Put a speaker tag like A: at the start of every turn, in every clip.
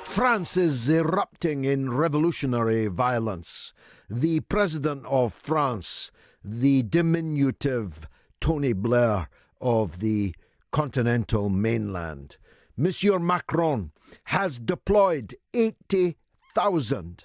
A: France is erupting in revolutionary violence. The President of France, the diminutive Tony Blair of the continental mainland, Monsieur Macron, has deployed 80,000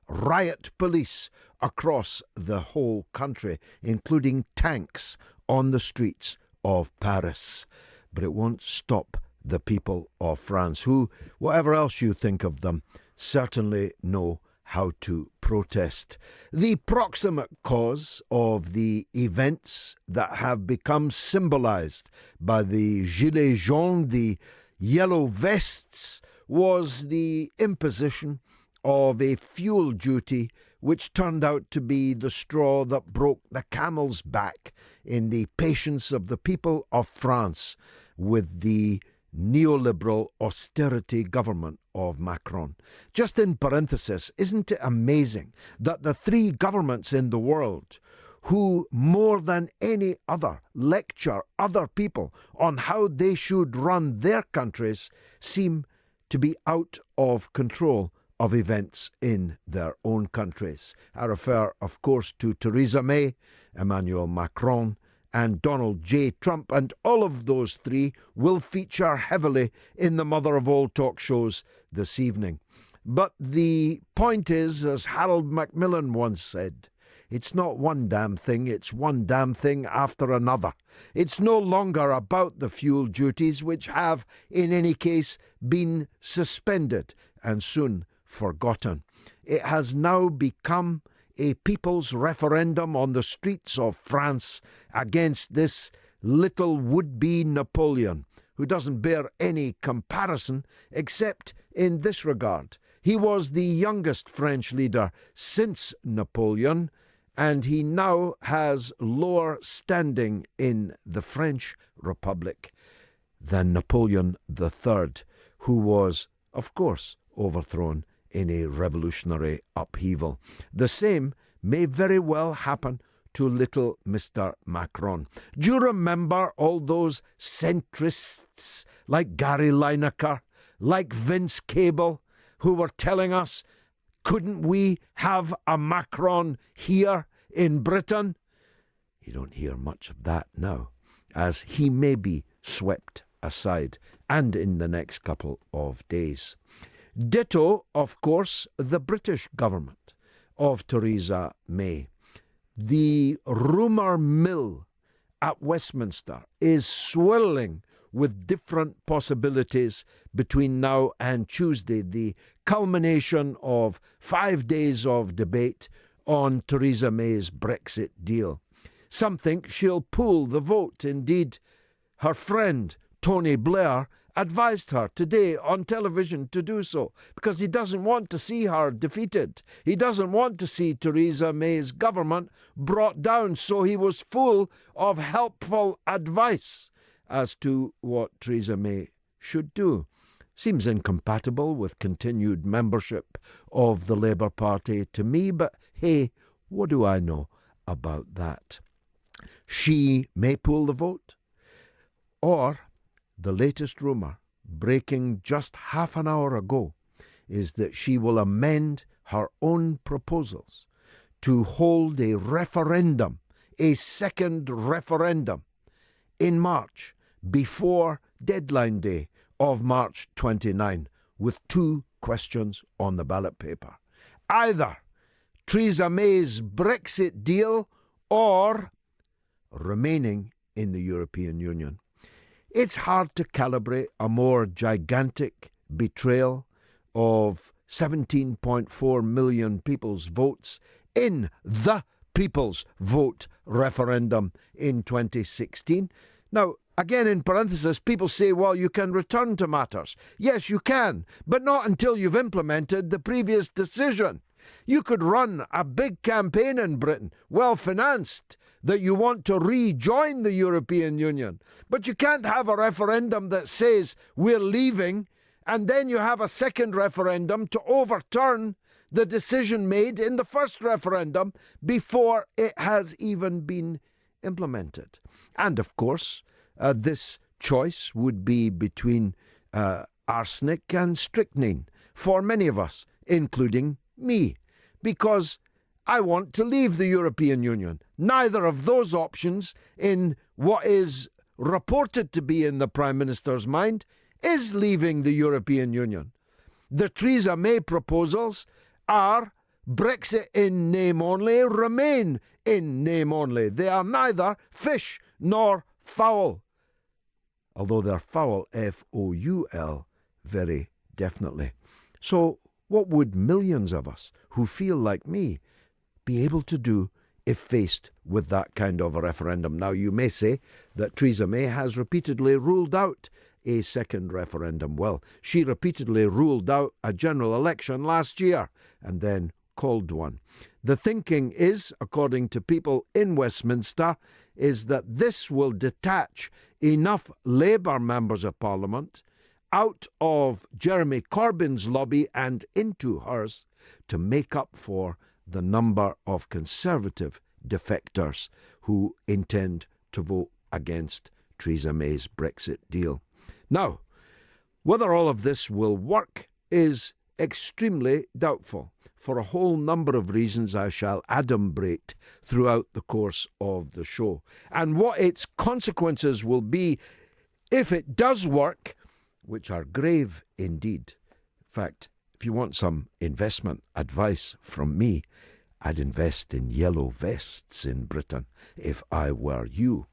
A: riot police across the whole country, including tanks on the streets of Paris. But it won't stop the people of France, who, whatever else you think of them, certainly know how to protest. The proximate cause of the events that have become symbolized by the Gilets jaunes, the yellow vests, was the imposition of a fuel duty which turned out to be the straw that broke the camel's back in the patience of the people of France with the neoliberal austerity government of Macron. Just in parenthesis, isn't it amazing that the three governments in the world who more than any other lecture other people on how they should run their countries seem to be out of control of events in their own countries? I refer, of course, to Theresa May, Emmanuel Macron, and Donald J. Trump, and all of those three will feature heavily in the mother of all talk shows this evening. But the point is, as Harold Macmillan once said, it's not one damn thing, it's one damn thing after another. It's no longer about the fuel duties, which have, in any case, been suspended and soon forgotten. It has now become a people's referendum on the streets of France against this little would-be Napoleon, who doesn't bear any comparison except in this regard. He was the youngest French leader since Napoleon, and he now has lower standing in the French Republic than Napoleon III, who was, of course, overthrown in a revolutionary upheaval. The same may very well happen to little Mr. Macron. Do you remember all those centrists like Gary Lineker, like Vince Cable, who were telling us, couldn't we have a Macron here in Britain? You don't hear much of that now, as he may be swept aside, and in the next couple of days. Ditto, of course, the British government of Theresa May. The rumour mill at Westminster is swirling with different possibilities between now and Tuesday, the culmination of 5 days of debate on Theresa May's Brexit deal. Some think she'll pull the vote. Indeed, her friend Tony Blair advised her today on television to do so, because he doesn't want to see her defeated. He doesn't want to see Theresa May's government brought down, so he was full of helpful advice as to what Theresa May should do. Seems incompatible with continued membership of the Labour Party to me, but hey, what do I know about that? She may pull the vote, or the latest rumour, breaking just half an hour ago, is that she will amend her own proposals to hold a referendum, a second referendum, in March, before deadline day of March 29, with two questions on the ballot paper. Either Theresa May's Brexit deal or remaining in the European Union. It's hard to calibrate a more gigantic betrayal of 17.4 million people's votes in the People's Vote referendum in 2016. Now, again, in parenthesis, people say, well, you can return to matters. Yes, you can, but not until you've implemented the previous decision. You could run a big campaign in Britain, well-financed, that you want to rejoin the European Union. But you can't have a referendum that says we're leaving, and then you have a second referendum to overturn the decision made in the first referendum before it has even been implemented. And of course, this choice would be between arsenic and strychnine for many of us, including me, because I want to leave the European Union. Neither of those options, in what is reported to be in the Prime Minister's mind, is leaving the European Union. The Theresa May proposals are Brexit in name only, remain in name only. They are neither fish nor fowl, although they're foul, F-O-U-L, very definitely. So what would millions of us who feel like me be able to do if faced with that kind of a referendum? Now, you may say that Theresa May has repeatedly ruled out a second referendum. Well, she repeatedly ruled out a general election last year and then called one. The thinking is, according to people in Westminster, is that this will detach enough Labour members of Parliament out of Jeremy Corbyn's lobby and into hers to make up for the number of Conservative defectors who intend to vote against Theresa May's Brexit deal. Now, whether all of this will work is extremely doubtful, for a whole number of reasons I shall adumbrate throughout the course of the show. And what its consequences will be if it does work, which are grave indeed. In fact, if you want some investment advice from me, I'd invest in yellow vests in Britain if I were you.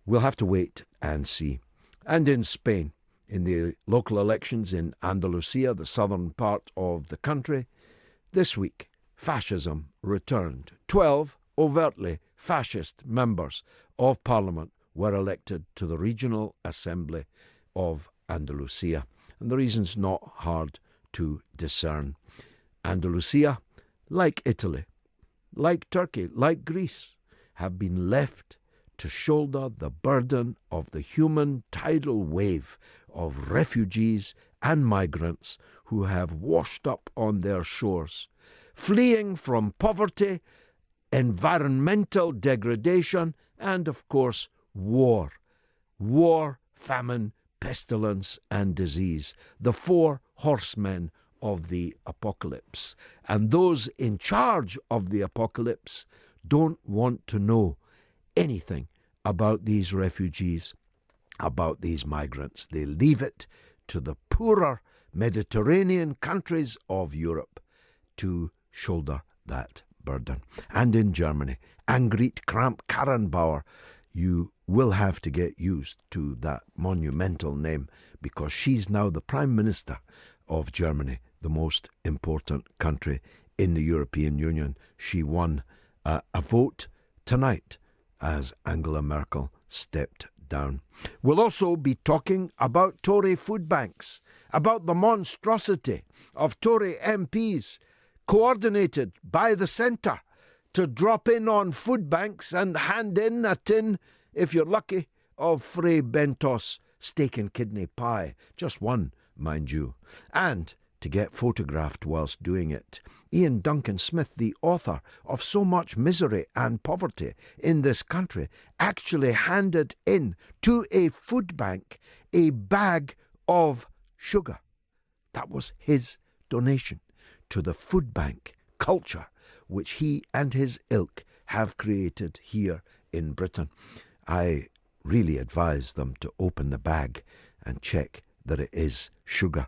A: We'll have to wait and see. And in Spain, in the local elections in Andalusia, the southern part of the country, this week, fascism returned. 12 overtly fascist members of Parliament were elected to the Regional Assembly of Andalusia. And the reason's not hard to discern. Andalusia, like Italy, like Turkey, like Greece, have been left to shoulder the burden of the human tidal wave of refugees and migrants who have washed up on their shores, fleeing from poverty, environmental degradation, and, of course, war. War, famine, pestilence, and disease, the four horsemen of the apocalypse. And those in charge of the apocalypse don't want to know anything about these refugees, about these migrants. They leave it to the poorer Mediterranean countries of Europe to shoulder that burden. And in Germany, Annegret Kramp-Karrenbauer, you will have to get used to that monumental name, because she's now the Prime Minister of Germany, the most important country in the European Union. She won a vote tonight as Angela Merkel stepped down. We'll also be talking about Tory food banks, about the monstrosity of Tory MPs coordinated by the centre to drop in on food banks and hand in a tin, if you're lucky, of Fray Bentos steak and kidney pie. Just one, mind you. And to get photographed whilst doing it. Ian Duncan Smith, the author of So Much Misery and Poverty in This Country, actually handed in to a food bank a bag of sugar. That was his donation to the food bank culture which he and his ilk have created here in Britain. I really advise them to open the bag and check that it is sugar.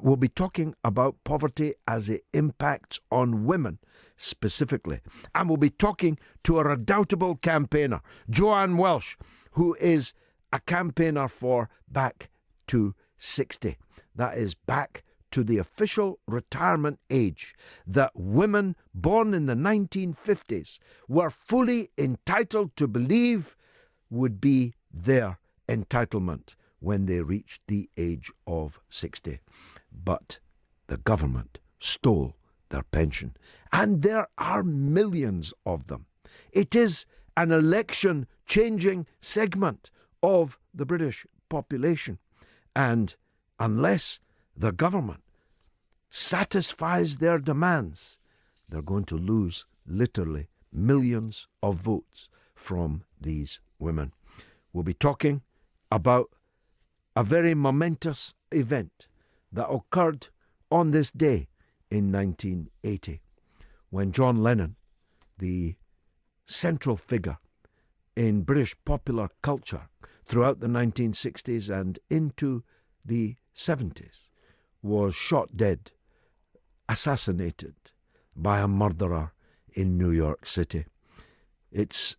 A: We'll be talking about poverty as it impacts on women specifically. And we'll be talking to a redoubtable campaigner, Joanne Welch, who is a campaigner for Back to 60. That is back to the official retirement age that women born in the 1950s were fully entitled to believe would be their entitlement when they reached the age of 60. But the government stole their pension, and there are millions of them. It is an election-changing segment of the British population, and unless the government satisfies their demands, they're going to lose literally millions of votes from these women. We'll be talking about a very momentous event that occurred on this day in 1980, when John Lennon, the central figure in British popular culture throughout the 1960s and into the 70s, was shot dead, assassinated by a murderer in New York City. It's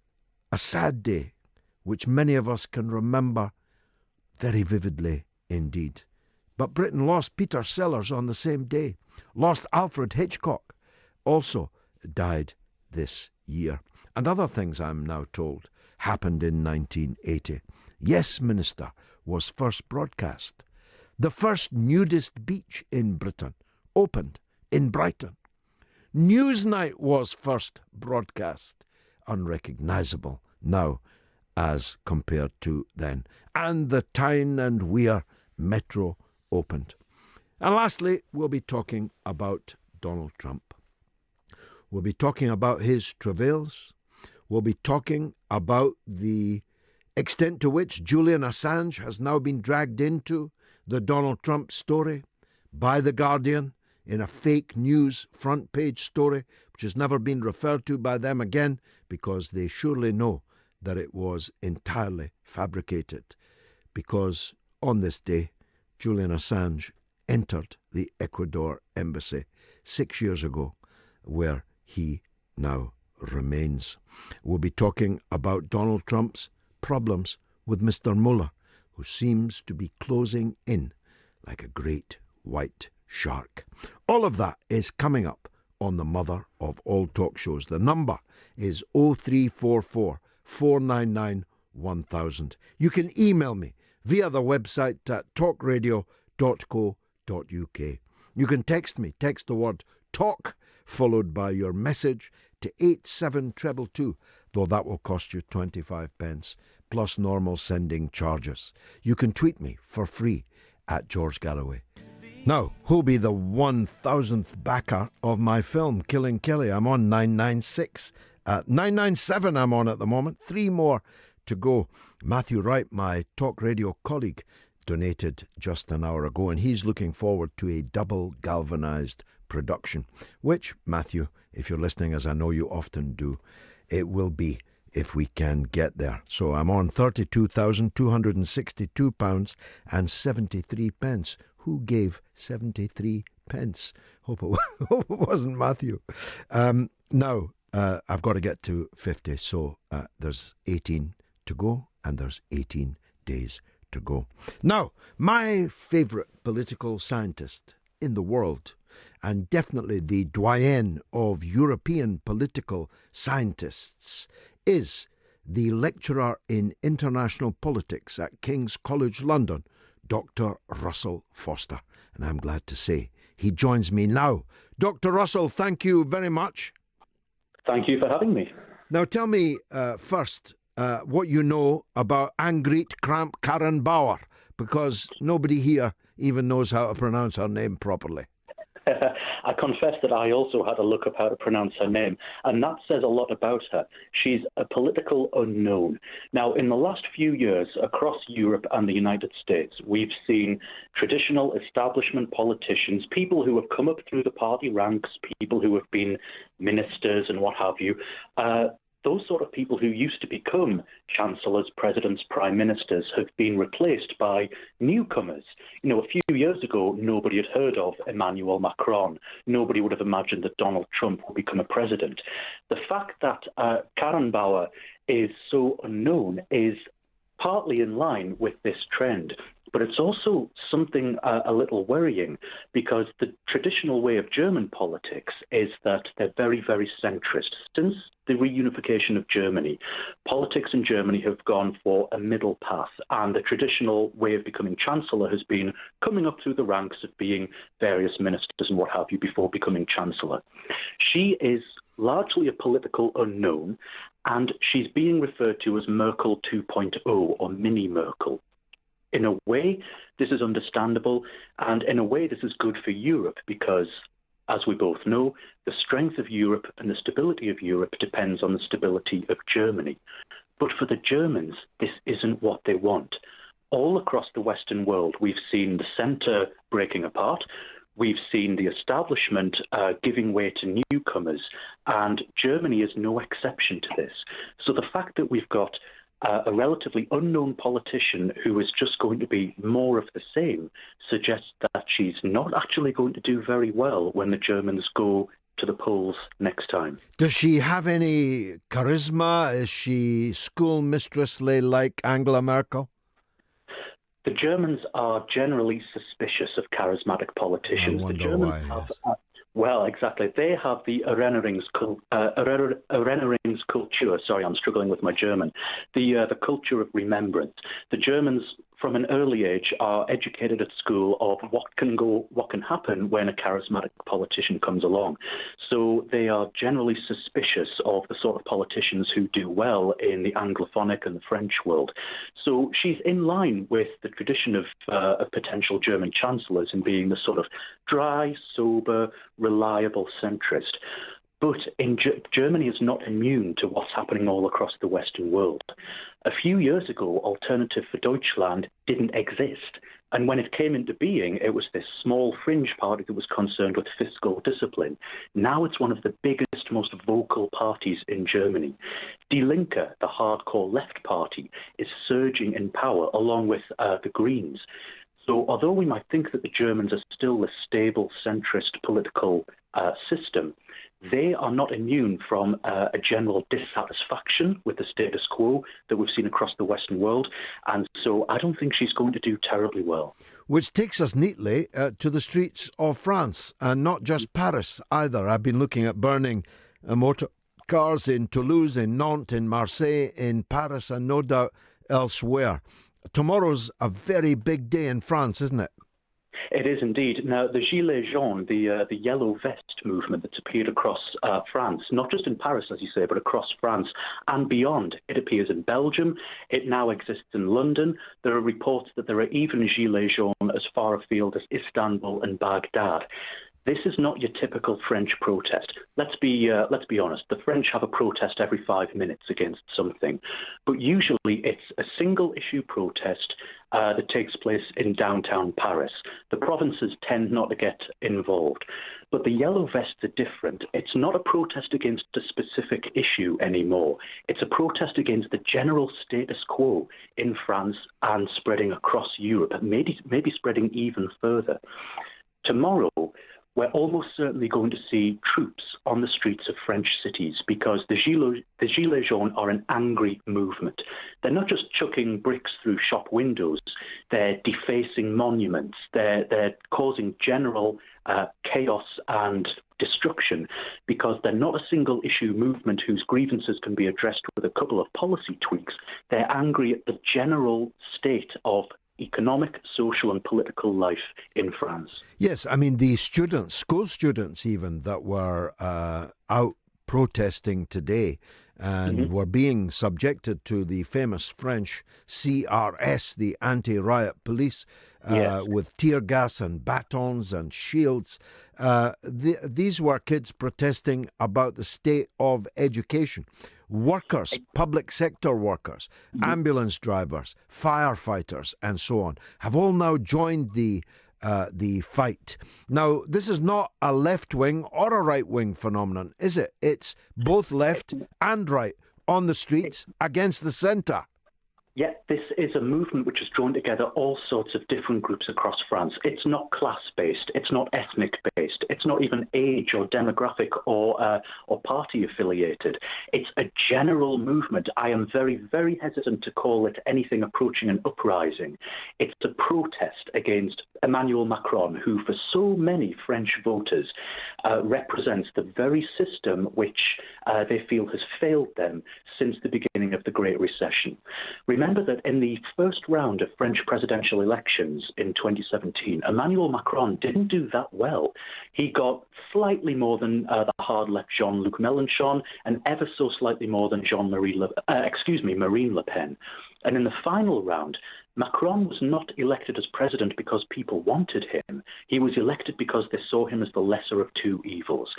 A: a sad day which many of us can remember very vividly indeed. But Britain lost Peter Sellers on the same day, lost Alfred Hitchcock, also died this year. And other things, I'm now told, happened in 1980. Yes, Minister was first broadcast. The first nudist beach in Britain opened in Brighton. Newsnight was first broadcast, unrecognisable now as compared to then. And the Tyne and Wear Metro opened. And lastly, we'll be talking about Donald Trump. We'll be talking about his travails. We'll be talking about the extent to which Julian Assange has now been dragged into the Donald Trump story by The Guardian in a fake news front page story, which has never been referred to by them again because they surely know that it was entirely fabricated. Because on this day, Julian Assange entered the Ecuador embassy 6 years ago, where he now remains. We'll be talking about Donald Trump's problems with Mr. Mueller, who seems to be closing in like a great white shark. All of that is coming up on the mother of all talk shows. The number is 0344 499 1000. You can email me via the website at talkradio.co.uk. You can text me, text the word talk followed by your message to 87222, though that will cost you 25 pence plus normal sending charges. You can tweet me for free at George Galloway. Now, who'll be the 1000th backer of my film, Killing Kelly? I'm on 996. 997 I'm on at the moment. 3 more to go. Matthew Wright, my talk radio colleague, donated just an hour ago, and he's looking forward to a double galvanised production, which, Matthew, if you're listening, as I know you often do, it will be if we can get there. So I'm on £32,262 and 73 pence. Who gave 73 pence? Hope it wasn't Matthew. Now, I've got to get to 50, so there's 18 to go, and there's 18 days to go. Now, my favourite political scientist in the world, and definitely the doyen of European political scientists, is the lecturer in international politics at King's College London, Dr. Russell Foster. And I'm glad to say he joins me now. Dr. Russell, thank you very much.
B: Thank you for having me.
A: Now tell me first what you know about Angrit Kramp Karen Bauer, because nobody here even knows how to pronounce her name properly.
B: I confess that I also had a look up how to pronounce her name, and that says a lot about her. She's a political unknown. Now, in the last few years, across Europe and the United States, we've seen traditional establishment politicians, people who have come up through the party ranks, people who have been ministers and what have you, those sort of people who used to become chancellors, presidents, prime ministers have been replaced by newcomers. You know, a few years ago, nobody had heard of Emmanuel Macron. Nobody would have imagined that Donald Trump would become a president. The fact that Karen Bauer is so unknown is partly in line with this trend. But it's also something a little worrying, because the traditional way of German politics is that they're very, very centrist. Since the reunification of Germany, politics in Germany have gone for a middle path, and the traditional way of becoming chancellor has been coming up through the ranks of being various ministers and what have you before becoming chancellor. She is largely a political unknown, and she's being referred to as Merkel 2.0 or Mini Merkel. In a way, this is understandable, and in a way, this is good for Europe because, as we both know, the strength of Europe and the stability of Europe depends on the stability of Germany. But for the Germans, this isn't what they want. all across the Western world, we've seen the centre breaking apart. We've seen the establishment giving way to newcomers, and Germany is no exception to this. So the fact that we've got a relatively unknown politician who is just going to be more of the same suggests that she's not actually going to do very well when the Germans go to the polls next time.
A: Does she have any charisma? Is she schoolmistressly like Angela Merkel?
B: The Germans are generally suspicious of charismatic politicians.
A: I wonder
B: the Germans
A: why,
B: have,
A: yes.
B: well, exactly. They have the Erinnerungskultur. Sorry, I'm struggling with my German. The culture of remembrance. The Germans, from an early age, are educated at school of what can happen when a charismatic politician comes along. So they are generally suspicious of the sort of politicians who do well in the Anglophonic and the French world. So she's in line with the tradition of potential German chancellors in being the sort of dry, sober, reliable centrist. But Germany is not immune to what's happening all across the Western world. A few years ago, Alternative for Deutschland didn't exist. And when it came into being, it was this small fringe party that was concerned with fiscal discipline. Now it's one of the biggest, most vocal parties in Germany. Die Linke, the hardcore left party, is surging in power, along with the Greens. So although we might think that the Germans are still a stable, centrist political system, they are not immune from a general dissatisfaction with the status quo that we've seen across the Western world. And so I don't think she's going to do terribly well.
A: Which takes us neatly to the streets of France, and not just Paris either. I've been looking at burning motor cars in Toulouse, in Nantes, in Marseille, in Paris, and no doubt elsewhere. Tomorrow's a very big day in France, isn't it?
B: It is indeed. Now, the Gilets jaunes, the yellow vest movement that's appeared across France, not just in Paris, as you say, but across France and beyond. It appears in Belgium. It now exists in London. There are reports that there are even Gilets jaunes as far afield as Istanbul and Baghdad. This is not your typical French protest. Let's be honest. The French have a protest every 5 minutes against something, but usually it's a single-issue protest that takes place in downtown Paris. The provinces tend not to get involved. But the yellow vests are different. It's not a protest against a specific issue anymore. It's a protest against the general status quo in France and spreading across Europe, and maybe spreading even further. Tomorrow, we're almost certainly going to see troops on the streets of French cities because the Gilets jaunes are an angry movement. They're not just chucking bricks through shop windows. They're defacing monuments. They're causing general chaos and destruction because they're not a single issue movement whose grievances can be addressed with a couple of policy tweaks. They're angry at the general state of economic, social and political life in France.
A: Yes, I mean, the students, school students even, that were out protesting today and were being subjected to the famous French CRS, the anti-riot police, with tear gas and batons and shields. These were kids protesting about the state of education. Workers, public sector workers, ambulance drivers, firefighters, and so on, have all now joined the fight. Now, this is not a left-wing or a right-wing phenomenon, is it? It's both left and right on the streets against the centre.
B: Yet this is a movement which has drawn together all sorts of different groups across France. It's not class-based, it's not ethnic-based, it's not even age or demographic or party-affiliated. It's a general movement. I am very, very hesitant to call it anything approaching an uprising. It's a protest against Emmanuel Macron, who for so many French voters represents the very system which they feel has failed them since the beginning of the Great Recession. Remember that in the first round of French presidential elections in 2017, Emmanuel Macron didn't do that well. He got slightly more than the hard-left Jean-Luc Mélenchon and ever so slightly more than Marine Le Pen. And in the final round, Macron was not elected as president because people wanted him. He was elected because they saw him as the lesser of two evils.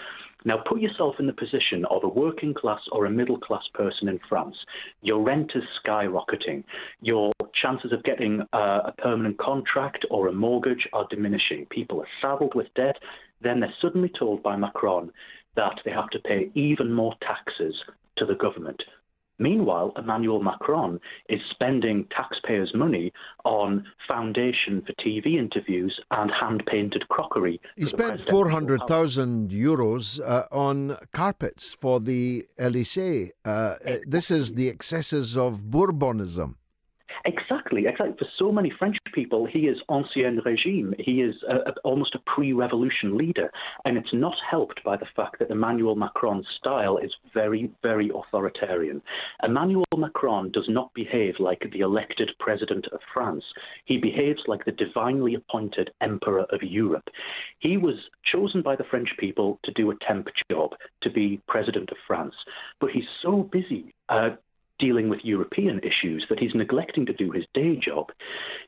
B: Now, put yourself in the position of a working class or a middle class person in France. Your rent is skyrocketing. Your chances of getting a permanent contract or a mortgage are diminishing. People are saddled with debt. Then they're suddenly told by Macron that they have to pay even more taxes to the government. Meanwhile, Emmanuel Macron is spending taxpayers' money on foundation for TV interviews and hand-painted crockery.
A: He spent 400,000 euros on carpets for the Élysée. This is the excesses of Bourbonism.
B: Exactly. For so many French people, he is ancien régime. He is almost a pre-revolution leader. And it's not helped by the fact that Emmanuel Macron's style is very, very authoritarian. Emmanuel Macron does not behave like the elected president of France. He behaves like the divinely appointed emperor of Europe. He was chosen by the French people to do a temp job, to be president of France. But he's so busy dealing with European issues that he's neglecting to do his day job.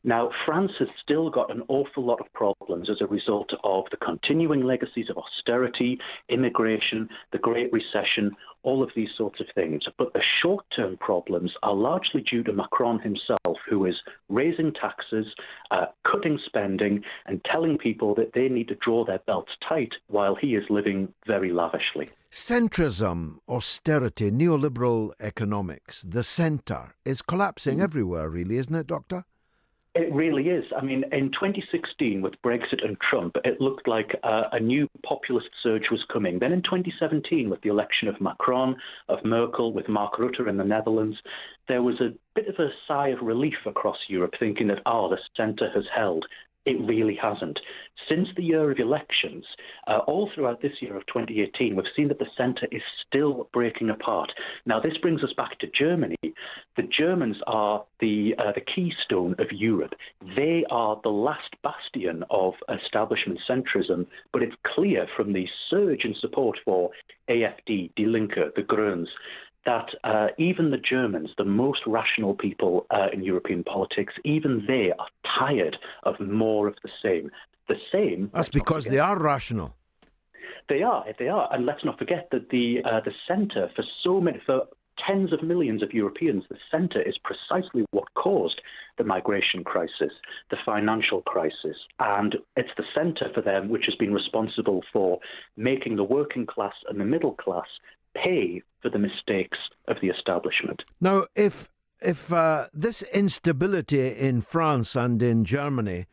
B: Now, France has still got an awful lot of problems as a result of the continuing legacies of austerity, immigration, the Great Recession, all of these sorts of things. But the short-term problems are largely due to Macron himself, who is raising taxes, cutting spending, and telling people that they need to draw their belts tight while he is living very lavishly.
A: Centrism, austerity, neoliberal economics, the centre is collapsing everywhere, really, isn't it, Doctor?
B: It really is. I mean, in 2016, with Brexit and Trump, it looked like a new populist surge was coming. Then in 2017, with the election of Macron, of Merkel, with Mark Rutte in the Netherlands, there was a bit of a sigh of relief across Europe, thinking that, the centre has held. It really hasn't. Since the year of elections, all throughout this year of 2018, we've seen that the centre is still breaking apart. Now, this brings us back to Germany. The Germans are the keystone of Europe. They are the last bastion of establishment centrism, but it's clear from the surge in support for AfD, Die Linke, the Grüns, that even the Germans, the most rational people in European politics, even they are tired of more of the same. The same.
A: That's because they are rational.
B: They are. And let's not forget that the centre for tens of millions of Europeans, the centre is precisely what caused the migration crisis, the financial crisis. And it's the centre for them which has been responsible for making the working class and the middle class pay for the mistakes of the establishment.
A: Now, if this instability in France and in Germany,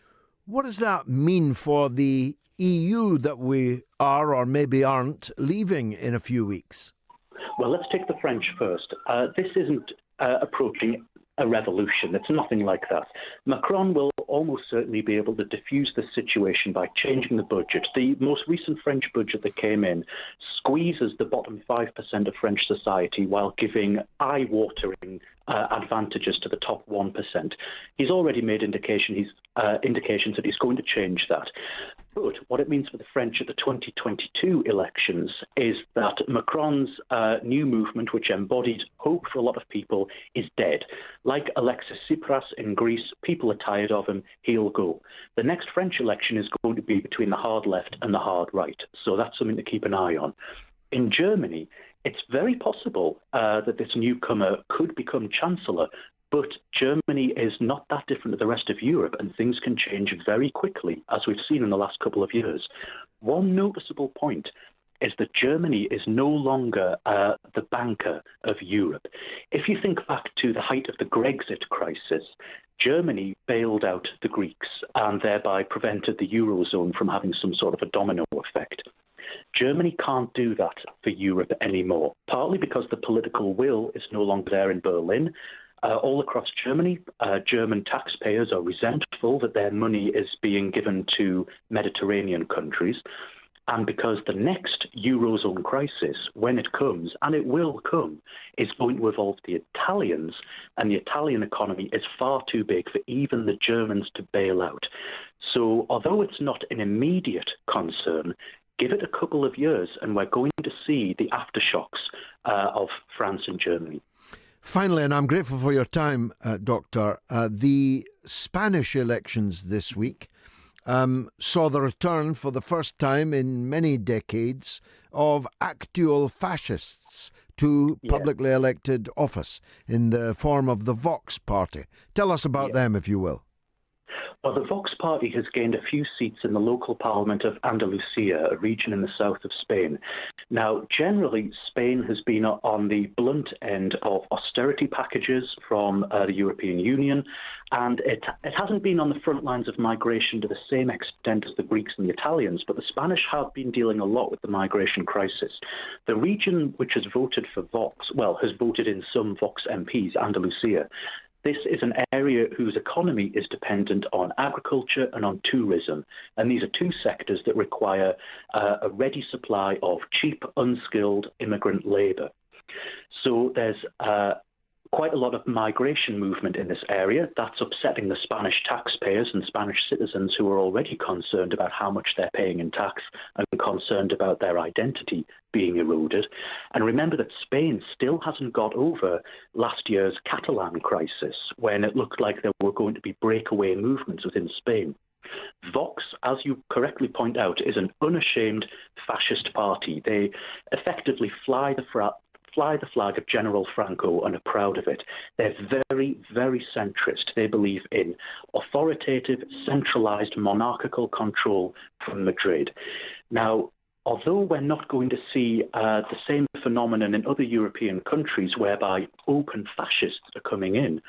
A: what does that mean for the EU that we are or maybe aren't leaving in a few weeks?
B: Well, let's take the French first. This isn't approaching a revolution. It's nothing like that. Macron will almost certainly be able to diffuse the situation by changing the budget. The most recent French budget that came in squeezes the bottom 5% of French society while giving eye-watering advantages to the top 1%. He's already made indications that he's going to change that. But what it means for the French at the 2022 elections is that Macron's new movement, which embodied hope for a lot of people, is dead. Like Alexis Tsipras in Greece, people are tired of him, he'll go. The next French election is going to be between the hard left and the hard right, so that's something to keep an eye on. In Germany, it's very possible that this newcomer could become chancellor, but Germany is not that different to the rest of Europe, and things can change very quickly, as we've seen in the last couple of years. One noticeable point is that Germany is no longer the banker of Europe. If you think back to the height of the Grexit crisis, Germany bailed out the Greeks and thereby prevented the Eurozone from having some sort of a domino effect. Germany can't do that for Europe anymore, partly because the political will is no longer there in Berlin. All across Germany, German taxpayers are resentful that their money is being given to Mediterranean countries. And because the next Eurozone crisis, when it comes, and it will come, is going to involve the Italians, and the Italian economy is far too big for even the Germans to bail out. So although it's not an immediate concern, give it a couple of years and we're going to see the aftershocks of France and Germany.
A: Finally, and I'm grateful for your time, Doctor, the Spanish elections this week saw the return for the first time in many decades of actual fascists to
B: Yeah.
A: publicly elected office in the form of the Vox Party. Tell us about them, if you will.
B: Well, the Vox Party has gained a few seats in the local parliament of Andalusia, a region in the south of Spain. Now, generally, Spain has been on the blunt end of austerity packages from the European Union, and it hasn't been on the front lines of migration to the same extent as the Greeks and the Italians, but the Spanish have been dealing a lot with the migration crisis. The region which has voted for Vox, has voted in some Vox MPs, Andalusia. This is an area whose economy is dependent on agriculture and on tourism. And these are two sectors that require a ready supply of cheap, unskilled immigrant labour. So there's quite a lot of migration movement in this area. That's upsetting the Spanish taxpayers and Spanish citizens who are already concerned about how much they're paying in tax and concerned about their identity being eroded. And remember that Spain still hasn't got over last year's Catalan crisis, when it looked like there were going to be breakaway movements within Spain. Vox, as you correctly point out, is an unashamed fascist party. They effectively fly the flag of General Franco and are proud of it. They're very, very centrist. They believe in authoritative, centralised monarchical control from Madrid. Now, although we're not going to see the same phenomenon in other European countries whereby open fascists are coming in,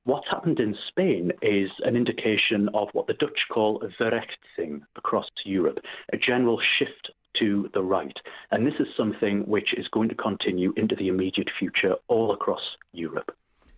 B: what's happened in Spain is an indication of what the Dutch call a verrechtsing across Europe, a general shift to the right. And this is something which is going to continue into the immediate future all across Europe.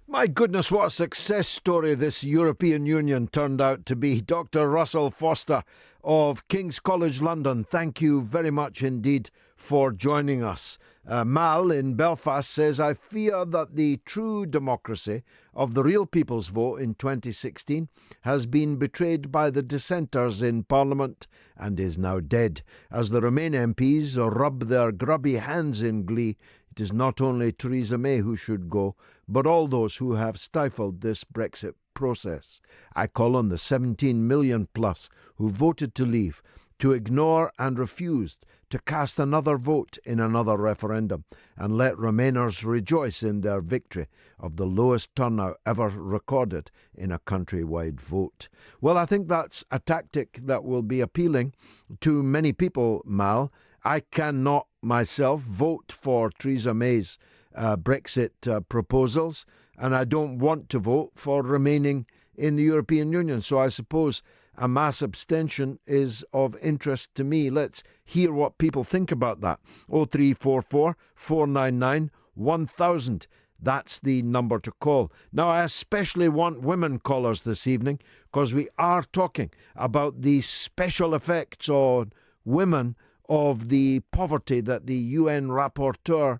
A: My goodness, what a success story this European Union turned out to be. Dr. Russell Foster of King's College London, thank you very much indeed for joining us. Mal in Belfast says, I fear that the true democracy of the real people's vote in 2016 has been betrayed by the dissenters in Parliament and is now dead. As the Remain MPs rub their grubby hands in glee, it is not only Theresa May who should go, but all those who have stifled this Brexit process. I call on the 17 million plus who voted to leave to ignore and refused to cast another vote in another referendum, and let Remainers rejoice in their victory of the lowest turnout ever recorded in a countrywide vote. Well, I think that's a tactic that will be appealing to many people, Mal. I cannot myself vote for Theresa May's Brexit proposals, and I don't want to vote for remaining in the European Union. So I suppose a mass abstention is of interest to me. Let's hear what people think about that. 0344 499 1000. That's the number to call. Now, I especially want women callers this evening because we are talking about the special effects on women of the poverty that the UN rapporteur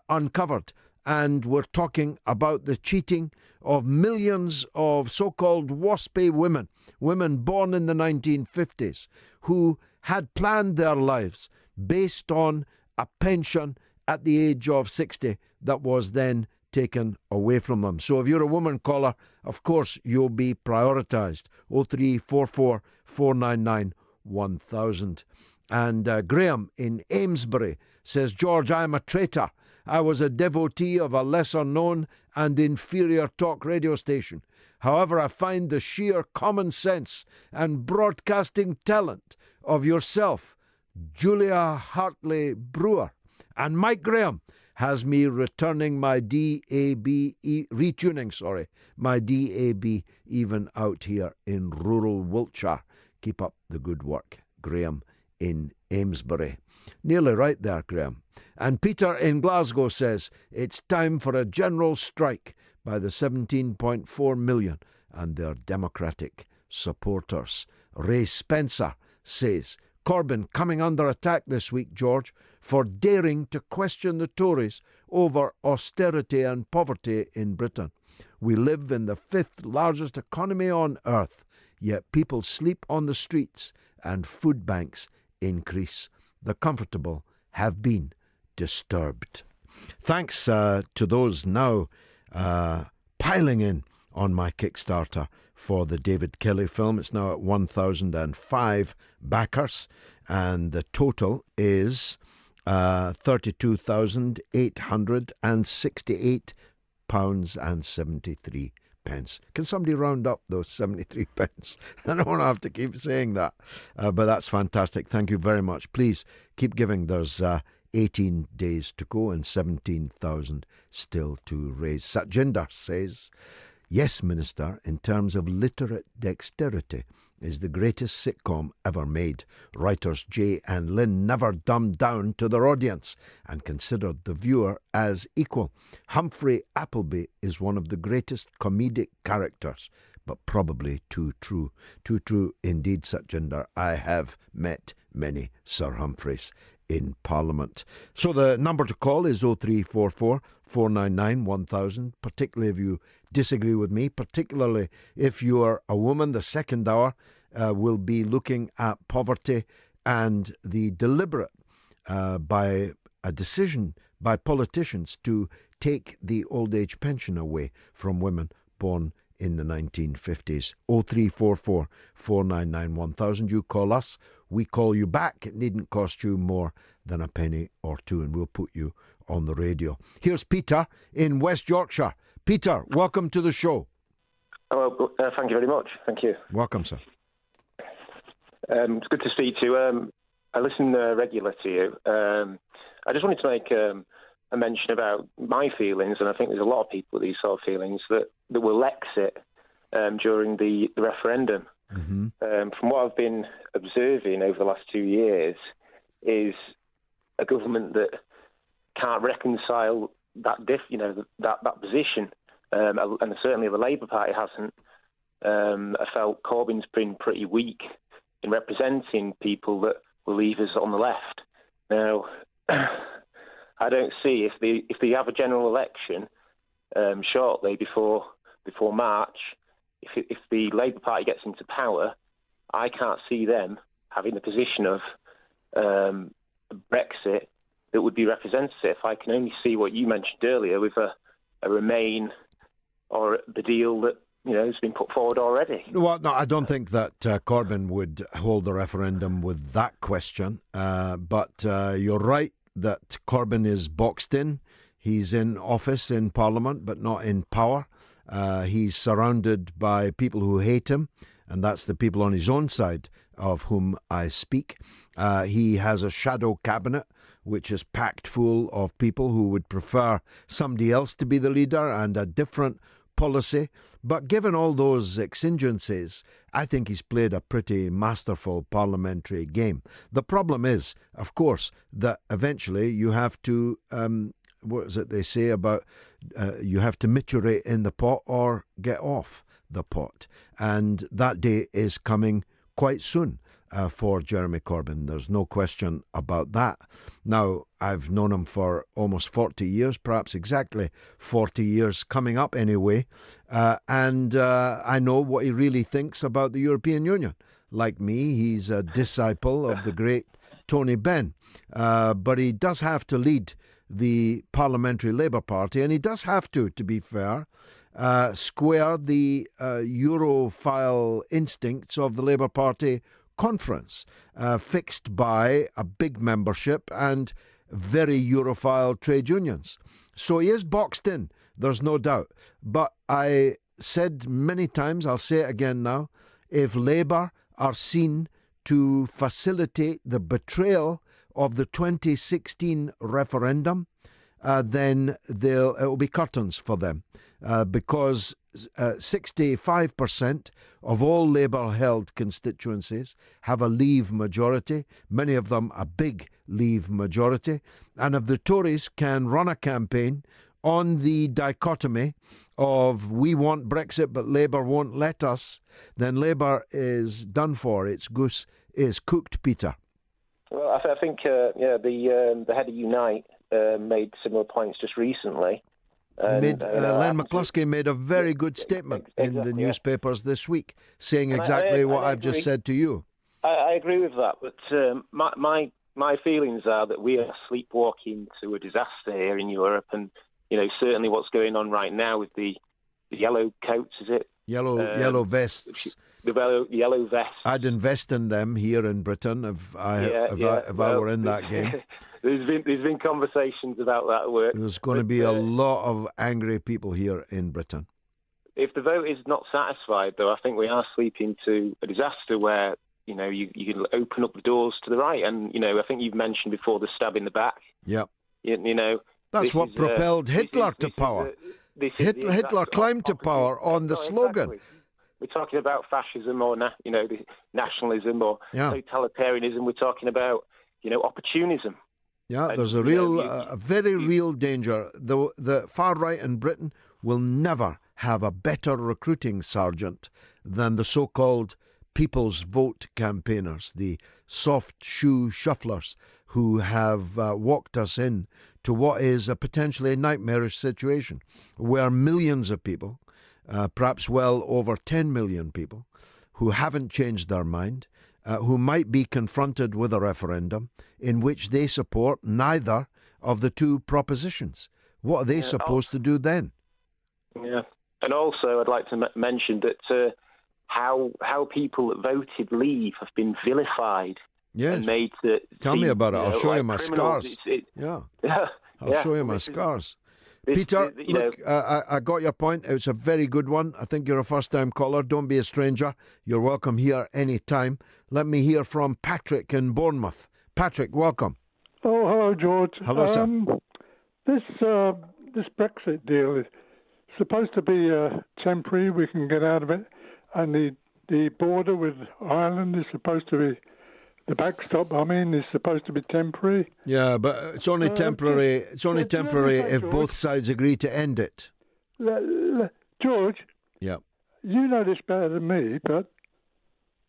A: uncovered. And we're talking about the cheating of millions of so-called waspy women, women born in the 1950s, who had planned their lives based on a pension at the age of 60 that was then taken away from them. So if you're a woman caller, of course, you'll be prioritised. 0344 499 1000. And Graham in Amesbury says, George, I'm a traitor. I was a devotee of a lesser-known and inferior talk radio station. However, I find the sheer common sense and broadcasting talent of yourself, Julia Hartley Brewer, and Mike Graham has me returning my retuning my DAB even out here in rural Wiltshire. Keep up the good work, Graham in Amesbury. Nearly right there, Graham. And Peter in Glasgow says it's time for a general strike by the 17.4 million and their democratic supporters. Ray Spencer says, Corbyn coming under attack this week, George, for daring to question the Tories over austerity and poverty in Britain. We live in the 5th largest economy on earth, yet people sleep on the streets and food banks increase. The comfortable have been disturbed. Thanks to those now piling in on my Kickstarter for the David Kelly film. It's now at 1,005 backers, and the total is £32,868.73. Can somebody round up those 73 pence? I don't want to have to keep saying that, but that's fantastic. Thank you very much. Please keep giving. There's 18 days to go and 17,000 still to raise. Satjinder says, yes, Minister, in terms of literate dexterity, is the greatest sitcom ever made. Writers Jay and Lynn never dumbed down to their audience and considered the viewer as equal. Humphrey Appleby is one of the greatest comedic characters, but probably too true. Too true indeed, Satjinder. I have met many Sir Humphreys in Parliament. So the number to call is 0344 499 1000, particularly if you disagree with me, particularly if you are a woman. The second hour will be looking at poverty and the deliberate by a decision by politicians to take the old age pension away from women born in the 1950s. 0344 499 1000. You call us, we call you back. It needn't cost you more than a penny or two, and we'll put you on the radio. Here's Peter in West Yorkshire. Peter, welcome to the show.
C: Hello, thank you very much. Thank you.
A: Welcome, sir.
C: It's good to speak to you. I listen regularly to you. I just wanted to make a mention about my feelings, and I think there's a lot of people with these sort of feelings that will exit during the referendum.
A: Mm-hmm.
C: From what I've been observing over the last 2 years is a government that can't reconcile that position, and certainly the Labour Party hasn't. I felt Corbyn's been pretty weak in representing people that will leave us on the left. Now, I don't see if they have a general election shortly before March. If the Labour Party gets into power, I can't see them having the position of Brexit that would be representative. I can only see what you mentioned earlier with a Remain or the deal that has been put forward already.
A: Well, no, I don't think that Corbyn would hold a referendum with that question. But you're right that Corbyn is boxed in. He's in office in Parliament, but not in power. He's surrounded by people who hate him, and that's the people on his own side of whom I speak. He has a shadow cabinet, which is packed full of people who would prefer somebody else to be the leader and a different policy. But given all those exigencies, I think he's played a pretty masterful parliamentary game. The problem is, of course, that eventually you have to, what is it they say about you have to maturate in the pot or get off the pot. And that day is coming quite soon for Jeremy Corbyn. There's no question about that. Now, I've known him for almost 40 years, perhaps exactly 40 years coming up anyway, and I know what he really thinks about the European Union. Like me, he's a disciple of the great Tony Benn, but he does have to lead the Parliamentary Labour Party, and he does have to be fair, square the Europhile instincts of the Labour Party conference, fixed by a big membership and very Europhile trade unions. So he is boxed in, there's no doubt. But I said many times, I'll say it again now, if Labour are seen to facilitate the betrayal of the 2016 referendum, then it will be curtains for them, because 65% of all Labour-held constituencies have a Leave majority, many of them a big Leave majority, and if the Tories can run a campaign on the dichotomy of we want Brexit but Labour won't let us, then Labour is done for. Its goose is cooked, Peter.
C: Well, I think the head of Unite made similar points just recently.
A: Len McCluskey made a very good statement in the newspapers this week, saying exactly what I've just said to you.
C: I agree with that, but my feelings are that we are sleepwalking to a disaster here in Europe, and certainly what's going on right now with the yellow coats, is it?
A: Yellow vests.
C: yellow vests.
A: I'd invest in them here in Britain if I were in that game.
C: There's been conversations about that.
A: There's going to be a lot of angry people here in Britain.
C: If the vote is not satisfied, though, I think we are sleeping to a disaster where, you can open up the doors to the right. And, I think you've mentioned before the stab in the back.
A: Yeah.
C: That's
A: what propelled Hitler to power. Hitler climbed to power on the slogan.
C: Exactly. We're talking about fascism or, nationalism or totalitarianism. We're talking about, opportunism.
A: Yeah, there's a very real danger. The far right in Britain will never have a better recruiting sergeant than the so-called People's Vote campaigners, the soft shoe shufflers who have walked us in to what is a potentially nightmarish situation where millions of people, perhaps well over 10 million people, who haven't changed their mind, who might be confronted with a referendum in which they support neither of the two propositions. What are they supposed to do then?
C: Yeah. And also, I'd like to mention that how people that voted Leave have been vilified.
A: Yes.
C: And made to
A: Tell me about it. I'll show you my
C: criminals.
A: scars. I'll show you my scars. Peter, look, I got your point. It's a very good one. I think you're a first-time caller. Don't be a stranger. You're welcome here any time. Let me hear from Patrick in Bournemouth. Patrick, welcome.
D: Oh, hello, George.
A: Hello, sir.
D: This Brexit deal is supposed to be temporary. We can get out of it. And the border with Ireland is supposed to be, the backstop, is supposed to be temporary.
A: Yeah, but it's only temporary. It's only temporary if both sides agree to end it.
D: George.
A: Yeah.
D: You know this better than me, but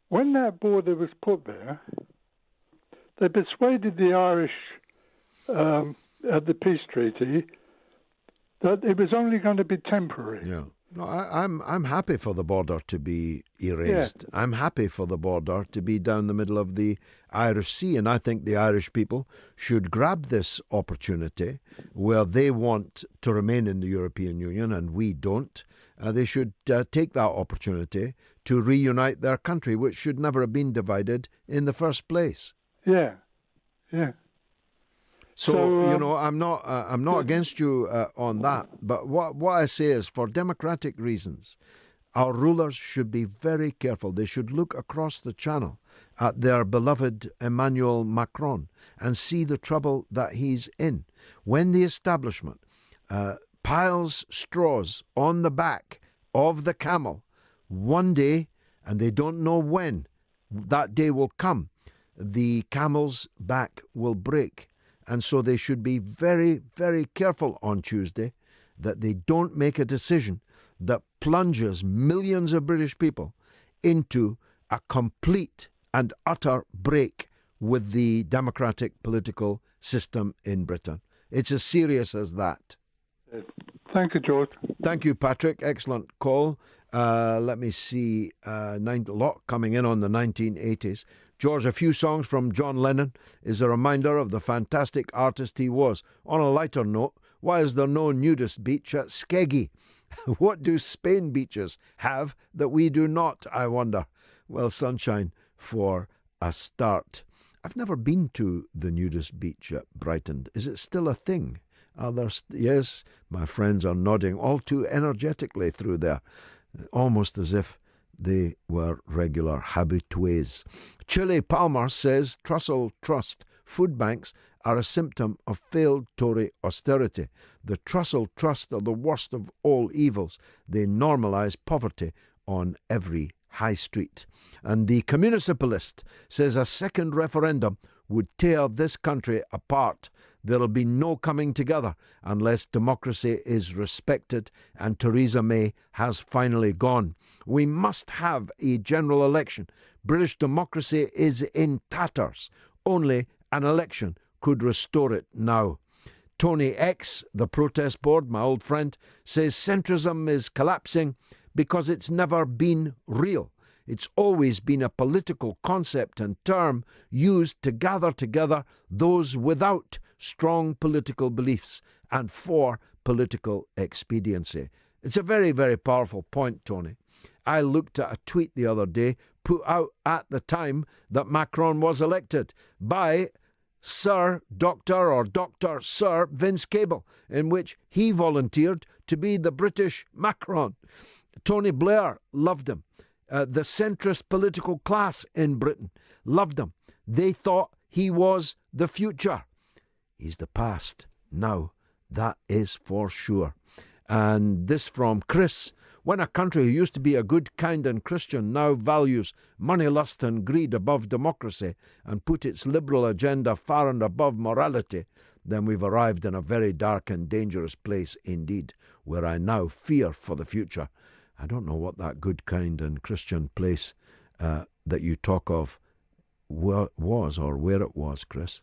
D: when that border was put there, they persuaded the Irish at the peace treaty that it was only going to be temporary.
A: Yeah. No, I'm happy for the border to be erased. Yeah. I'm happy for the border to be down the middle of the Irish Sea, and I think the Irish people should grab this opportunity where they want to remain in the European Union and we don't. They should take that opportunity to reunite their country, which should never have been divided in the first place.
D: Yeah.
A: So I'm not against you on that. But what I say is, for democratic reasons, our rulers should be very careful. They should look across the channel at their beloved Emmanuel Macron and see the trouble that he's in. When the establishment piles straws on the back of the camel, one day, and they don't know when that day will come, the camel's back will break. And so they should be very, very careful on Tuesday that they don't make a decision that plunges millions of British people into a complete and utter break with the democratic political system in Britain. It's as serious as that.
D: Thank you, George.
A: Thank you, Patrick. Excellent call. Let me see. A lot coming in on the 1980s. George, a few songs from John Lennon is a reminder of the fantastic artist he was. On a lighter note, why is there no nudist beach at Skeggy? What do Spain beaches have that we do not, I wonder? Well, sunshine for a start. I've never been to the nudist beach at Brighton. Is it still a thing? Yes, my friends are nodding all too energetically through there, almost as if they were regular habitués. Chile Palmer says Trussell Trust food banks are a symptom of failed Tory austerity. The Trussell Trust are the worst of all evils. They normalise poverty on every high street. And the Communicipalist says a second referendum would tear this country apart. There'll be no coming together unless democracy is respected and Theresa May has finally gone. We must have a general election. British democracy is in tatters. Only an election could restore it now. Tony X, the protest board, my old friend, says centrism is collapsing because it's never been real. It's always been a political concept and term used to gather together those without strong political beliefs and for political expediency. It's a very, very powerful point, Tony. I looked at a tweet the other day put out at the time that Macron was elected by Sir Vince Cable, in which he volunteered to be the British Macron. Tony Blair loved him. The centrist political class in Britain loved him. They thought he was the future. He's the past now. That is for sure. And this from Chris. When a country who used to be a good, kind and Christian now values money, lust and greed above democracy and put its liberal agenda far and above morality, then we've arrived in a very dark and dangerous place indeed, where I now fear for the future. I don't know what that good, kind and Christian place that you talk of was or where it was, Chris.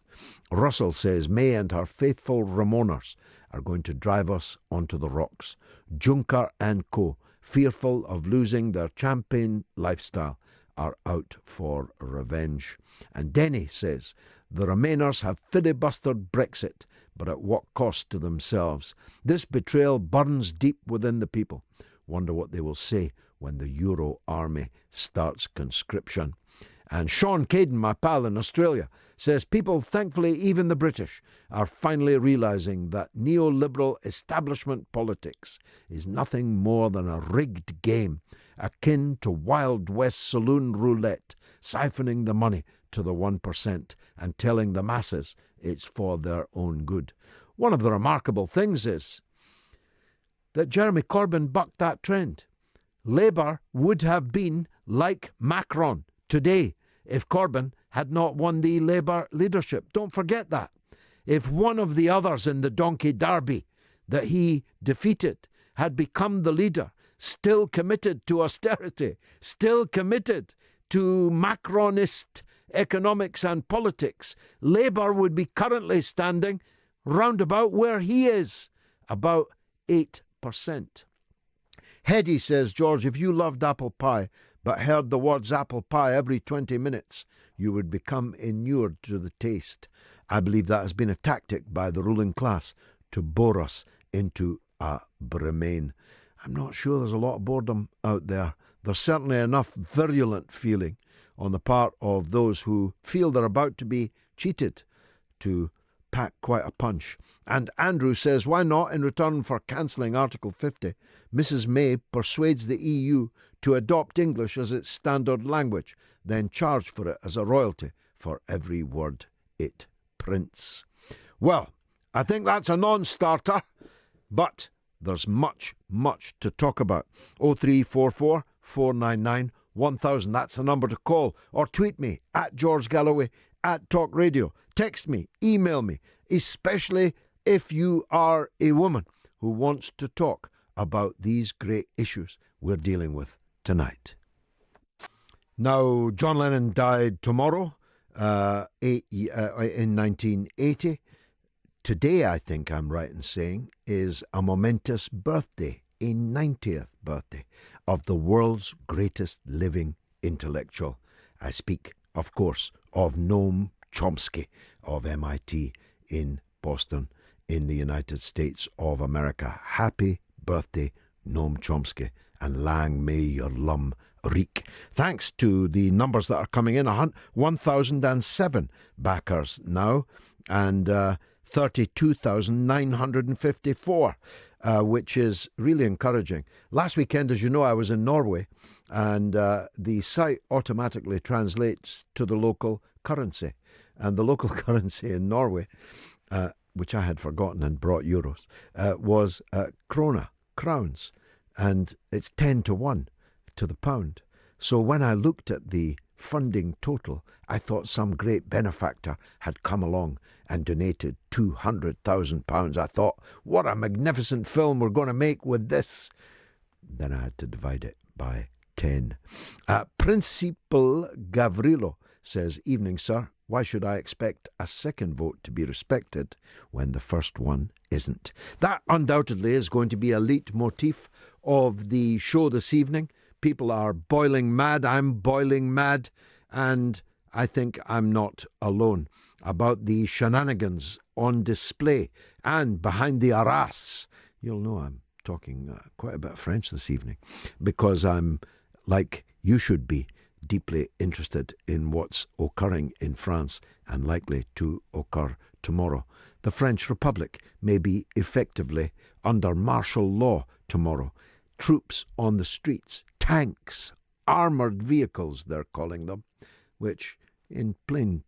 A: Russell says May and her faithful Ramoners are going to drive us onto the rocks. Juncker and co., fearful of losing their champagne lifestyle, are out for revenge. And Denny says the Remainers have filibustered Brexit, but at what cost to themselves? This betrayal burns deep within the people. Wonder what they will say when the Euro army starts conscription. And Sean Caden, my pal in Australia, says people, thankfully even the British, are finally realising that neoliberal establishment politics is nothing more than a rigged game, akin to Wild West saloon roulette, siphoning the money to the 1% and telling the masses it's for their own good. One of the remarkable things is that Jeremy Corbyn bucked that trend. Labour would have been like Macron today if Corbyn had not won the Labour leadership. Don't forget that. If one of the others in the donkey derby that he defeated had become the leader, still committed to austerity, still committed to Macronist economics and politics, Labour would be currently standing round about where he is, about 8%. Hedy says, George, if you loved apple pie but heard the words apple pie every 20 minutes, you would become inured to the taste. I believe that has been a tactic by the ruling class to bore us into a bremain. I'm not sure there's a lot of boredom out there. There's certainly enough virulent feeling on the part of those who feel they're about to be cheated to pack quite a punch. And Andrew says, why not, in return for cancelling Article 50, Mrs May persuades the EU to adopt English as its standard language, then charge for it as a royalty for every word it prints. Well, I think that's a non-starter, but there's much, much to talk about. 0344 499 1000, that's the number to call, or tweet me at George Galloway, at Talk Radio. Text me, email me, especially if you are a woman who wants to talk about these great issues we're dealing with tonight. Now, John Lennon died tomorrow in 1980. Today, I think I'm right in saying, is a momentous birthday, a 90th birthday of the world's greatest living intellectual. I speak, of course, of Noam Chomsky of MIT in Boston in the United States of America. Happy birthday, Noam Chomsky, and lang may your lum reek. Thanks to the numbers that are coming in, 1,007 backers now, and 32,954, which is really encouraging. Last weekend, as you know, I was in Norway, and the site automatically translates to the local currency. And the local currency in Norway, which I had forgotten and brought euros, was crowns. And it's 10 to 1 to the pound. So when I looked at the funding total, I thought some great benefactor had come along and donated £200,000. I thought, what a magnificent film we're going to make with this. Then I had to divide it by 10. Principal Gavrilo says, evening, sir. Why should I expect a second vote to be respected when the first one isn't? That undoubtedly is going to be a leitmotif of the show this evening. People are boiling mad. I'm boiling mad. And I think I'm not alone about the shenanigans on display and behind the arras. You'll know I'm talking quite a bit of French this evening because I'm, like you should be, deeply interested in what's occurring in France and likely to occur tomorrow. The French Republic may be effectively under martial law tomorrow. Troops on the streets, tanks, armoured vehicles, they're calling them, which in plain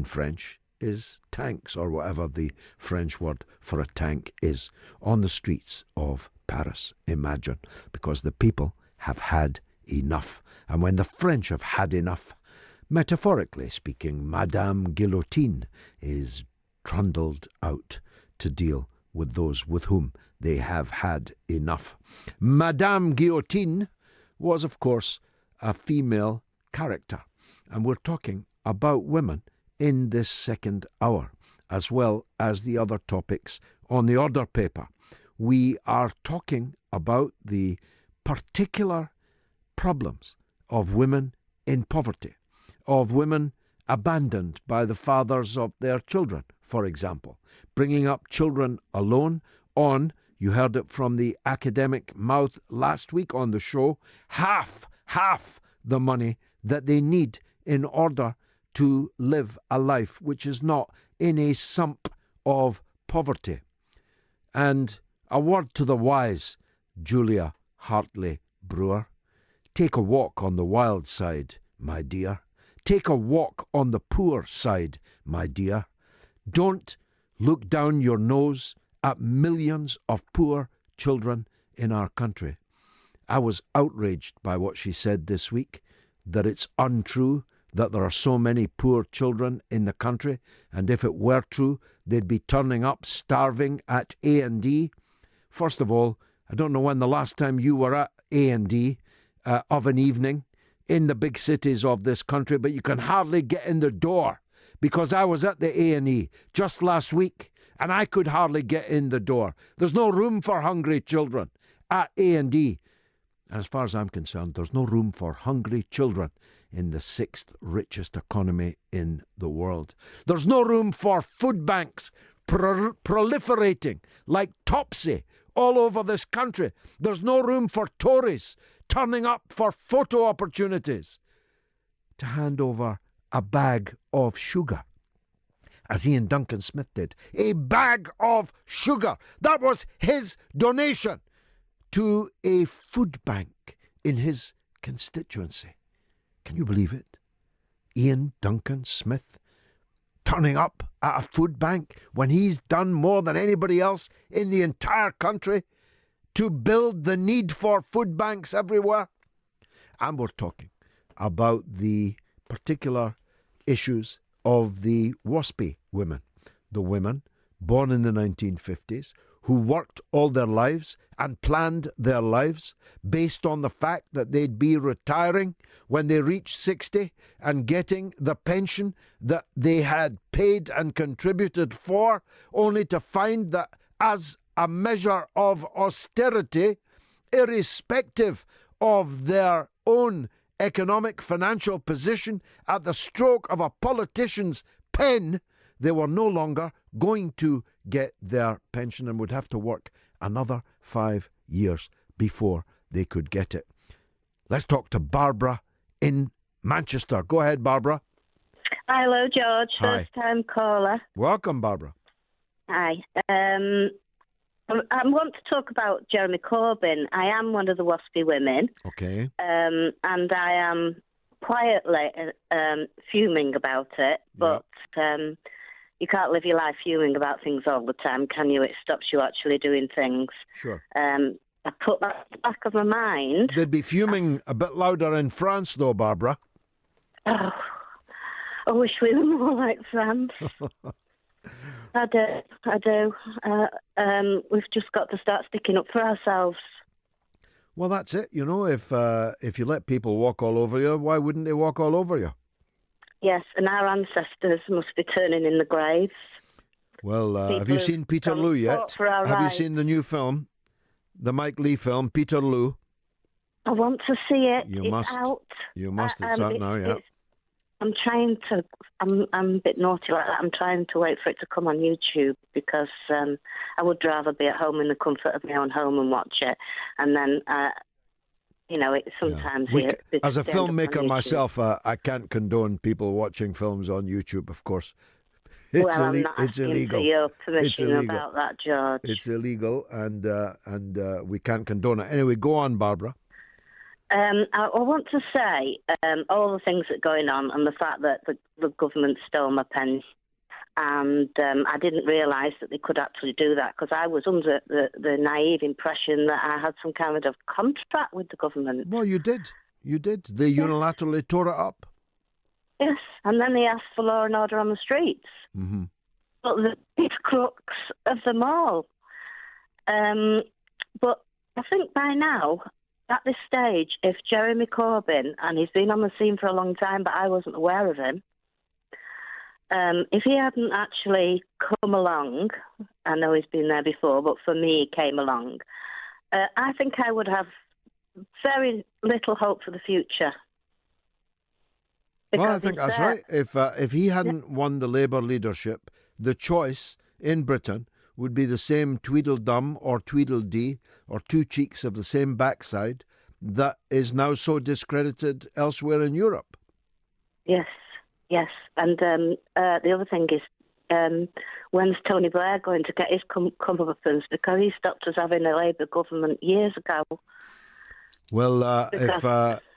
A: French is tanks, or whatever the French word for a tank is, on the streets of Paris. Imagine, because the people have had enough. And when the French have had enough, metaphorically speaking, Madame Guillotine is trundled out to deal with those with whom they have had enough. Madame Guillotine was, of course, a female character. And we're talking about women in this second hour, as well as the other topics on the order paper. We are talking about the particular problems of women in poverty, of women abandoned by the fathers of their children, for example, bringing up children alone on, you heard it from the academic mouth last week on the show, half the money that they need in order to live a life which is not in a sump of poverty. And a word to the wise, Julia Hartley Brewer. Take a walk on the wild side, my dear. Take a walk on the poor side, my dear. Don't look down your nose at millions of poor children in our country. I was outraged by what she said this week, that it's untrue that there are so many poor children in the country, and if it were true, they'd be turning up starving at A&D. First of all, I don't know when the last time you were at A&D of an evening in the big cities of this country, but you can hardly get in the door, because I was at the A&E just last week and I could hardly get in the door. There's no room for hungry children at A&E. And as far as I'm concerned, there's no room for hungry children in the sixth richest economy in the world. There's no room for food banks proliferating like Topsy all over this country. There's no room for Tories turning up for photo opportunities to hand over a bag of sugar, as Ian Duncan Smith did. A bag of sugar. That was his donation to a food bank in his constituency. Can you believe it? Ian Duncan Smith turning up at a food bank when he's done more than anybody else in the entire country to build the need for food banks everywhere. And we're talking about the particular issues of the WASPy women, the women born in the 1950s who worked all their lives and planned their lives based on the fact that they'd be retiring when they reached 60 and getting the pension that they had paid and contributed for, only to find that as a measure of austerity, irrespective of their own economic financial position, at the stroke of a politician's pen, they were no longer going to get their pension and would have to work another 5 years before they could get it. Let's talk to Barbara in Manchester. Go ahead, Barbara.
E: Hello, George.
A: Hi.
E: First-time caller.
A: Welcome, Barbara.
E: Hi. I want to talk about Jeremy Corbyn. I am one of the WASPy women.
A: Okay.
E: And I am quietly fuming about it, but you can't live your life fuming about things all the time, can you? It stops you actually doing things.
A: Sure.
E: I put that at the back of my mind.
A: They'd be fuming a bit louder in France, though, Barbara.
E: Oh, I wish we were more like France. I do. We've just got to start sticking up for ourselves.
A: Well, that's it. You know, if you let people walk all over you, why wouldn't they walk all over you?
E: Yes, and our ancestors must be turning in the graves.
A: Well, have you seen Peterloo yet? Have you seen the new film, the Mike Leigh film, Peterloo?
E: I want to see it.
A: You
E: it's
A: must.
E: out.
A: You must. It's out now, yeah.
E: I'm trying to. I'm a bit naughty like that. I'm trying to wait for it to come on YouTube because I would rather be at home in the comfort of my own home and watch it. And then, it sometimes.
A: As a filmmaker myself, I can't condone people watching films on YouTube. Of course,
E: I'm not asking
A: illegal.
E: for your permission
A: It's illegal.
E: about that, George.
A: It's illegal, and we can't condone it. Anyway, go on, Barbara.
E: I want to say all the things that are going on and the fact that the government stole my pension. And I didn't realise that they could actually do that because I was under the naive impression that I had some kind of contract with the government.
A: Well, you did. You did. They unilaterally tore it up.
E: Yes, and then they asked for law and order on the streets.
A: Mm-hmm.
E: But the big crux of them all. But I think by now, at this stage, if Jeremy Corbyn, and he's been on the scene for a long time, but I wasn't aware of him, if he hadn't actually come along, I know he's been there before, but for me, he came along, I think I would have very little hope for the future.
A: Well, I think that's right. If he hadn't won the Labour leadership, the choice in Britain would be the same Tweedledum or Tweedledee or two cheeks of the same backside that is now so discredited elsewhere in Europe.
E: Yes. And the other thing is, when's Tony Blair going to get his comeuppance? Because he stopped us having a Labour government years ago.
A: Well, if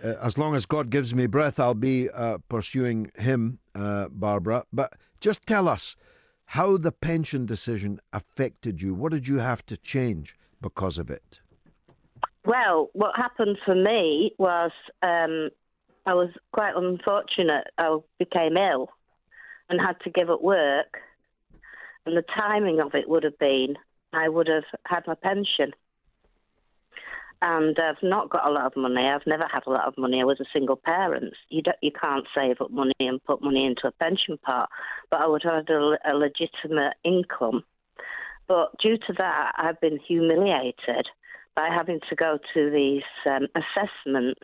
A: as long as God gives me breath, I'll be pursuing him, Barbara. But just tell us how the pension decision affected you. What did you have to change because of it? Well,
E: what happened for me was I was quite unfortunate. I became ill and had to give up work. And the timing of it would have been I would have had my pension. And I've not got a lot of money. I've never had a lot of money. I was a single parent. You can't save up money and put money into a pension pot. But I would have had a legitimate income. But due to that, I've been humiliated by having to go to these assessments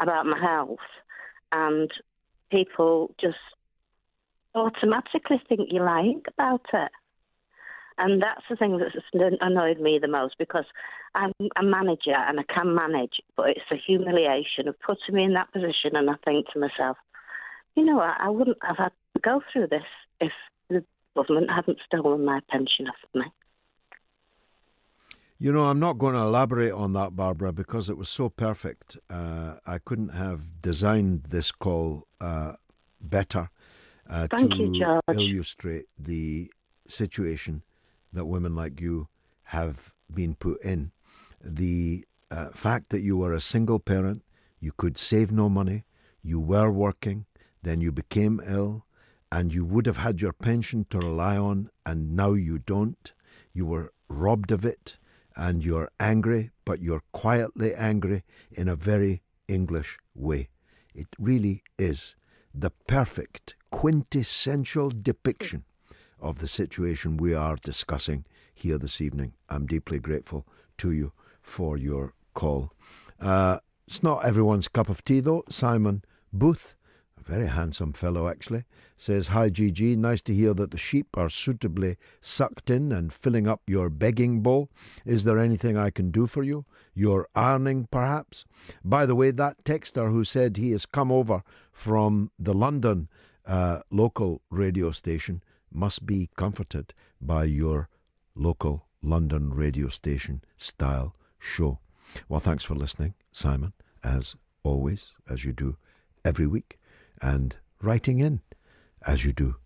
E: about my health. And people just automatically think you're lying about it. And that's the thing that's annoyed me the most, because I'm a manager and I can manage, but it's the humiliation of putting me in that position. And I think to myself, you know what, I wouldn't have had to go through this if the government hadn't stolen my pension off me.
A: You know, I'm not going to elaborate on that, Barbara, because it was so perfect. I couldn't have designed this call better
E: to
A: illustrate the situation that women like you have been put in. The fact that you were a single parent, you could save no money, you were working, then you became ill, and you would have had your pension to rely on, and now you don't. You were robbed of it, and you're angry, but you're quietly angry in a very English way. It really is the perfect, quintessential depiction of the situation we are discussing here this evening. I'm deeply grateful to you for your call. It's not everyone's cup of tea, though. Simon Booth, a very handsome fellow actually, says, "Hi GG, nice to hear that the sheep are suitably sucked in and filling up your begging bowl. Is there anything I can do for you? Your ironing, perhaps?" By the way, that texter who said he has come over from the London local radio station must be comforted by your local London radio station style show. Well, thanks for listening, Simon, as always, as you do every week, and writing in as you do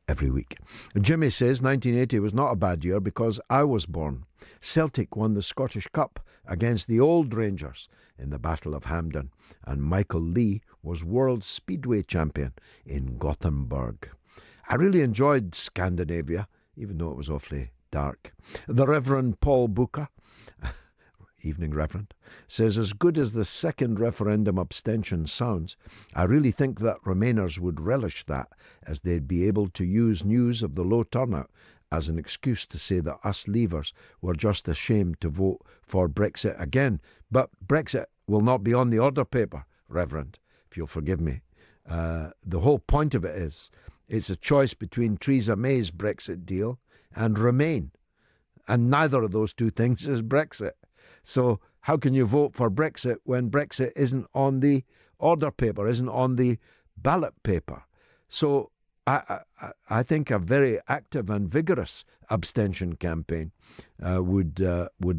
A: every week. Jimmy says 1980 was not a bad year because I was born. Celtic won the Scottish Cup against the Old Rangers in the Battle of Hampden, and Michael Lee was World Speedway Champion in Gothenburg. I really enjoyed Scandinavia, even though it was awfully dark. The Reverend Paul Booker, Evening Reverend, says, as good as the second referendum abstention sounds, I really think that Remainers would relish that, as they'd be able to use news of the low turnout as an excuse to say that us Leavers were just ashamed to vote for Brexit again. But Brexit will not be on the order paper, Reverend, if you'll forgive me The whole point of it is it's a choice between Theresa May's Brexit deal and Remain. And neither of those two things is Brexit. So how can you vote for Brexit when Brexit isn't on the order paper, isn't on the ballot paper? So I think a very active and vigorous abstention campaign would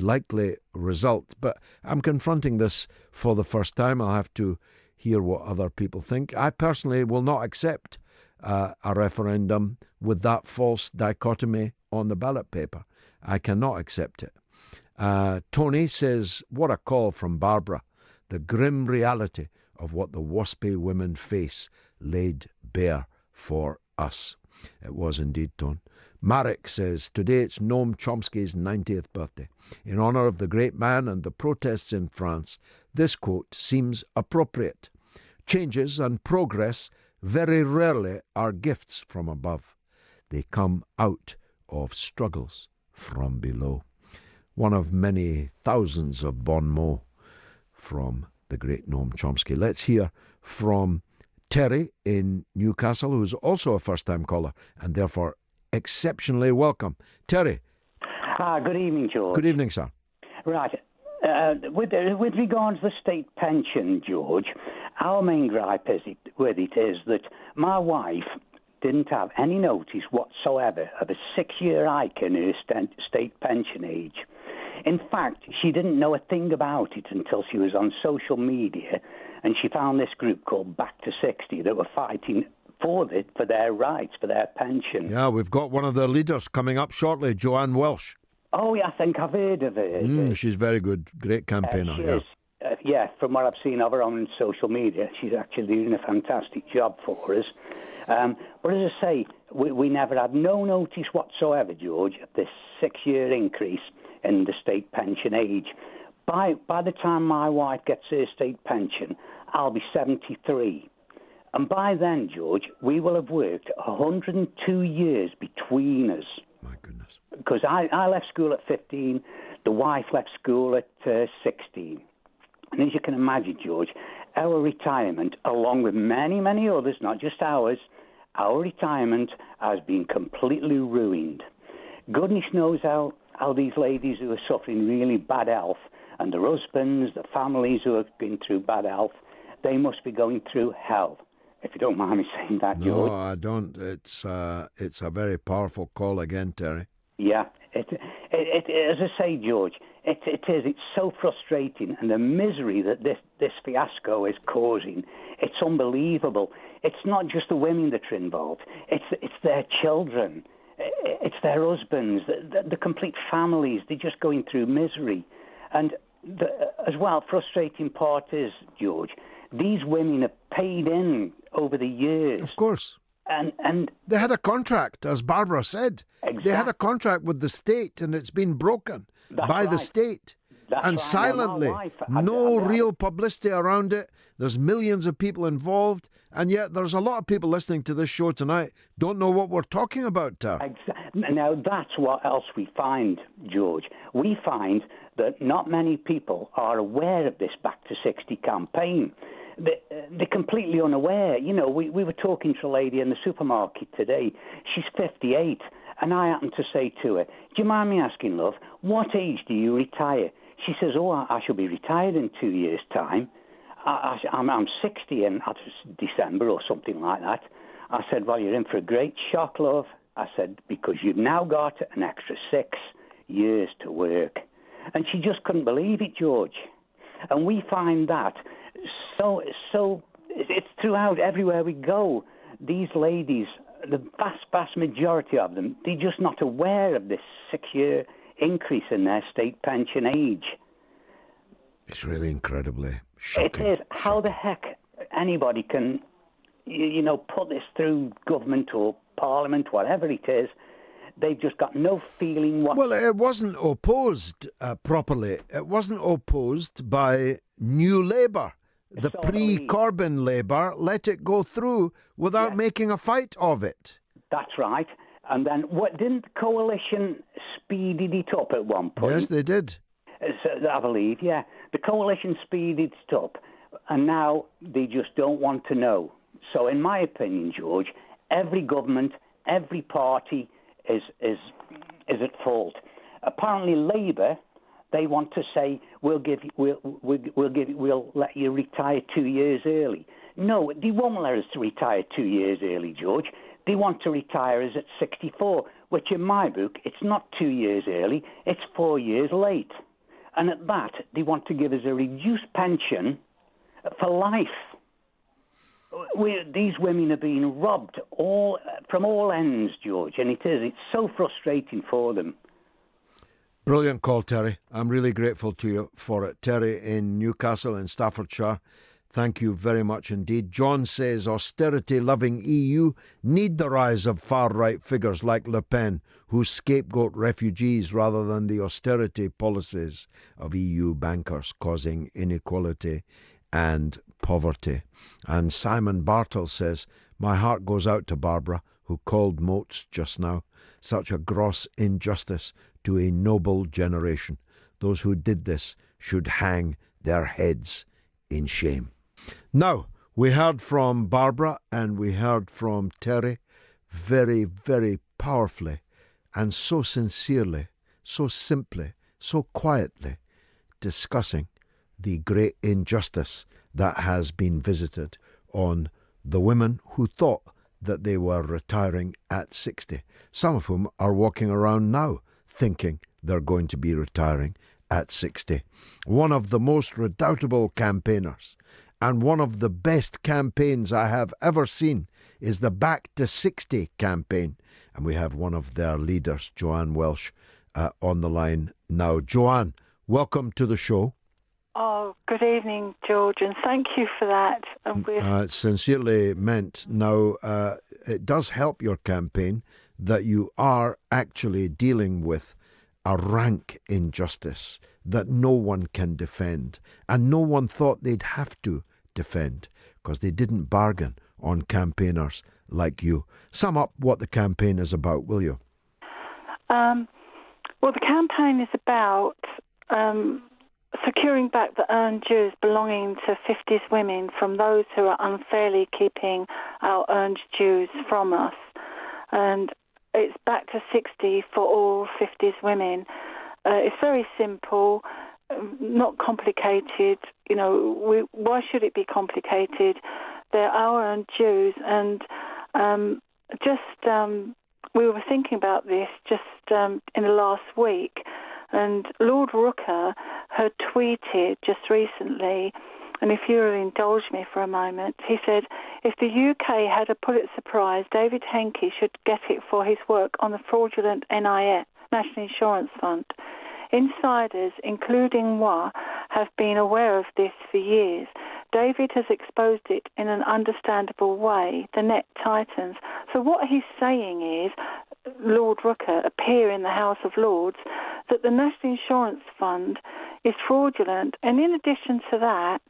A: likely result. But I'm confronting this for the first time. I'll have to hear what other people think. I personally will not accept a referendum with that false dichotomy on the ballot paper. I cannot accept it. Tony says, what a call from Barbara. The grim reality of what the waspy women face laid bare for us. It was indeed, Tone. Marek says, today it's Noam Chomsky's 90th birthday. In honour of the great man and the protests in France, this quote seems appropriate. Changes and progress very rarely are gifts from above. They come out of struggles from below. One of many thousands of bon mots from the great Noam Chomsky. Let's hear from Terry in Newcastle, who's also a first-time caller and therefore exceptionally welcome. Terry.
F: Good evening, George.
A: Good evening, sir.
F: Right. With regard to the state pension, George, our main gripe with it is that my wife didn't have any notice whatsoever of a 6-year hike in her state pension age. In fact, she didn't know a thing about it until she was on social media and she found this group called Back to 60 that were fighting for their rights, for their pension.
A: Yeah, we've got one of their leaders coming up shortly, Joanne Welch.
F: Oh, yeah, I think I've heard of her.
A: She's very good. Great campaigner.
F: She is. From what I've seen of her on social media, she's actually doing a fantastic job for us. But as I say, we never had no notice whatsoever, George, of this 6-year increase in the state pension age. By the time my wife gets her state pension, I'll be 73. And by then, George, we will have worked 102 years between us.
A: My goodness.
F: Because I left school at 15, the wife left school at 16. And as you can imagine, George, our retirement, along with many, many others, not just ours, our retirement has been completely ruined. Goodness knows how these ladies who are suffering really bad health, and their husbands, the families who have been through bad health, they must be going through hell. If you don't mind me saying that, George.
A: No, I don't. It's a very powerful call again, Terry.
F: Yeah, it as I say, George, it is. It's so frustrating, and the misery that this fiasco is causing, it's unbelievable. It's not just the women that are involved. It's their children. It's their husbands, the complete families. They're just going through misery. And as well, frustrating part is, George, these women have paid in over the years.
A: Of course.
F: And
A: they had a contract, as Barbara said.
F: Exactly.
A: They had a contract with the state, and it's been broken by the state.
F: That's
A: and
F: right.
A: silently, no real publicity around it. There's millions of people involved, and yet there's a lot of people listening to this show tonight don't know what we're talking about, Ter.
F: Exactly. Now, that's what else we find, George. We find that not many people are aware of this Back to 60 campaign. They're completely unaware. You know, we were talking to a lady in the supermarket today. She's 58, and I happened to say to her, do you mind me asking, love, what age do you retire? She says, I shall be retired in 2 years' time. I'm 60 in December or something like that. I said, well, you're in for a great shock, love. I said, because you've now got an extra 6 years to work. And she just couldn't believe it, George. And we find that so it's throughout everywhere we go. These ladies, the vast majority of them, they're just not aware of this 6-year increase in their state pension age.
A: It's really incredibly shocking.
F: It is. How the heck anybody can, put this through government or parliament, whatever it is. They've just got no feeling what...
A: Well, it wasn't opposed properly. It wasn't opposed by New Labour. The pre-Corbyn Labour let it go through without making a fight of it.
F: That's right. And then didn't the coalition speeded it up at one point?
A: Yes, they did.
F: I believe, yeah. The coalition speeded it up, and now they just don't want to know. So in my opinion, George, every government, every party is at fault. Apparently Labour, they want to say we'll let you retire 2 years early. No, they won't let us retire 2 years early, George. They want to retire us at 64, which in my book, it's not 2 years early, it's 4 years late. And at that, they want to give us a reduced pension for life. These women are being robbed from all ends, George, and it's so frustrating for them.
A: Brilliant call, Terry. I'm really grateful to you for it. Terry in Newcastle in Staffordshire, thank you very much indeed. John says austerity-loving EU need the rise of far-right figures like Le Pen, who scapegoat refugees rather than the austerity policies of EU bankers causing inequality and poverty. And Simon Bartle says, my heart goes out to Barbara, who called Moats just now. Such a gross injustice to a noble generation. Those who did this should hang their heads in shame. Now, we heard from Barbara and we heard from Terry very, very powerfully and so sincerely, so simply, so quietly discussing the great injustice that has been visited on the women who thought that they were retiring at 60, some of whom are walking around now thinking they're going to be retiring at 60. One of the most redoubtable campaigners and one of the best campaigns I have ever seen is the Back to 60 campaign. And we have one of their leaders, Joanne Welch, on the line now. Joanne, welcome to the show.
G: Oh, good evening, George, and thank you for that.
A: It's sincerely meant. Now, it does help your campaign that you are actually dealing with a rank injustice that no one can defend, and no one thought they'd have to defend because they didn't bargain on campaigners like you. Sum up what the campaign is about, will you?
G: Well, the campaign is about securing back the earned dues belonging to 50s women from those who are unfairly keeping our earned dues from us. And it's back to 60 for all 50s women. It's very simple, not complicated. You know, why should it be complicated? They're our earned dues, and we were thinking about this just in the last week, and Lord Rooker had tweeted just recently, and if you'll indulge me for a moment, he said, if the UK had a Pulitzer Prize, David Henke should get it for his work on the fraudulent NIS, National Insurance Fund. Insiders, including moi, have been aware of this for years. David has exposed it in an understandable way, the net tightens. So what he's saying is, Lord Rooker appear in the House of Lords, that the National Insurance Fund is fraudulent. And in addition to that,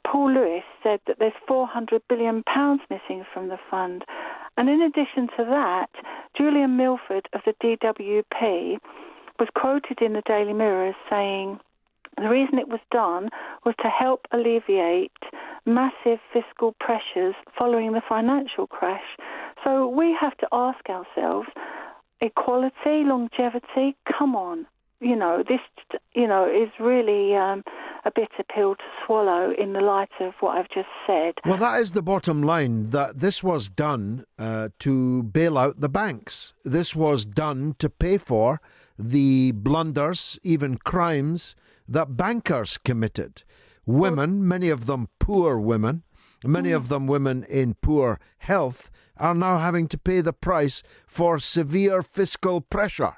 G: Paul Lewis said that there's £400 billion missing from the fund. And in addition to that, Julian Milford of the DWP was quoted in the Daily Mirror as saying the reason it was done was to help alleviate massive fiscal pressures following the financial crash. So we have to ask ourselves, equality, longevity, come on. You know, this, is really a bitter pill to swallow in the light of what I've just said.
A: Well, that is the bottom line, that this was done to bail out the banks. This was done to pay for the blunders, even crimes, that bankers committed. Women, many of them poor women, many of them women in poor health, are now having to pay the price for severe fiscal pressure.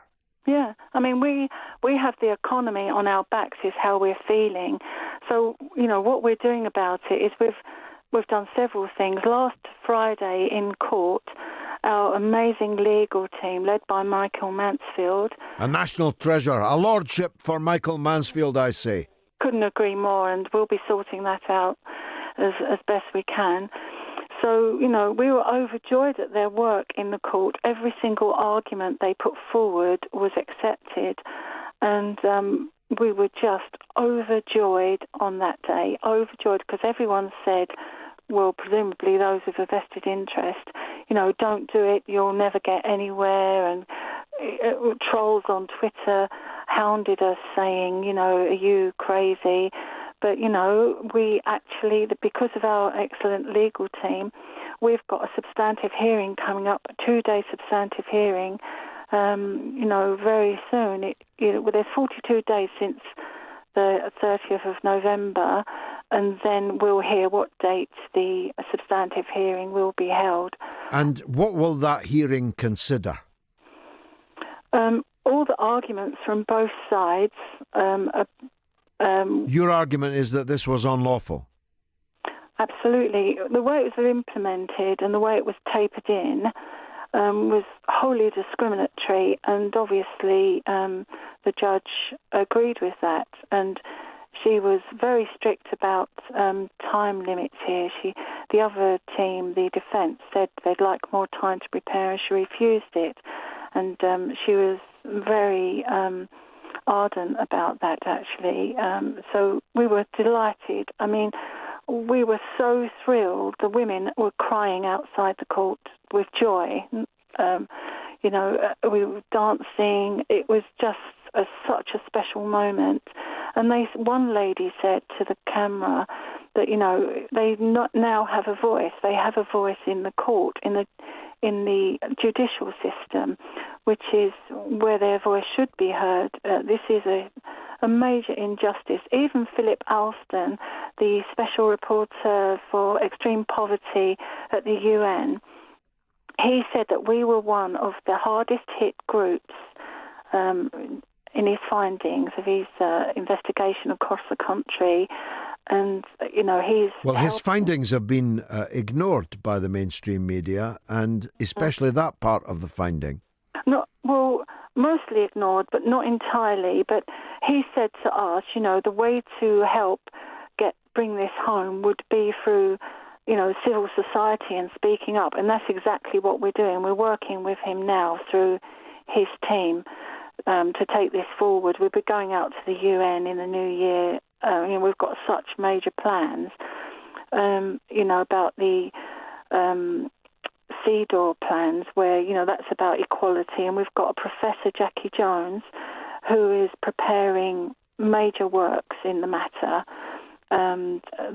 G: Yeah, I mean, we have the economy on our backs is how we're feeling. So, what we're doing about it is we've done several things. Last Friday in court, our amazing legal team, led by Michael Mansfield. A
A: national treasure, a lordship for Michael Mansfield, I say.
G: Couldn't agree more, and we'll be sorting that out as best we can. So, we were overjoyed at their work in the court. Every single argument they put forward was accepted. And we were just overjoyed on that day, overjoyed, because everyone said, well, presumably those with a vested interest, don't do it, you'll never get anywhere. And trolls on Twitter hounded us saying, are you crazy? But, we actually, because of our excellent legal team, we've got a substantive hearing coming up, a 2-day substantive hearing, very soon. There's 42 days since the 30th of November, and then we'll hear what date the substantive hearing will be held.
A: And what will that hearing consider?
G: All the arguments from both sides.
A: Your argument is that this was unlawful?
G: Absolutely. The way it was implemented and the way it was tapered in was wholly discriminatory, and obviously the judge agreed with that. And she was very strict about time limits here. The other team, the defence, said they'd like more time to prepare, and she refused it. And she was very ardent about that, actually. So we were delighted. I mean, we were so thrilled. The women were crying outside the court with joy. We were dancing. It was just such a special moment. And one lady said to the camera that, they now have a voice. They have a voice in the court, in the judicial system, which is where their voice should be heard. This is a major injustice. Even Philip Addlestone, the special reporter for extreme poverty at the UN, he said that we were one of the hardest hit groups in his findings of his investigation across the country. And,
A: his findings have been ignored by the mainstream media, and especially that part of the finding.
G: Mostly ignored, but not entirely. But he said to us, the way to help bring this home would be through, civil society and speaking up. And that's exactly what we're doing. We're working with him now through his team to take this forward. We'll be going out to the UN in the new year. We've got such major plans, about the CEDAW plans where, that's about equality. And we've got a Professor Jackie Jones who is preparing major works in the matter.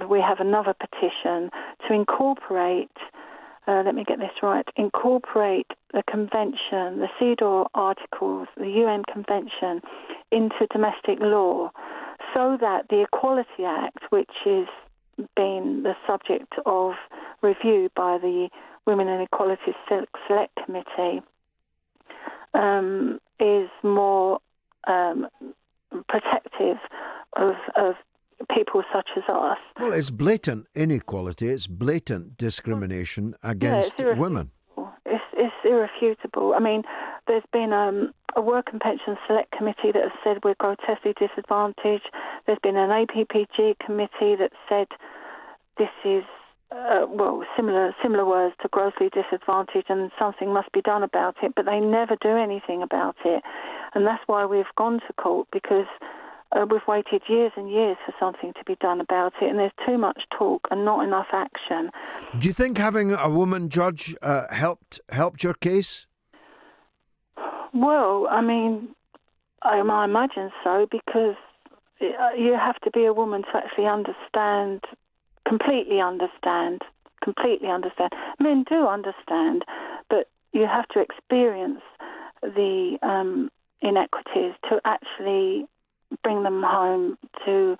G: We have another petition to incorporate, let me get this right, incorporate the convention, the CEDAW articles, the UN convention into domestic law, so that the Equality Act, which is been the subject of review by the Women and Equality Select Committee, is more protective of people such as us.
A: Well, it's blatant inequality, it's blatant discrimination against women.
G: It's irrefutable. I mean, there's been a Work and Pension Select Committee that has said we're grotesquely disadvantaged. There's been an APPG committee that said this is, similar words to grossly disadvantaged, and something must be done about it, but they never do anything about it. And that's why we've gone to court, because we've waited years and years for something to be done about it, and there's too much talk and not enough action.
A: Do you think having a woman judge helped your case?
G: Well, I mean, I imagine so, because you have to be a woman to actually completely understand. Men do understand, but you have to experience the inequities to actually bring them home, to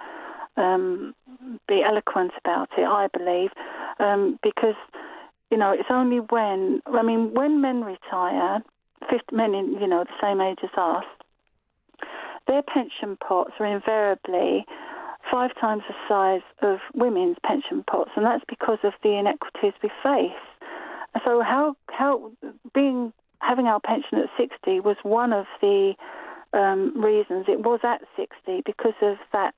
G: be eloquent about it, I believe, because, it's only when men retire, 50 men in, the same age as us, their pension pots are invariably 5 times the size of women's pension pots, and that's because of the inequities we face. So having our pension at 60 was one of the reasons it was at 60, because of that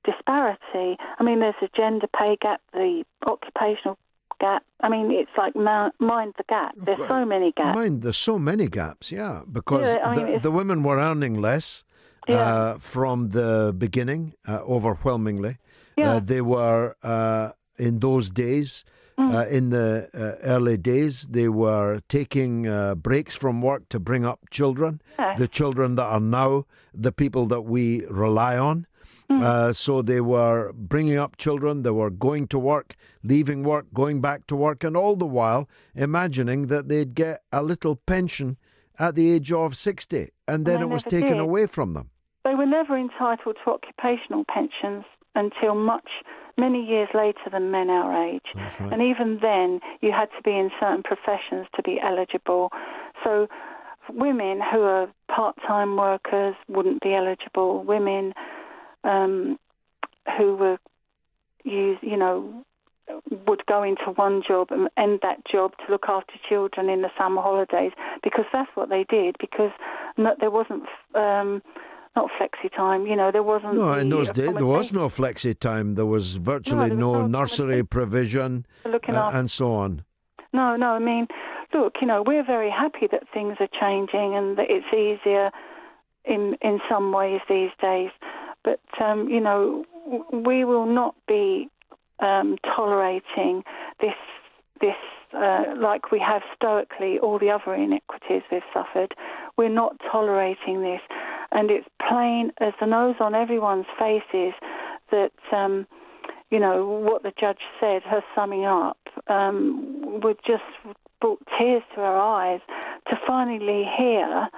G: disparity. I mean, there's a gender pay gap, the occupational gap. I mean, it's like mind the gap. There's so many gaps.
A: There's so many gaps, because the women were earning less from the beginning, overwhelmingly. They were in those days. In the early days, they were taking breaks from work to bring up children, the children that are now the people that we rely on. So they were bringing up children, they were going to work, leaving work, going back to work, and all the while imagining that they'd get a little pension at the age of 60, and then it was taken away from them.
G: They were never entitled to occupational pensions until many years later than men our age.
A: That's right.
G: And even then, you had to be in certain professions to be eligible. So women who are part-time workers wouldn't be eligible. Women who were would go into one job and end that job to look after children in the summer holidays, because that's what they did, because there wasn't... not flexi time, there wasn't...
A: No, in those days, there was no flexi time. There was virtually no nursery provision and so on.
G: No, I mean, look, we're very happy that things are changing and that it's easier in some ways these days. But, we will not be tolerating this like we have stoically all the other inequities we've suffered. We're not tolerating this. And it's plain as the nose on everyone's faces that, what the judge said, her summing up, would just brought tears to our eyes to finally hear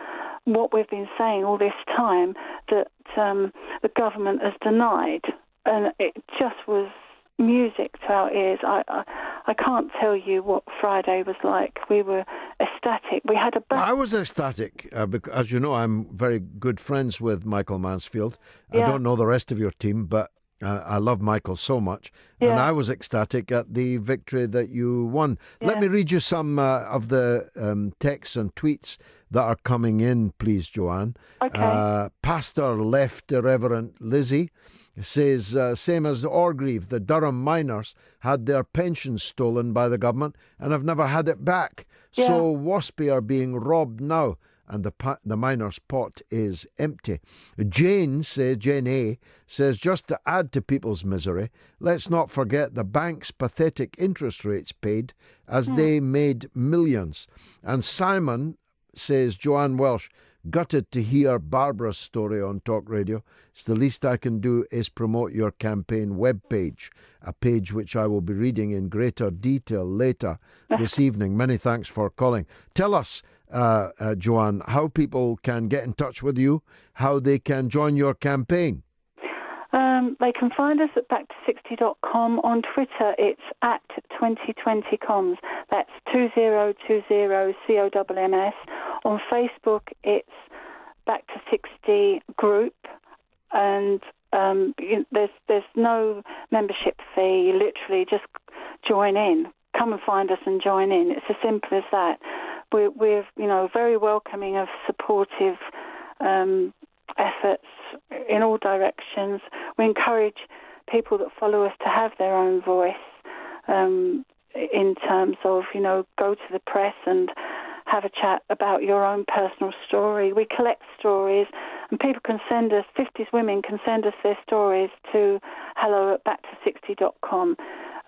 G: what we've been saying all this time, that the government has denied. And it just was music to our ears. I can't tell you what Friday was like. We were ecstatic. We had
A: I was ecstatic because, as you know, I'm very good friends with Michael Mansfield. I don't know the rest of your team, but I love Michael so much. And I was ecstatic at the victory that you won. Let me read you some of the texts and tweets that are coming in, please, Joanne.
G: Okay.
A: Pastor Left Irreverent Lizzie says, same as Orgreave, the Durham miners had their pensions stolen by the government and have never had it back. So Waspy are being robbed now, and the miners' pot is empty. Jane A says, just to add to people's misery, let's not forget the bank's pathetic interest rates paid, as they made millions. And Simon says, Joanne Welch, gutted to hear Barbara's story on Talk Radio. It's the least I can do is promote your campaign webpage, a page which I will be reading in greater detail later this evening. Many thanks for calling. Tell us, Joanne, how people can get in touch with you, how they can join your campaign.
G: They can find us at back260.com. On Twitter, it's at 2020comms. That's 2020COMMS. On Facebook, it's Back to 60 Group, and there's no membership fee. You literally just join in. Come and find us and join in. It's as simple as that. We're very welcoming of supportive efforts in all directions. We encourage people that follow us to have their own voice in terms of, go to the press and have a chat about your own personal story. We collect stories, and people can send us, 50s women can send us their stories to hello@back260.com.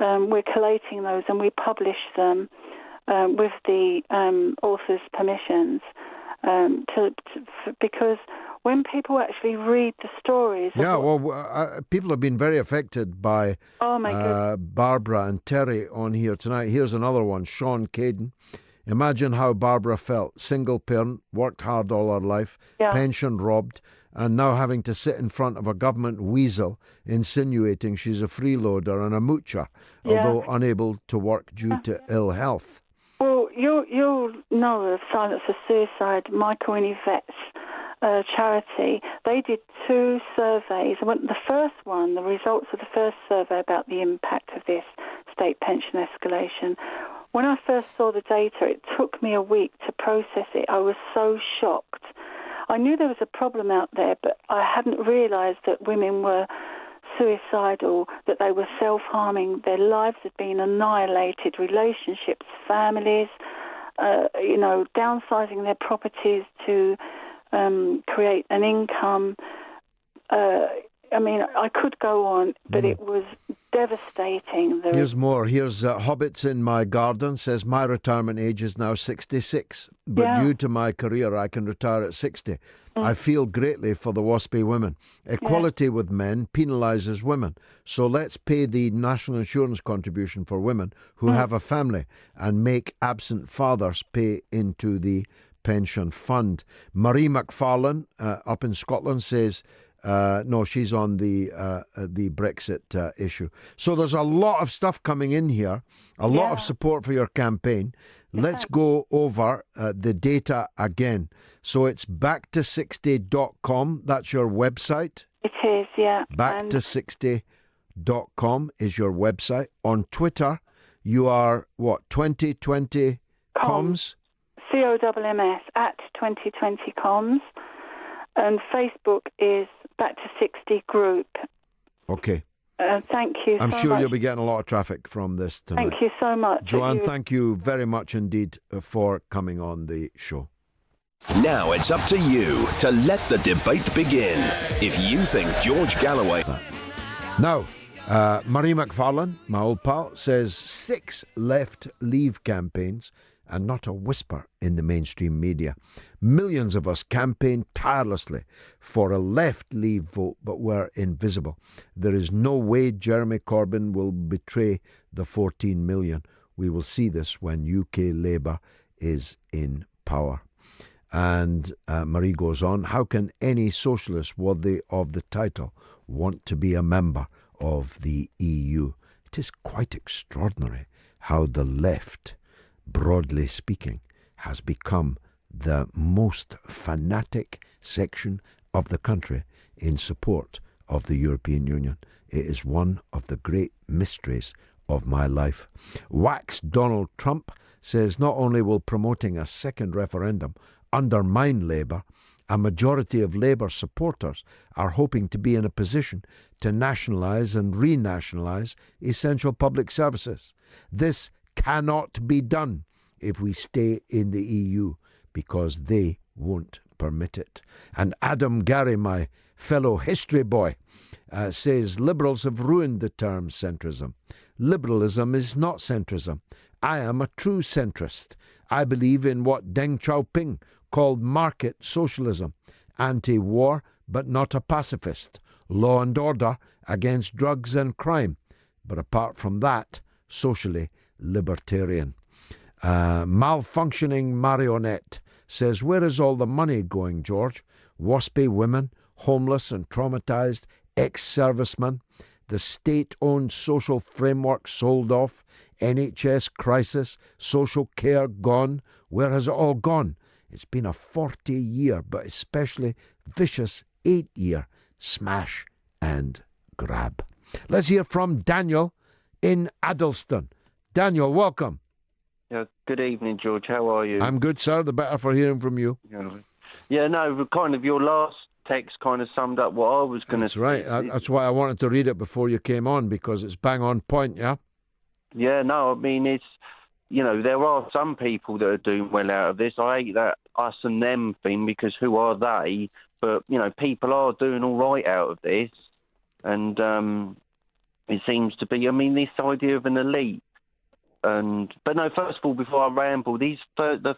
G: We're collating those and we publish them with the author's permissions because when people actually read the stories...
A: people have been very affected by Barbara and Terry on here tonight. Here's another one, Sean Caden. Imagine how Barbara felt. Single parent, worked hard all her life, pension robbed, and now having to sit in front of a government weasel insinuating she's a freeloader and a moocher, although unable to work due to ill health.
G: Well, you'll know of Silence of Suicide, Michael and Yvette's charity. They did 2 surveys. The first one, the results of the first survey about the impact of this state pension escalation. When I first saw the data, it took me a week to process it. I was so shocked. I knew there was a problem out there, but I hadn't realised that women were suicidal, that they were self-harming. Their lives had been annihilated, relationships, families, downsizing their properties to create an income. I could go on, but it was devastating.
A: Here's more. Here's Hobbits in My Garden says, my retirement age is now 66, but due to my career, I can retire at 60. I feel greatly for the WASPy women. Equality with men penalises women. So let's pay the national insurance contribution for women who have a family and make absent fathers pay into the pension fund. Marie McFarlane up in Scotland says, no, she's on the Brexit issue. So there's a lot of stuff coming in here, a lot of support for your campaign. Let's go over the data again. So it's backto60.com. That's your website.
G: It is, yeah.
A: Backto60.com is your website. On Twitter, you are, what, 2020 comms?
G: COMMS at 2020 comms. And Facebook is Back to 60 Group.
A: Okay.
G: Thank you
A: I'm
G: so
A: sure
G: much.
A: you'll be getting a lot of traffic from this tonight.
G: Thank you so much.
A: Joanne, thank you very much indeed for coming on the show.
H: Now it's up to you to let the debate begin. If you think George Galloway...
A: Now, Marie McFarlane, my old pal, says 6 left leave campaigns and not a whisper in the mainstream media. Millions of us campaigned tirelessly for a left leave vote, but were invisible. There is no way Jeremy Corbyn will betray the 14 million. We will see this when UK Labour is in power. And Marie goes on, how can any socialist worthy of the title want to be a member of the EU? It is quite extraordinary how the left, broadly speaking, has become the most fanatic section of the country in support of the European Union. It is one of the great mysteries of my life. Wax Donald Trump says not only will promoting a second referendum undermine Labour, a majority of Labour supporters are hoping to be in a position to nationalise and renationalise essential public services. This cannot be done if we stay in the EU, because they won't permit it. And Adam Gary, my fellow history boy, says Liberals have ruined the term centrism. Liberalism is not centrism. I am a true centrist. I believe in what Deng Xiaoping called market socialism, anti-war but not a pacifist, law and order against drugs and crime, but apart from that, socially libertarian. Malfunctioning marionette says, where is all the money going, George? WASPy women, homeless and traumatised ex-servicemen, the state-owned social framework sold off, NHS crisis, social care gone. Where has it all gone? It's been a 40-year, but especially vicious 8-year smash and grab. Let's hear from Daniel in Addlestone. Daniel, welcome.
I: Good evening, George. How are you?
A: I'm good, sir. The better for hearing from you.
I: Yeah, no, kind of your last text kind of summed up what I was going to say.
A: That's right. That's why I wanted to read it before you came on, because it's bang on point, yeah?
I: Yeah, no, I mean, it's, you know, there are some people that are doing well out of this. I hate that us and them thing, because who are they? But, you know, people are doing all right out of this. And it seems to be, I mean, this idea of an elite. But no, first of all, before I ramble, the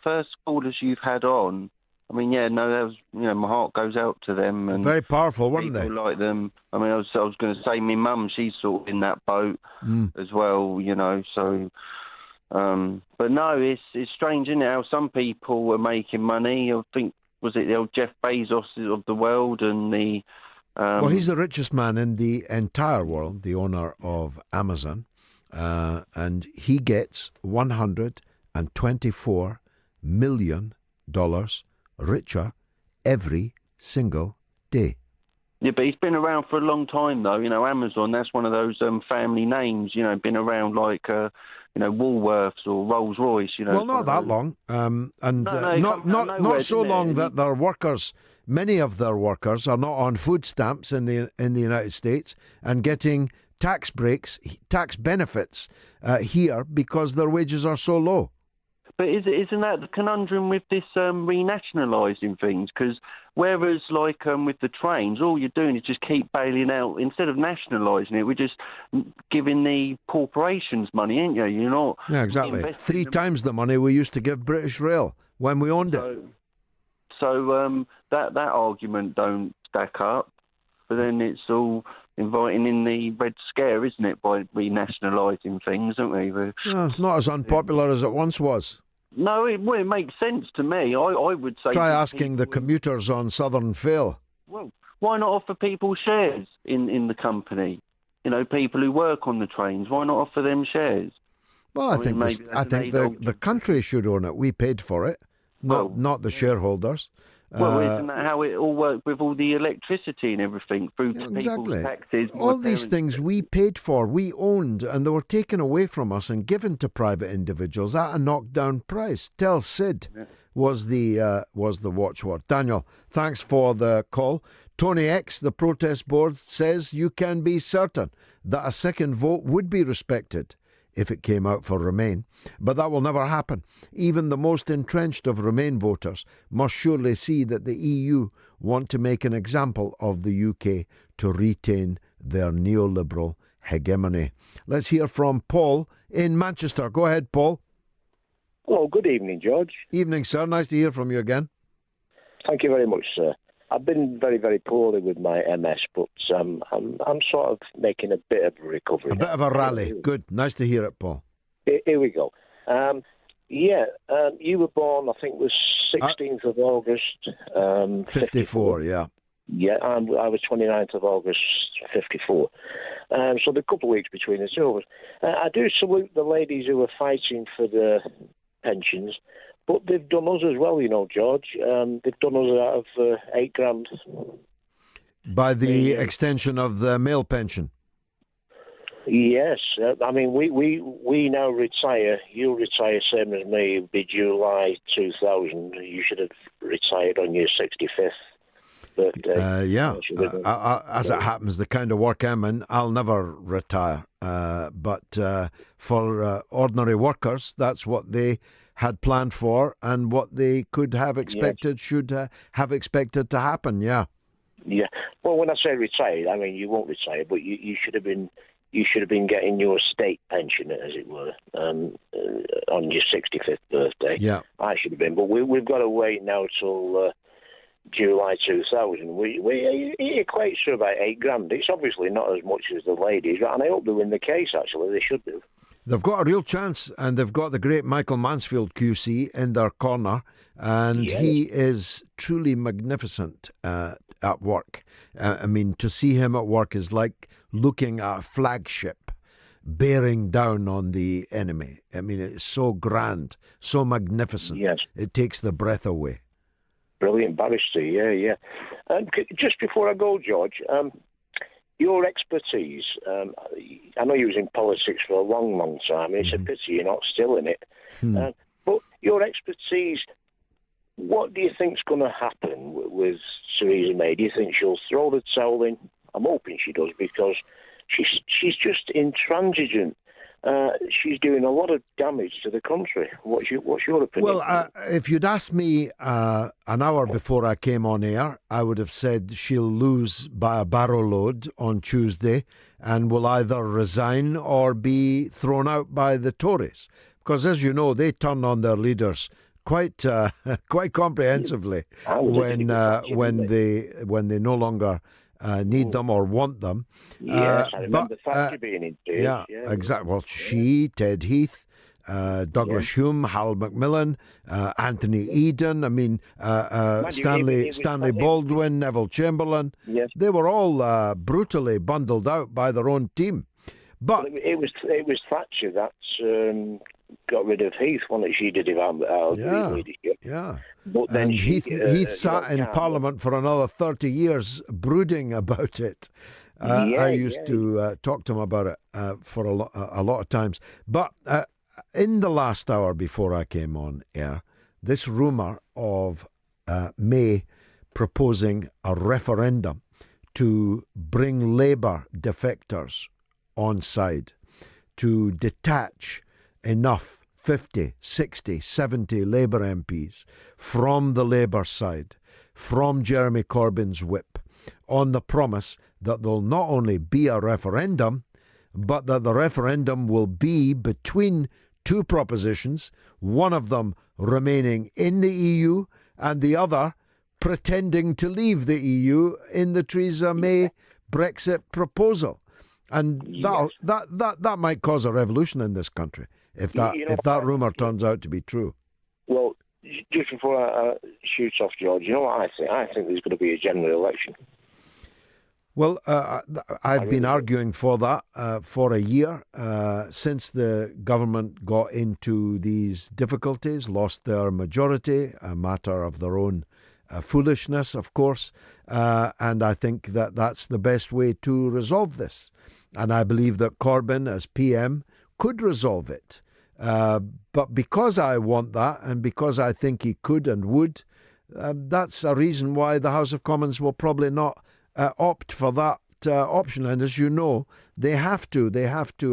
I: first callers you've had on, I mean, yeah, no, that was, you know, my heart goes out to them. And
A: very powerful, weren't they?
I: People like them. I mean, I was going to say, my mum, she's sort of in that boat as well, you know. So, but no, it's strange, isn't it? How some people are making money. I think, was it the old Jeff Bezos of the world, and the
A: well, he's the richest man in the entire world, the owner of Amazon. And he gets $124 million richer every single day.
I: Yeah, but he's been around for a long time, though. You know, Amazon, that's one of those family names, you know, been around like, you know, Woolworths or Rolls-Royce, you know.
A: Well, not that long. Not so long that their workers, many of their workers are not on food stamps in the United States and getting tax breaks, tax benefits here because their wages are so low.
I: But isn't that the conundrum with this renationalising things? Because whereas, like, with the trains, all you're doing is just keep bailing out. Instead of nationalising it, we're just giving the corporations money, ain't you? You're not...
A: Yeah, exactly. 3 times the money we used to give British Rail when we owned it.
I: So that argument don't stack up. But then it's all inviting in the Red Scare, isn't it, by renationalising things, don't we?
A: It's not as unpopular as it once was.
I: No, it makes sense to me. I would say...
A: Try asking the commuters on Southern Fail.
I: Well, why not offer people shares in the company? You know, people who work on the trains, why not offer them shares?
A: Well, I think the country should own it. We paid for it, not the shareholders.
I: Well, isn't that how it all worked with all the electricity and everything through people's taxes?
A: All these things we paid for, we owned, and they were taken away from us and given to private individuals at a knockdown price. Tell Sid was the watchword. Daniel, thanks for the call. Tony X, the protest board, says you can be certain that a second vote would be respected if it came out for Remain. But that will never happen. Even the most entrenched of Remain voters must surely see that the EU want to make an example of the UK to retain their neoliberal hegemony. Let's hear from Paul in Manchester. Go ahead, Paul.
J: Hello, good evening, George.
A: Evening, sir. Nice to hear from you again.
J: Thank you very much, sir. I've been very, very poorly with my MS, but I'm sort of making a bit of a recovery.
A: A bit of a rally. Good. Nice to hear it, Paul.
J: Here we go. You were born, I think it was 16th of August.
A: 54, yeah.
J: Yeah, I was 29th of August, 54. So the couple of weeks between the two of us. I do salute the ladies who are fighting for the pensions. But they've done us as well, you know, George. They've done us out of 8 grand.
A: By the extension of the male pension?
J: Yes. I mean, we now retire. You'll retire same as me. It'll be July 2000. You should have retired on your 65th birthday.
A: Yeah. As it happens, the kind of work I'm in, I'll never retire. But for ordinary workers, that's what they had planned for and what they could have expected, should have expected to happen, yeah.
J: Yeah. Well, when I say retired, I mean you won't retire, but you should have been getting your state pension, as it were, on your 65th birthday.
A: Yeah. I
J: should have been, but we've got to wait now till July 2000. We it equates to about 8 grand. It's obviously not as much as the ladies, and I hope they win the case, actually. They should do.
A: They've got a real chance, and they've got the great Michael Mansfield QC in their corner, and he is truly magnificent at work. I mean, to see him at work is like looking at a flagship bearing down on the enemy. I mean, it's so grand, so magnificent.
J: Yes.
A: It takes the breath away.
J: Brilliant barrister, yeah. Just before I go, George, your expertise, I know you was in politics for a long, long time. It's a pity you're not still in it. But your expertise, what do you think's going to happen with Theresa May? Do you think she'll throw the towel in? I'm hoping she does, because she's just intransigent. She's doing a lot of damage to the country. What's your opinion?
A: Well, if you'd asked me an hour before I came on air, I would have said she'll lose by a barrow load on Tuesday and will either resign or be thrown out by the Tories. Because, as you know, they turn on their leaders quite comprehensively when they no longer need them or want them.
J: Yes, I remember Thatcher being in tears.
A: Yeah, exactly. Well, she, Ted Heath, Douglas Hume, Harold Macmillan, Anthony Eden, I mean, Stanley Baldwin, Neville Chamberlain.
J: Yes.
A: They were all brutally bundled out by their own team. But
J: it was Thatcher that got rid of Heath, wasn't it? She did it out of leadership.
A: Yeah.
J: But then
A: Heath sat in Parliament for another 30 years brooding about it. I used to talk to him about it for a lot of times. But in the last hour before I came on air, this rumour of May proposing a referendum to bring Labour defectors on side, to detach enough 50, 60, 70 Labour MPs from the Labour side, from Jeremy Corbyn's whip, on the promise that there'll not only be a referendum, but that the referendum will be between two propositions, one of them remaining in the EU and the other pretending to leave the EU in the Theresa May Brexit proposal. And that might cause a revolution in this country if that rumour turns out to be true.
J: Well, just before I shoot off, George, you know what I think? I think there's going to be a general election.
A: Well, I've been arguing for that for a year since the government got into these difficulties, lost their majority, a matter of their own foolishness, of course, and I think that that's the best way to resolve this. And I believe that Corbyn, as PM, could resolve it. But because I want that, and because I think he could and would, that's a reason why the House of Commons will probably not opt for that option. And as you know, they have to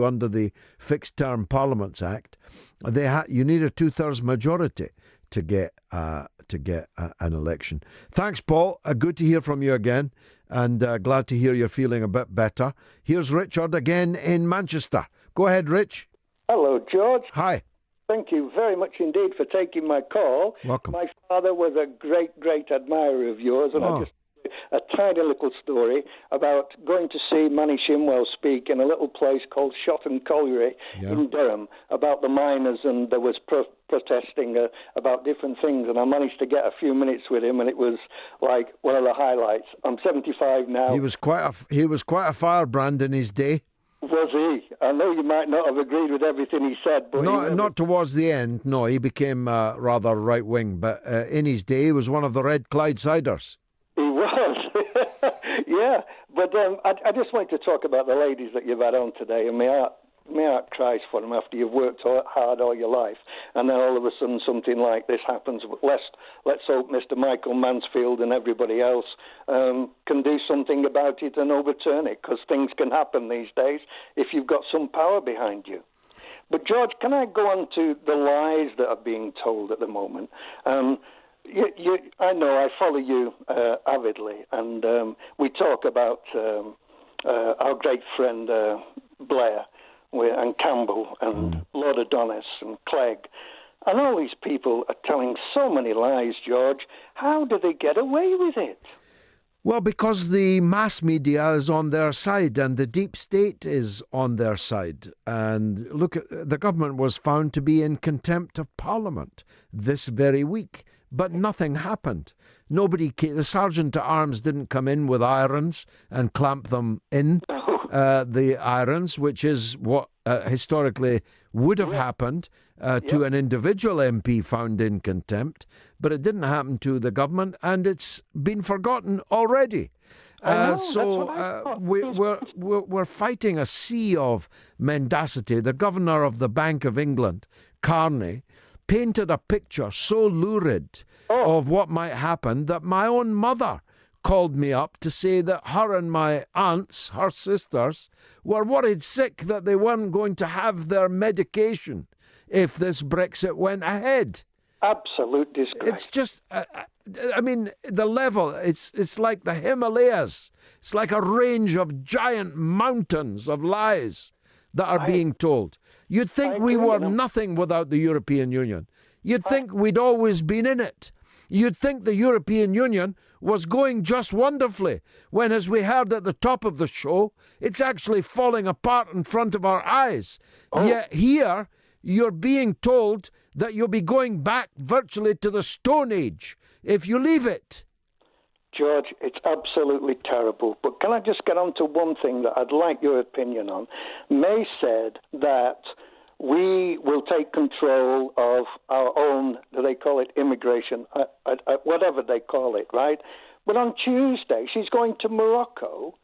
A: under the Fixed Term Parliaments Act. You need a 2/3 majority to get an election. Thanks, Paul. Good to hear from you again, and glad to hear you're feeling a bit better. Here's Richard again in Manchester. Go ahead, Rich.
K: Hello, George.
A: Hi.
K: Thank you very much indeed for taking my call.
A: Welcome.
K: My father was a great, great admirer of yours, and I just a tiny little story about going to see Manny Shimwell speak in a little place called Shotton Colliery in Durham about the miners, and there was protesting about different things, and I managed to get a few minutes with him, and it was like one of the highlights. I'm 75 now.
A: He was quite a firebrand in his day.
K: Was he? I know you might not have agreed with everything he said, but
A: not towards the end. No, he became rather right wing, but in his day, he was one of the Red Clydesiders.
K: He was, yeah. But I just wanted to talk about the ladies that you've had on today, and my heart cries for them after you've worked hard all your life, and then all of a sudden something like this happens. But let's hope Mr. Michael Mansfield and everybody else can do something about it and overturn it, because things can happen these days if you've got some power behind you. But George, can I go on to the lies that are being told at the moment? I know I follow you avidly, and we talk about our great friend Blair and Campbell and Lord Adonis and Clegg. And all these people are telling so many lies, George. How do they get away with it?
A: Well, because the mass media is on their side and the deep state is on their side. And look, the government was found to be in contempt of Parliament this very week. But nothing happened. The sergeant at arms didn't come in with irons and clamp them in the irons, which is what historically would have happened to an individual MP found in contempt. But it didn't happen to the government, and it's been forgotten already. We're fighting a sea of mendacity. The governor of the Bank of England, Carney, painted a picture so lurid of what might happen that my own mother called me up to say that her and my aunts, her sisters, were worried sick that they weren't going to have their medication if this Brexit went ahead.
K: Absolute disgrace.
A: It's just, the level, it's like the Himalayas. It's like a range of giant mountains of lies that are being told. You'd think we were nothing without the European Union. You'd think we'd always been in it. You'd think the European Union was going just wonderfully, when, as we heard at the top of the show, it's actually falling apart in front of our eyes. Yet here, you're being told that you'll be going back virtually to the Stone Age if you leave it.
K: George, it's absolutely terrible. But can I just get on to one thing that I'd like your opinion on? May said that we will take control of our own, do they call it immigration, whatever they call it, right? But on Tuesday, she's going to Morocco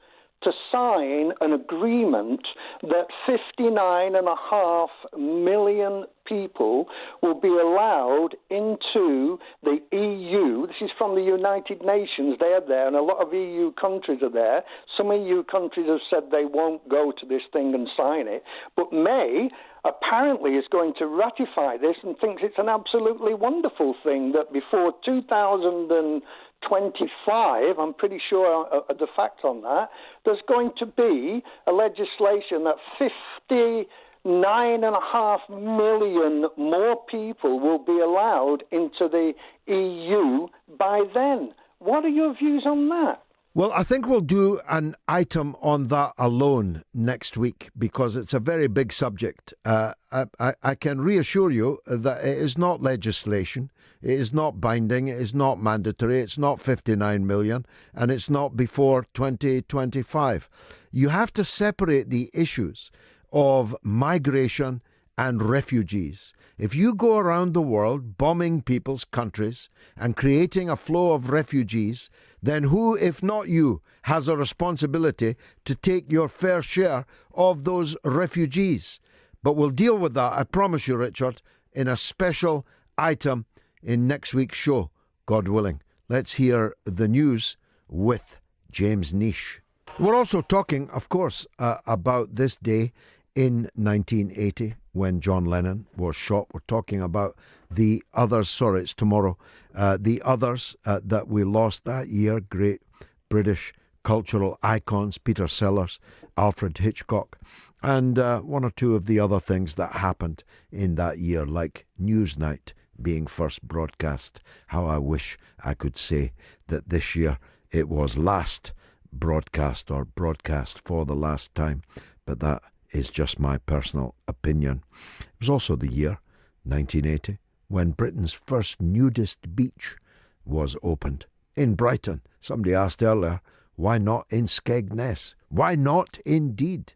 K: to sign an agreement that 59.5 million people will be allowed into the EU. This is from the United Nations. They're there, and a lot of EU countries are there. Some EU countries have said they won't go to this thing and sign it. But May apparently is going to ratify this and thinks it's an absolutely wonderful thing that before 2025, I'm pretty sure of the fact on that, there's going to be a legislation that 59.5 million more people will be allowed into the EU by then. What are your views on that?
A: Well, I think we'll do an item on that alone next week because it's a very big subject. I can reassure you that it is not legislation. It is not binding. It is not mandatory. It's not 59 million and it's not before 2025. You have to separate the issues of migration and refugees. If you go around the world bombing people's countries and creating a flow of refugees, then who, if not you, has a responsibility to take your fair share of those refugees? But we'll deal with that, I promise you, Richard, in a special item in next week's show, God willing. Let's hear the news with James Nish. We're also talking, of course, about this day in 1980 when John Lennon was shot. We're talking about the others, sorry, it's tomorrow, the others that we lost that year, great British cultural icons, Peter Sellers, Alfred Hitchcock, and one or two of the other things that happened in that year, like Newsnight being first broadcast. How I wish I could say that this year it was last broadcast or broadcast for the last time, but that is just my personal opinion. It was also the year, 1980, when Britain's first nudist beach was opened in Brighton. Somebody asked earlier, why not in Skegness? Why not indeed?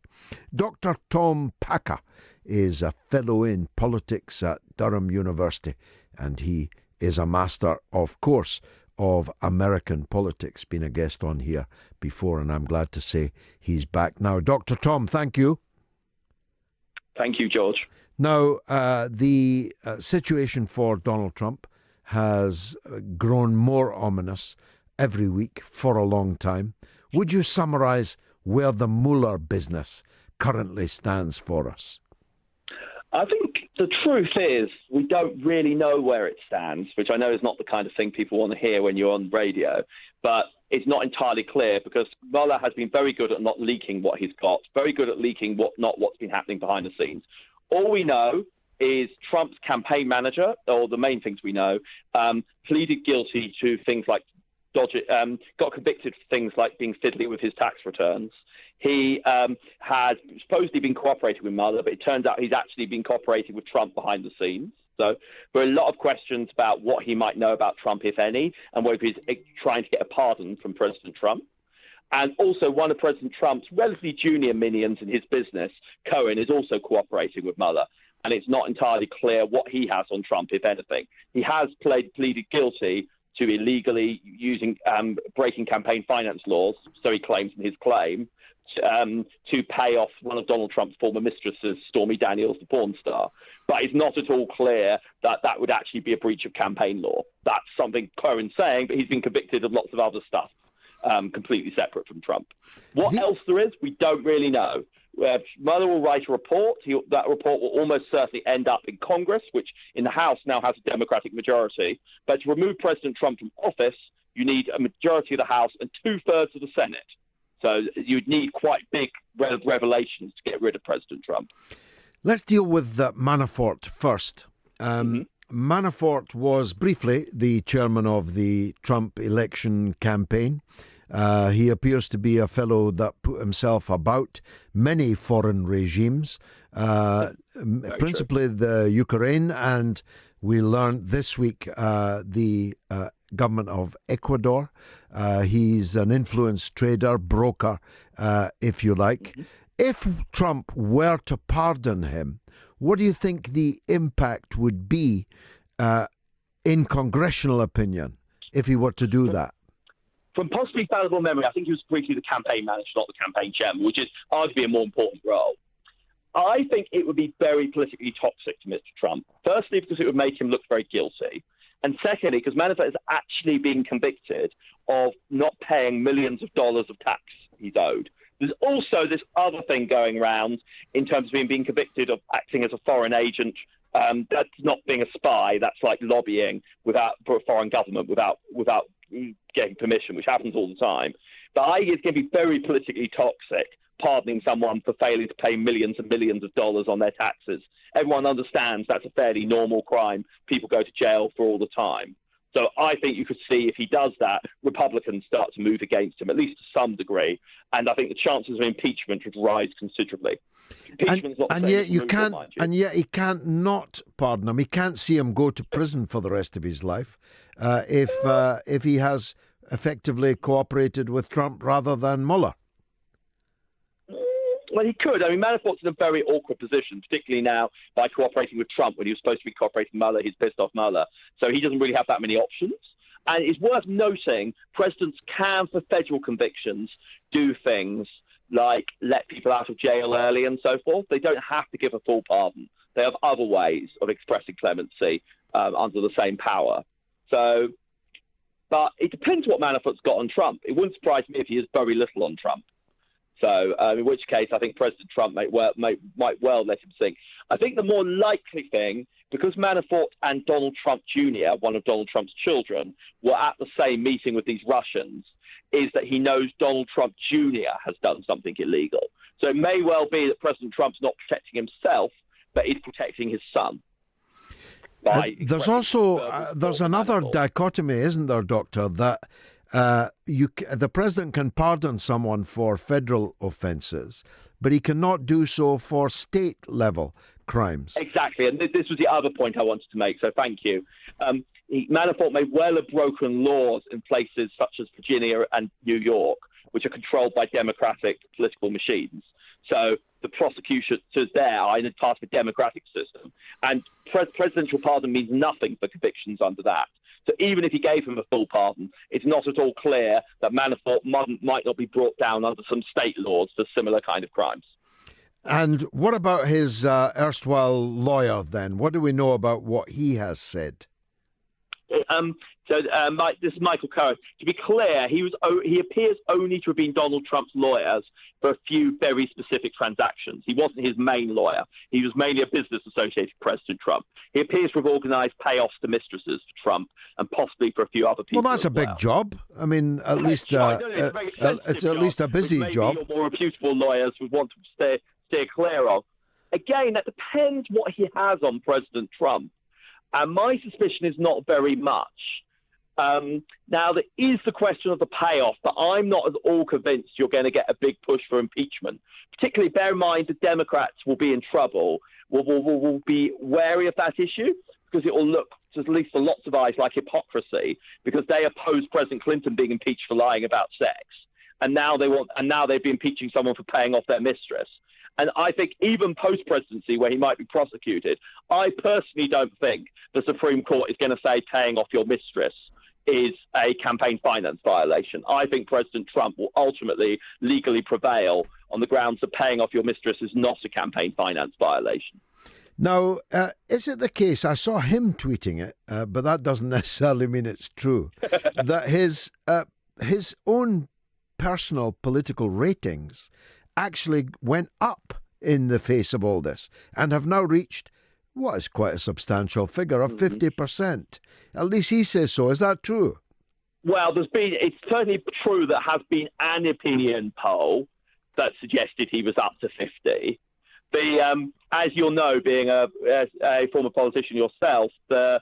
A: Dr. Tom Packer is a fellow in politics at Durham University, and he is a master, of course, of American politics, been a guest on here before, and I'm glad to say he's back now. Dr. Tom, thank you.
L: Thank you, George.
A: Now, the situation for Donald Trump has grown more ominous every week for a long time. Would you summarise where the Mueller business currently stands for us?
L: I think the truth is we don't really know where it stands, which I know is not the kind of thing people want to hear when you're on radio, but it's not entirely clear because Mueller has been very good at not leaking what he's got, very good at leaking what's been happening behind the scenes. All we know is Trump's campaign manager, or the main things we know, pleaded guilty to things like got convicted for things like being fiddly with his tax returns. He has supposedly been cooperating with Mueller, but it turns out he's actually been cooperating with Trump behind the scenes. So there are a lot of questions about what he might know about Trump, if any, and whether he's trying to get a pardon from President Trump. And also one of President Trump's relatively junior minions in his business, Cohen, is also cooperating with Mueller. And it's not entirely clear what he has on Trump, if anything. He has pleaded guilty to illegally breaking campaign finance laws, so he claims in his claim, to pay off one of Donald Trump's former mistresses, Stormy Daniels, the porn star. But it's not at all clear that that would actually be a breach of campaign law. That's something Cohen's saying, but he's been convicted of lots of other stuff, completely separate from Trump. What else there is, we don't really know. Mueller will write a report. That report will almost certainly end up in Congress, which in the House now has a Democratic majority. But to remove President Trump from office, you need a majority of the House and 2/3 of the Senate. So you'd need quite big revelations to get rid of President Trump.
A: Let's deal with Manafort first. Manafort was briefly the chairman of the Trump election campaign. He appears to be a fellow that put himself about many foreign regimes, principally the Ukraine, and we learned this week the government of Ecuador. He's an influence trader, broker, if you like. If Trump were to pardon him, what do you think the impact would be in congressional opinion if he were to do that?
L: From possibly fallible memory, I think he was briefly the campaign manager, not the campaign chairman, which is arguably a more important role. I think it would be very politically toxic to Mr. Trump. Firstly, because it would make him look very guilty. And secondly, because Manafort is actually being convicted of not paying millions of dollars of tax he's owed. There's also this other thing going around in terms of him being convicted of acting as a foreign agent. That's not being a spy. That's like lobbying for a foreign government without getting permission, which happens all the time. But I think it's going to be very politically toxic, pardoning someone for failing to pay millions and millions of dollars on their taxes. Everyone understands that's a fairly normal crime. People go to jail for all the time. So I think you could see if he does that, Republicans start to move against him, at least to some degree. And I think the chances of impeachment would rise considerably.
A: And yet he can't not pardon him. He can't see him go to prison for the rest of his life if he has effectively cooperated with Trump rather than Mueller.
L: Well, he could. I mean, Manafort's in a very awkward position, particularly now by cooperating with Trump when he was supposed to be cooperating with Mueller. He's pissed off Mueller. So he doesn't really have that many options. And it's worth noting presidents can, for federal convictions, do things like let people out of jail early and so forth. They don't have to give a full pardon. They have other ways of expressing clemency under the same power. So, but it depends what Manafort's got on Trump. It wouldn't surprise me if he has very little on Trump. So, in which case, I think President Trump might well let him sink. I think the more likely thing, because Manafort and Donald Trump Jr., one of Donald Trump's children, were at the same meeting with these Russians, is that he knows Donald Trump Jr. has done something illegal. So it may well be that President Trump's not protecting himself, but he's protecting his son.
A: There's also there's another dichotomy, isn't there, Doctor, that the president can pardon someone for federal offences, but he cannot do so for state-level crimes.
L: Exactly, and this was the other point I wanted to make, so thank you. Manafort may well have broken laws in places such as Virginia and New York, which are controlled by democratic political machines. So the prosecutors there are in part of a democratic system. And presidential pardon means nothing for convictions under that. So even if he gave him a full pardon, it's not at all clear that Manafort might not be brought down under some state laws for similar kind of crimes.
A: And what about his erstwhile lawyer then? What do we know about what he has said?
L: This is Michael Cohen. To be clear, he appears only to have been Donald Trump's lawyers for a few very specific transactions. He wasn't his main lawyer. He was mainly a business associated with President Trump. He appears to have organised payoffs to mistresses for Trump and possibly for a few other people.
A: Well, that's a big job. I mean, at least it's at least a busy job.
L: Your more reputable lawyers would want to steer clear of. Again, that depends what he has on President Trump. And my suspicion is not very much. Now, there is the question of the payoff, but I'm not at all convinced you're going to get a big push for impeachment. Particularly, bear in mind, the Democrats will be in trouble, will be wary of that issue, because it will look, at least for lots of eyes, like hypocrisy, because they oppose President Clinton being impeached for lying about sex. And now they'd be impeaching someone for paying off their mistress. And I think even post-presidency, where he might be prosecuted, I personally don't think the Supreme Court is going to say paying off your mistress is a campaign finance violation. I think President Trump will ultimately legally prevail on the grounds that paying off your mistress is not a campaign finance violation.
A: Now, is it the case, I saw him tweeting it, but that doesn't necessarily mean it's true, that his own personal political ratings actually went up in the face of all this and have now reached what is quite a substantial figure of 50%. At least he says so. Is that true?
L: Well, it's certainly true that has been an opinion poll that suggested he was up to 50. As you'll know, being a former politician yourself, the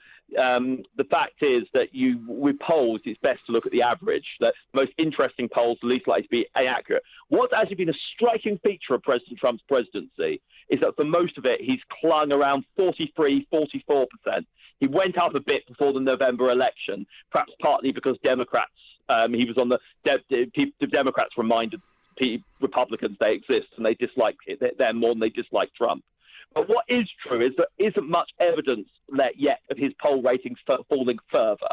L: fact is that with polls, it's best to look at the average. The most interesting polls are least likely to be inaccurate. What's actually been a striking feature of President Trump's presidency is that for most of it, he's clung around 43, 44%. He went up a bit before the November election, perhaps partly because Democrats, he was on the Democrats reminded Republicans they exist and they dislike them more than they dislike Trump. But what is true is there isn't much evidence yet of his poll ratings falling further.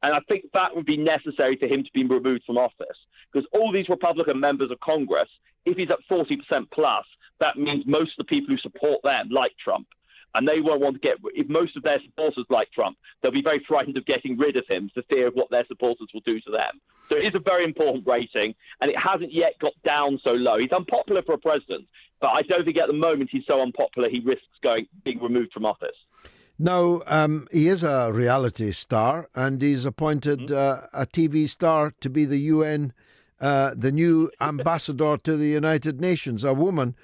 L: And I think that would be necessary for him to be removed from office, because all these Republican members of Congress, if he's at 40% plus, that means most of the people who support them like Trump. And they won't want to if most of their supporters like Trump, they'll be very frightened of getting rid of him for fear of what their supporters will do to them. So it is a very important rating, and it hasn't yet got down so low. He's unpopular for a president, but I don't think at the moment he's so unpopular he risks being removed from office.
A: Now, he is a reality star, and he's appointed a TV star to be the UN, the new ambassador to the United Nations, a woman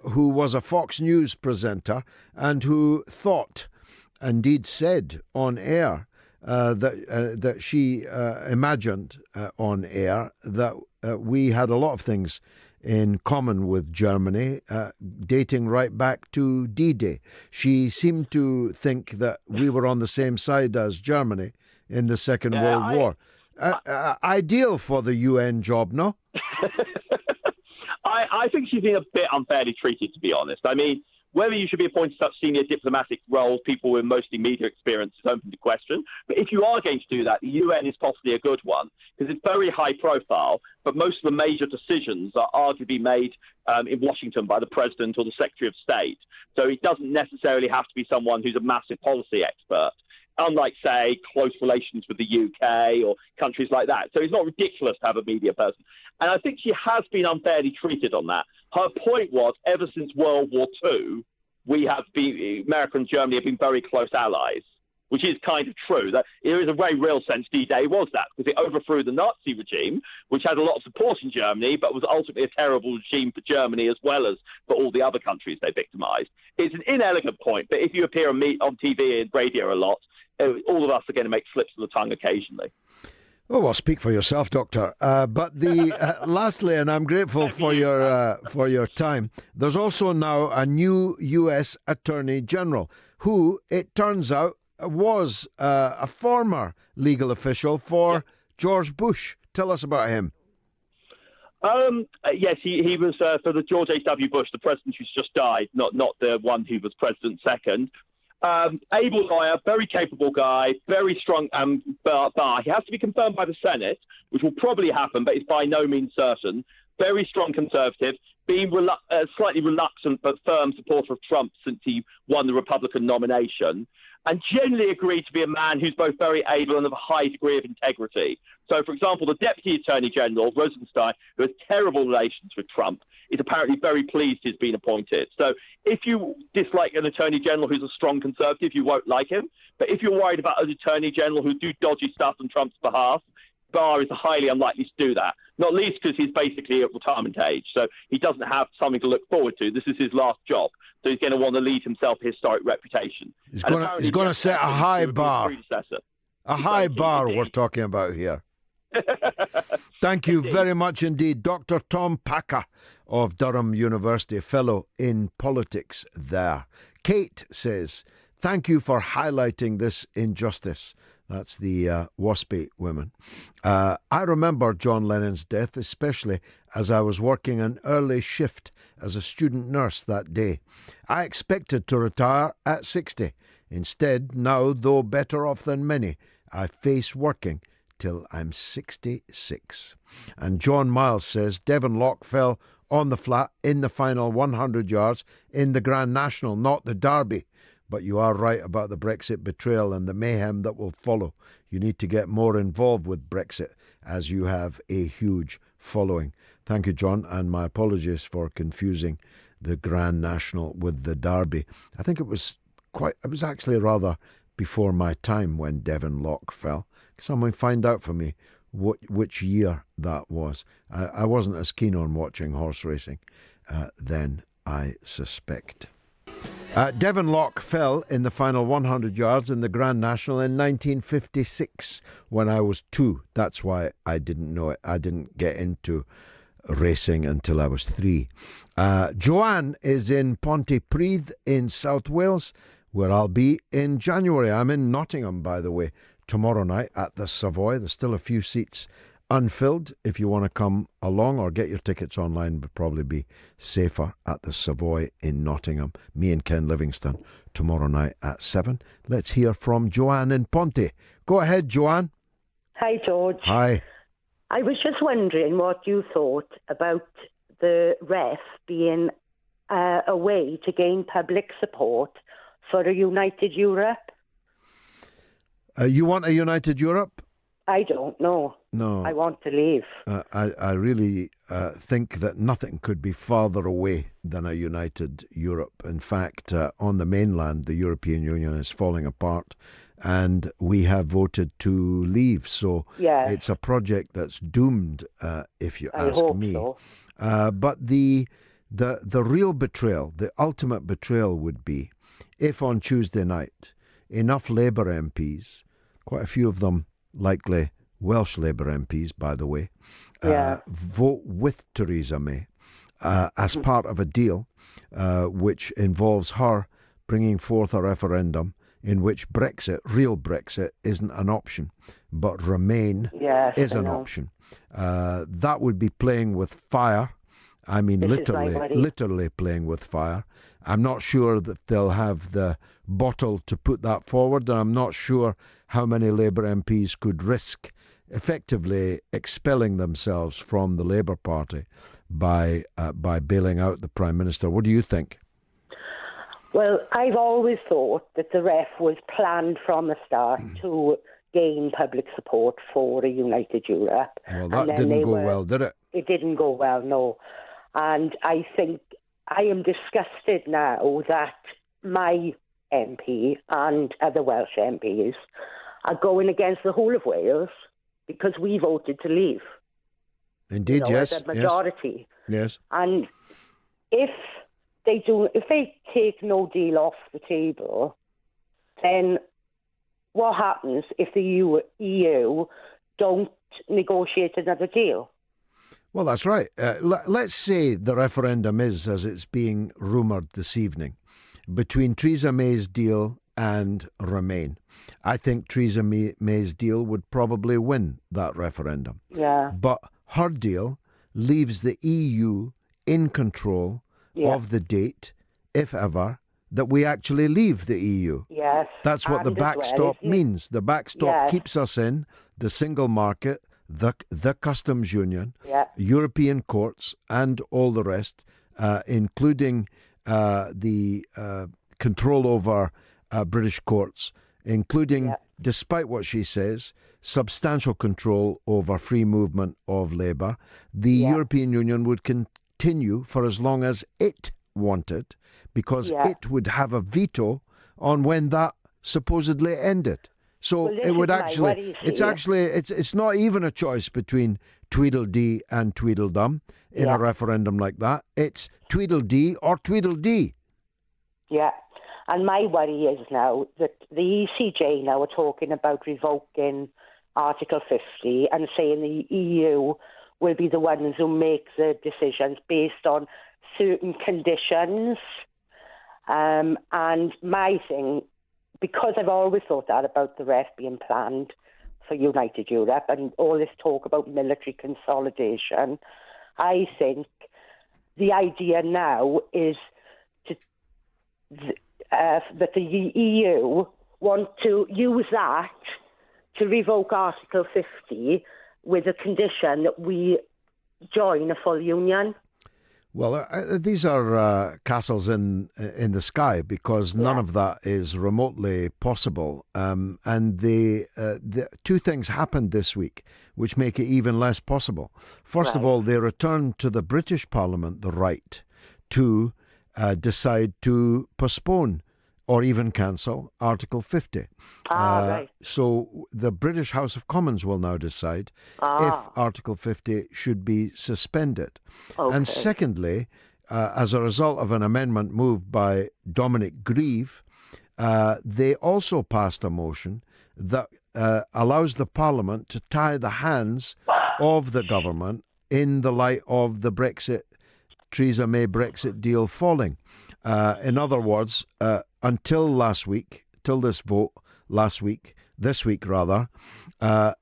A: who was a Fox News presenter and who thought, indeed said on air, that she imagined on air that we had a lot of things in common with Germany, dating right back to D-Day. She seemed to think that we were on the same side as Germany in the Second World War. Ideal for the UN job, no?
L: I think she's been a bit unfairly treated, to be honest. I mean, whether you should be appointed to such senior diplomatic roles, people with mostly media experience, is open to question. But if you are going to do that, the UN is possibly a good one, because it's very high profile, but most of the major decisions are arguably made in Washington by the president or the Secretary of State. So it doesn't necessarily have to be someone who's a massive policy expert, unlike, say, close relations with the UK or countries like that. So it's not ridiculous to have a media person. And I think she has been unfairly treated on that. Her point was, ever since World War II, America and Germany have been very close allies, which is kind of true. That there is a very real sense D-Day was that, because it overthrew the Nazi regime, which had a lot of support in Germany, but was ultimately a terrible regime for Germany as well as for all the other countries they victimised. It's an inelegant point, but if you appear on TV and radio a lot, all of us are going to make slips of the tongue occasionally.
A: Oh, well, speak for yourself, Doctor. But lastly, and I'm grateful for your time, there's also now a new U.S. Attorney General who, it turns out, was a former legal official for George Bush. Tell us about him.
L: Yes, he was for the George H.W. Bush, the president who's just died, not the one who was president second. Able lawyer, very capable guy, very strong bar. He has to be confirmed by the Senate, which will probably happen, but it's by no means certain. Very strong conservative, being slightly reluctant but firm supporter of Trump since he won the Republican nomination, and generally agreed to be a man who's both very able and of a high degree of integrity. So, for example, the Deputy Attorney General, Rosenstein, who has terrible relations with Trump, is apparently very pleased he's been appointed. So if you dislike an Attorney General who's a strong conservative, you won't like him. But if you're worried about an Attorney General who do dodgy stuff on Trump's behalf, Barr is highly unlikely to do that, not least because he's basically at retirement age. So he doesn't have something to look forward to. This is his last job. So he's going to want to lead himself a historic reputation.
A: He's going to set a high bar. A high bar we're talking about here. Thank you very much indeed, Dr. Tom Packer of Durham University, fellow in politics there. Kate says, thank you for highlighting this injustice. That's the WASPy women. I remember John Lennon's death, especially as I was working an early shift as a student nurse that day. I expected to retire at 60. Instead, now, though better off than many, I face working till I'm 66. And John Miles says, Devon Lock fell on the flat in the final 100 yards in the Grand National, not the Derby. But you are right about the Brexit betrayal and the mayhem that will follow. You need to get more involved with Brexit as you have a huge following. Thank you, John, and my apologies for confusing the Grand National with the Derby. I think it was actually rather before my time when Devon Lock fell. Someone find out for me which year that was. I wasn't as keen on watching horse racing then, I suspect. Devon Lock fell in the final 100 yards in the Grand National in 1956 when I was 2. That's why I didn't know it. I didn't get into racing until I was 3. Joanne is in Ponty in South Wales, where I'll be in January. I'm in Nottingham, by the way, tomorrow night at the Savoy. There's still a few seats unfilled. If you want to come along or get your tickets online, would probably be safer at the Savoy in Nottingham. Me and Ken Livingstone tomorrow night at 7. Let's hear from Joanne in Ponty. Go ahead, Joanne.
M: Hi, George.
A: Hi.
M: I was just wondering what you thought about the ref being a way to gain public support for a united Europe?
A: You want a united Europe?
M: I don't know.
A: No.
M: I want to leave.
A: I really think that nothing could be farther away than a united Europe. In fact, on the mainland, the European Union is falling apart, and we have voted to leave. So it's a project that's doomed, if you ask me.
M: So.
A: But the real betrayal, the ultimate betrayal would be if on Tuesday night enough Labour MPs, quite a few of them likely Welsh Labour MPs, by the way, vote with Theresa May as part of a deal which involves her bringing forth a referendum in which Brexit, real Brexit, isn't an option, but Remain is an option. That would be playing with fire. I mean, literally playing with fire. I'm not sure that they'll have the bottle to put that forward, and I'm not sure how many Labour MPs could risk effectively expelling themselves from the Labour Party by bailing out the Prime Minister. What do you think?
M: Well, I've always thought that the ref was planned from the start to gain public support for a united Europe.
A: Well, that didn't go well, did it?
M: It didn't go well, no. And I think I am disgusted now that my MP and other Welsh MPs are going against the whole of Wales because we voted to leave.
A: Indeed, yes.
M: As a majority.
A: Yes.
M: And if they take no deal off the table, then what happens if the EU don't negotiate another deal?
A: Well, that's right. Let's say the referendum is, as it's being rumoured this evening, between Theresa May's deal and Remain. I think Theresa May's deal would probably win that referendum.
M: Yeah.
A: But her deal leaves the EU in control of the date, if ever, that we actually leave the EU.
M: Yes.
A: That's what the backstop means. The backstop keeps us in the single market, the customs union, European courts, and all the rest, including the control over British courts, including, despite what she says, substantial control over free movement of labour. The European Union would continue for as long as it wanted, because it would have a veto on when that supposedly ended. So it would actually, it's not even a choice between Tweedledee and Tweedledum in a referendum like that. It's Tweedledee or Tweedledee.
M: Yeah. And my worry is now that the ECJ now are talking about revoking Article 50 and saying the EU will be the ones who make the decisions based on certain conditions. And my thing, because I've always thought that about the ref being planned for United Europe and all this talk about military consolidation, I think the idea now is that the EU want to use that to revoke Article 50 with a condition that we join a full union.
A: Well, these are castles in the sky, because none of that is remotely possible. And the two things happened this week which make it even less possible. First of all, they returned to the British Parliament the right to decide to postpone or even cancel Article 50. So the British House of Commons will now decide if Article 50 should be suspended. And secondly, as a result of an amendment moved by Dominic Grieve, they also passed a motion that allows the Parliament to tie the hands of the government in the light of the Theresa May Brexit deal falling. In other words, until last week, till this vote this week,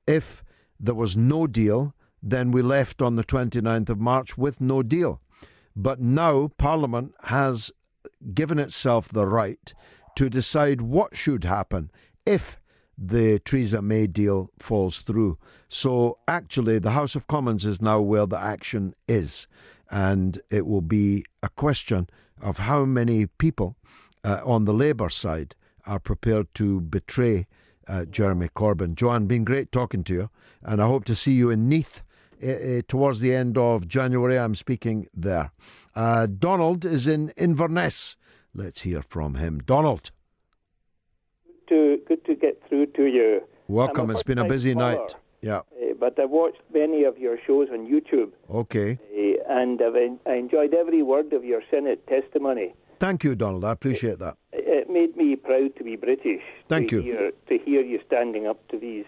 A: if there was no deal, then we left on the 29th of March with no deal. But now Parliament has given itself the right to decide what should happen if the Theresa May deal falls through. So actually the House of Commons is now where the action is. And it will be a question of how many people on the Labour side are prepared to betray Jeremy Corbyn. Joanne, been great talking to you, and I hope to see you in Neath towards the end of January. I'm speaking there. Donald is in Inverness. Let's hear from him. Donald.
N: Good to get through to you.
A: Welcome. It's been a busy night. Yeah.
N: But I've watched many of your shows on YouTube.
A: Okay.
N: And I enjoyed every word of your Senate testimony.
A: Thank you, Donald. I appreciate that.
N: It made me proud to be British.
A: Thank you.
N: To hear you standing up to these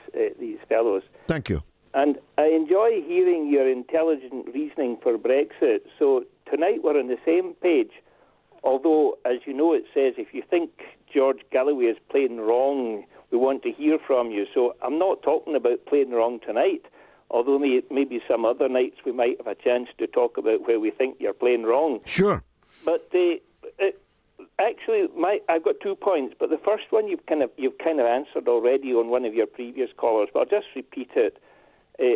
N: fellows.
A: Thank you.
N: And I enjoy hearing your intelligent reasoning for Brexit. So tonight we're on the same page. Although, as you know, it says if you think George Galloway is playing wrong, we want to hear from you. So I'm not talking about playing wrong tonight, although maybe some other nights we might have a chance to talk about where we think you're playing wrong.
A: Sure.
N: But actually, I've got 2 points. But the first one you've kind of answered already on one of your previous callers. But I'll just repeat it.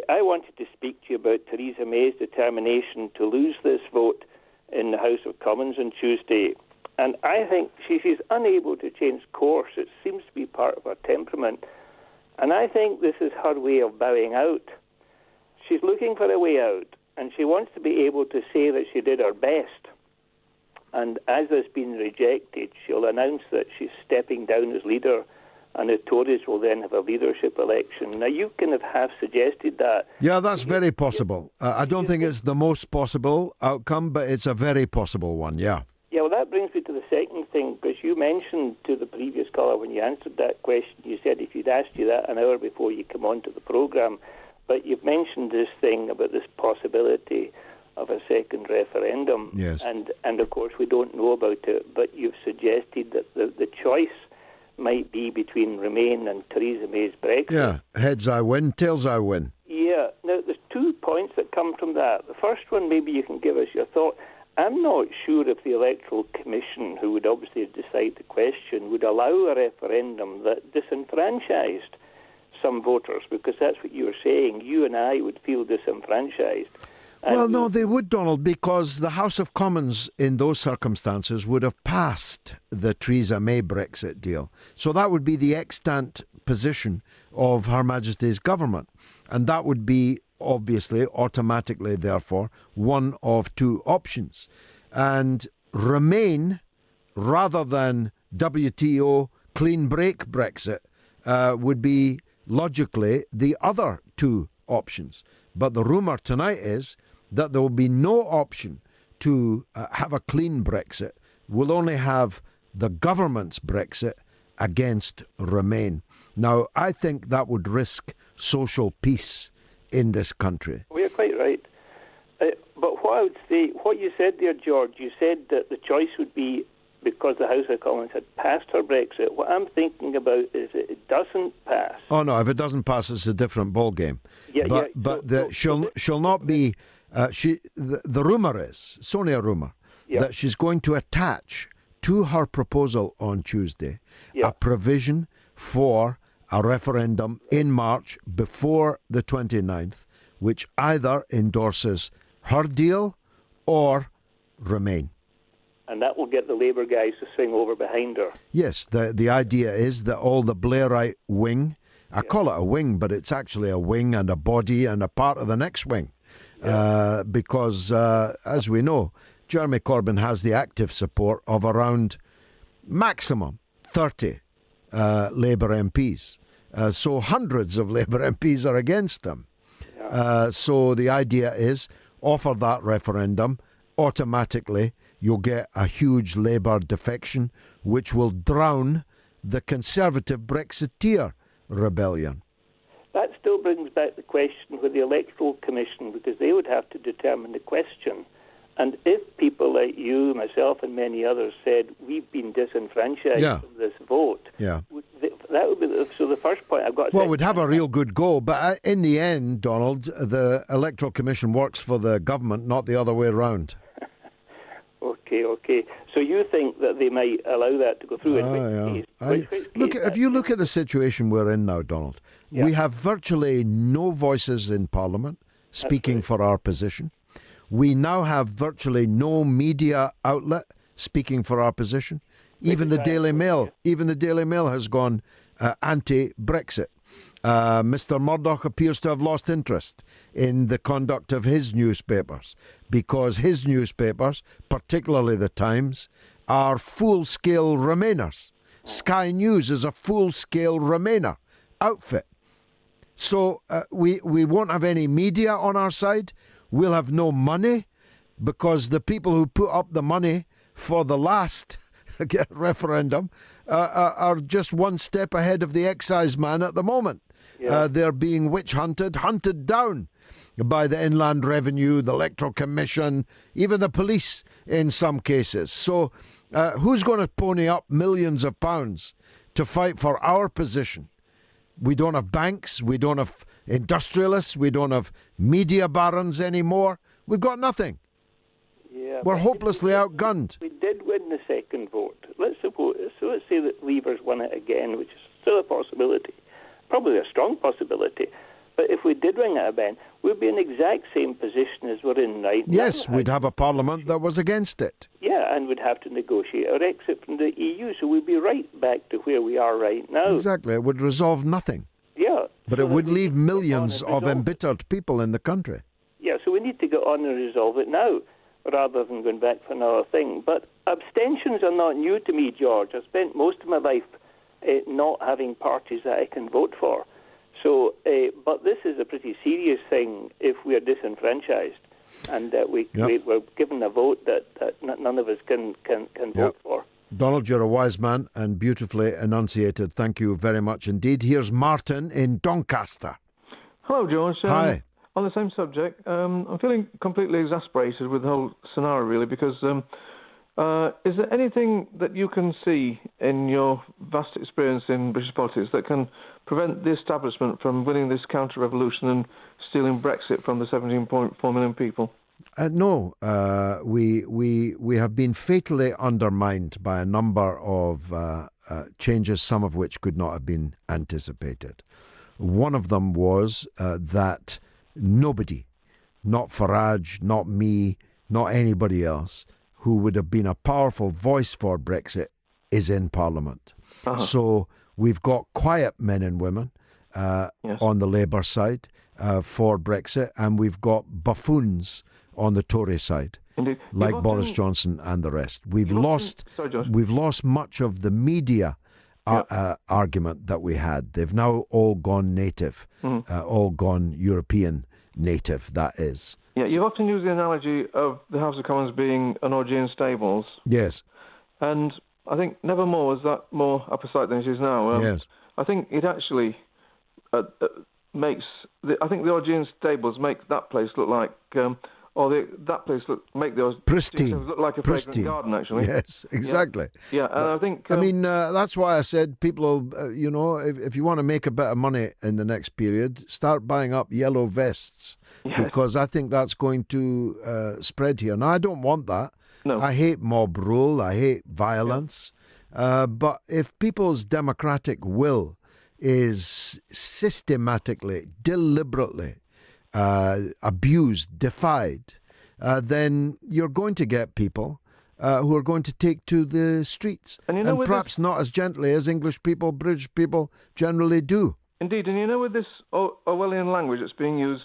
N: I wanted to speak to you about Theresa May's determination to lose this vote in the House of Commons on Tuesday. And I think she's unable to change course. It seems to be part of her temperament. And I think this is her way of bowing out. She's looking for a way out, and she wants to be able to say that she did her best. And as has been rejected, she'll announce that she's stepping down as leader, and the Tories will then have a leadership election. Now, you kind of have suggested that.
A: Yeah, that's very possible. I don't think it's the most possible outcome, but it's a very possible one, yeah.
N: Yeah, well, that brings me to the second thing, because you mentioned to the previous caller when you answered that question, you said if you'd asked you that an hour before you come on to the programme, but you've mentioned this thing about this possibility of a second referendum.
A: Yes.
N: And of course, we don't know about it, but you've suggested that the choice might be between Remain and Theresa May's Brexit.
A: Yeah, heads I win, tails I win.
N: Yeah, now there's 2 points that come from that. The first one, maybe you can give us your thought. I'm not sure if the Electoral Commission, who would obviously decide the question, would allow a referendum that disenfranchised some voters, because that's what you were saying. You and I would feel disenfranchised.
A: Well, no, they would, Donald, because the House of Commons in those circumstances would have passed the Theresa May Brexit deal. So that would be the extant position of Her Majesty's government. And that would be, obviously, automatically, therefore, one of 2 options. And Remain, rather than WTO clean break Brexit, would be logically the other 2 options. But the rumour tonight is that there will be no option to have a clean Brexit. We'll only have the government's Brexit against Remain. Now, I think that would risk social peace in this country.
N: Well, you're quite right. But what I would say, what you said there, George, you said that the choice would be because the House of Commons had passed her Brexit. What I'm thinking about is that it doesn't pass.
A: Oh, no, if it doesn't pass, it's a different ballgame. She'll not be... the rumour is, it's only a rumour, that she's going to attach to her proposal on Tuesday a provision for a referendum in March before the 29th, which either endorses her deal or Remain.
N: And that will get the Labour guys to swing over behind her.
A: Yes, the idea is that all the Blairite wing, I call it a wing, but it's actually a wing and a body and a part of the next wing. Because, as we know, Jeremy Corbyn has the active support of around maximum 30 Labour MPs. So hundreds of Labour MPs are against him. So the idea is, offer that referendum, automatically you'll get a huge Labour defection, which will drown the Conservative Brexiteer rebellion.
N: That still brings back the question with the Electoral Commission, because they would have to determine the question. And if people like you, myself, and many others said we've been disenfranchised from this vote, that would be so. The first point I've got.
A: Well, we'd have a real good go, but in the end, Donald, the Electoral Commission works for the government, not the other way around.
N: Okay. So you think that they might allow that to go through?
A: If you look at the situation we're in now, Donald, we have virtually no voices in Parliament speaking for our position. We now have virtually no media outlet speaking for our position. Even the Daily Mail has gone anti-Brexit. Mr. Murdoch appears to have lost interest in the conduct of his newspapers because his newspapers, particularly the Times, are full-scale Remainers. Sky News is a full-scale Remainer outfit. So we won't have any media on our side. We'll have no money because the people who put up the money for the last referendum are just one step ahead of the excise man at the moment. Yeah. They're being hunted down by the Inland Revenue, the Electoral Commission, even the police in some cases. So who's going to pony up millions of pounds to fight for our position? We don't have banks, we don't have industrialists, we don't have media barons anymore. We've got nothing.
N: Yeah,
A: we're hopelessly outgunned.
N: We did win the second vote. Let's say that Leavers won it again, which is still a possibility, probably a strong possibility. But if we did win it again, we'd be in the exact same position as we're in right now.
A: Yes, we'd have a parliament that was against it.
N: Yeah, and we'd have to negotiate our exit from the EU, so we'd be right back to where we are right now.
A: Exactly. It would resolve nothing.
N: Yeah.
A: But it would leave millions of embittered people in the country.
N: Yeah, so we need to get on and resolve it now, rather than going back for another thing. But abstentions are not new to me, George. I've spent most of my life not having parties that I can vote for. So, but this is a pretty serious thing if we are disenfranchised and that we're given a vote that none of us can vote for.
A: Donald, you're a wise man and beautifully enunciated. Thank you very much indeed. Here's Martin in Doncaster.
O: Hello, George.
A: Hi.
O: On the same subject, I'm feeling completely exasperated with the whole scenario, really, because is there anything that you can see in your vast experience in British politics that can prevent the establishment from winning this counter-revolution and stealing Brexit from the 17.4 million people?
A: No. We have been fatally undermined by a number of changes, some of which could not have been anticipated. One of them was that nobody, not Farage, not me, not anybody else, who would have been a powerful voice for Brexit is in Parliament. So we've got quiet men and women on the Labour side for Brexit, and we've got buffoons on the Tory side, like Boris Johnson and the rest. We've lost much of the media argument that we had. They've now all gone native, all gone European native, that is.
O: Yeah, you've often used the analogy of the House of Commons being an orgy in stables.
A: Yes.
O: And I think never more was that more apposite than it is now.
A: Yes.
O: I think it actually makes... I think the orgy in stables make that place look like... that place make the
A: pristine,
O: look like a fragrant garden, actually.
A: Yes, exactly.
O: Yeah, and I think...
A: that's why I said people, if you want to make a bit of money in the next period, start buying up yellow vests, because I think that's going to spread here. Now, I don't want that. No. I hate mob rule. I hate violence. But if people's democratic will is systematically, deliberately abused, defied, then you're going to get people who are going to take to the streets, and perhaps not as gently as English people, British people generally do.
O: Indeed, and with this Orwellian language that's being used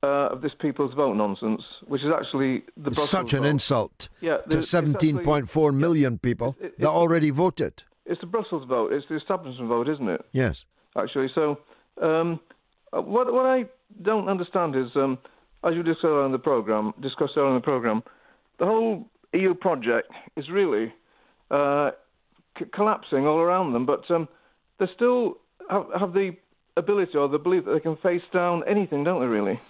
O: of this people's vote nonsense, which is actually the Brussels
A: such an
O: vote.
A: insult to 17.4 million people that already voted.
O: It's the Brussels vote. It's the establishment vote, isn't it?
A: Yes.
O: Actually, so what I don't understand is, as you discussed earlier in the program, the whole EU project is really collapsing all around them, but they still have the ability or the belief that they can face down anything, don't they, really?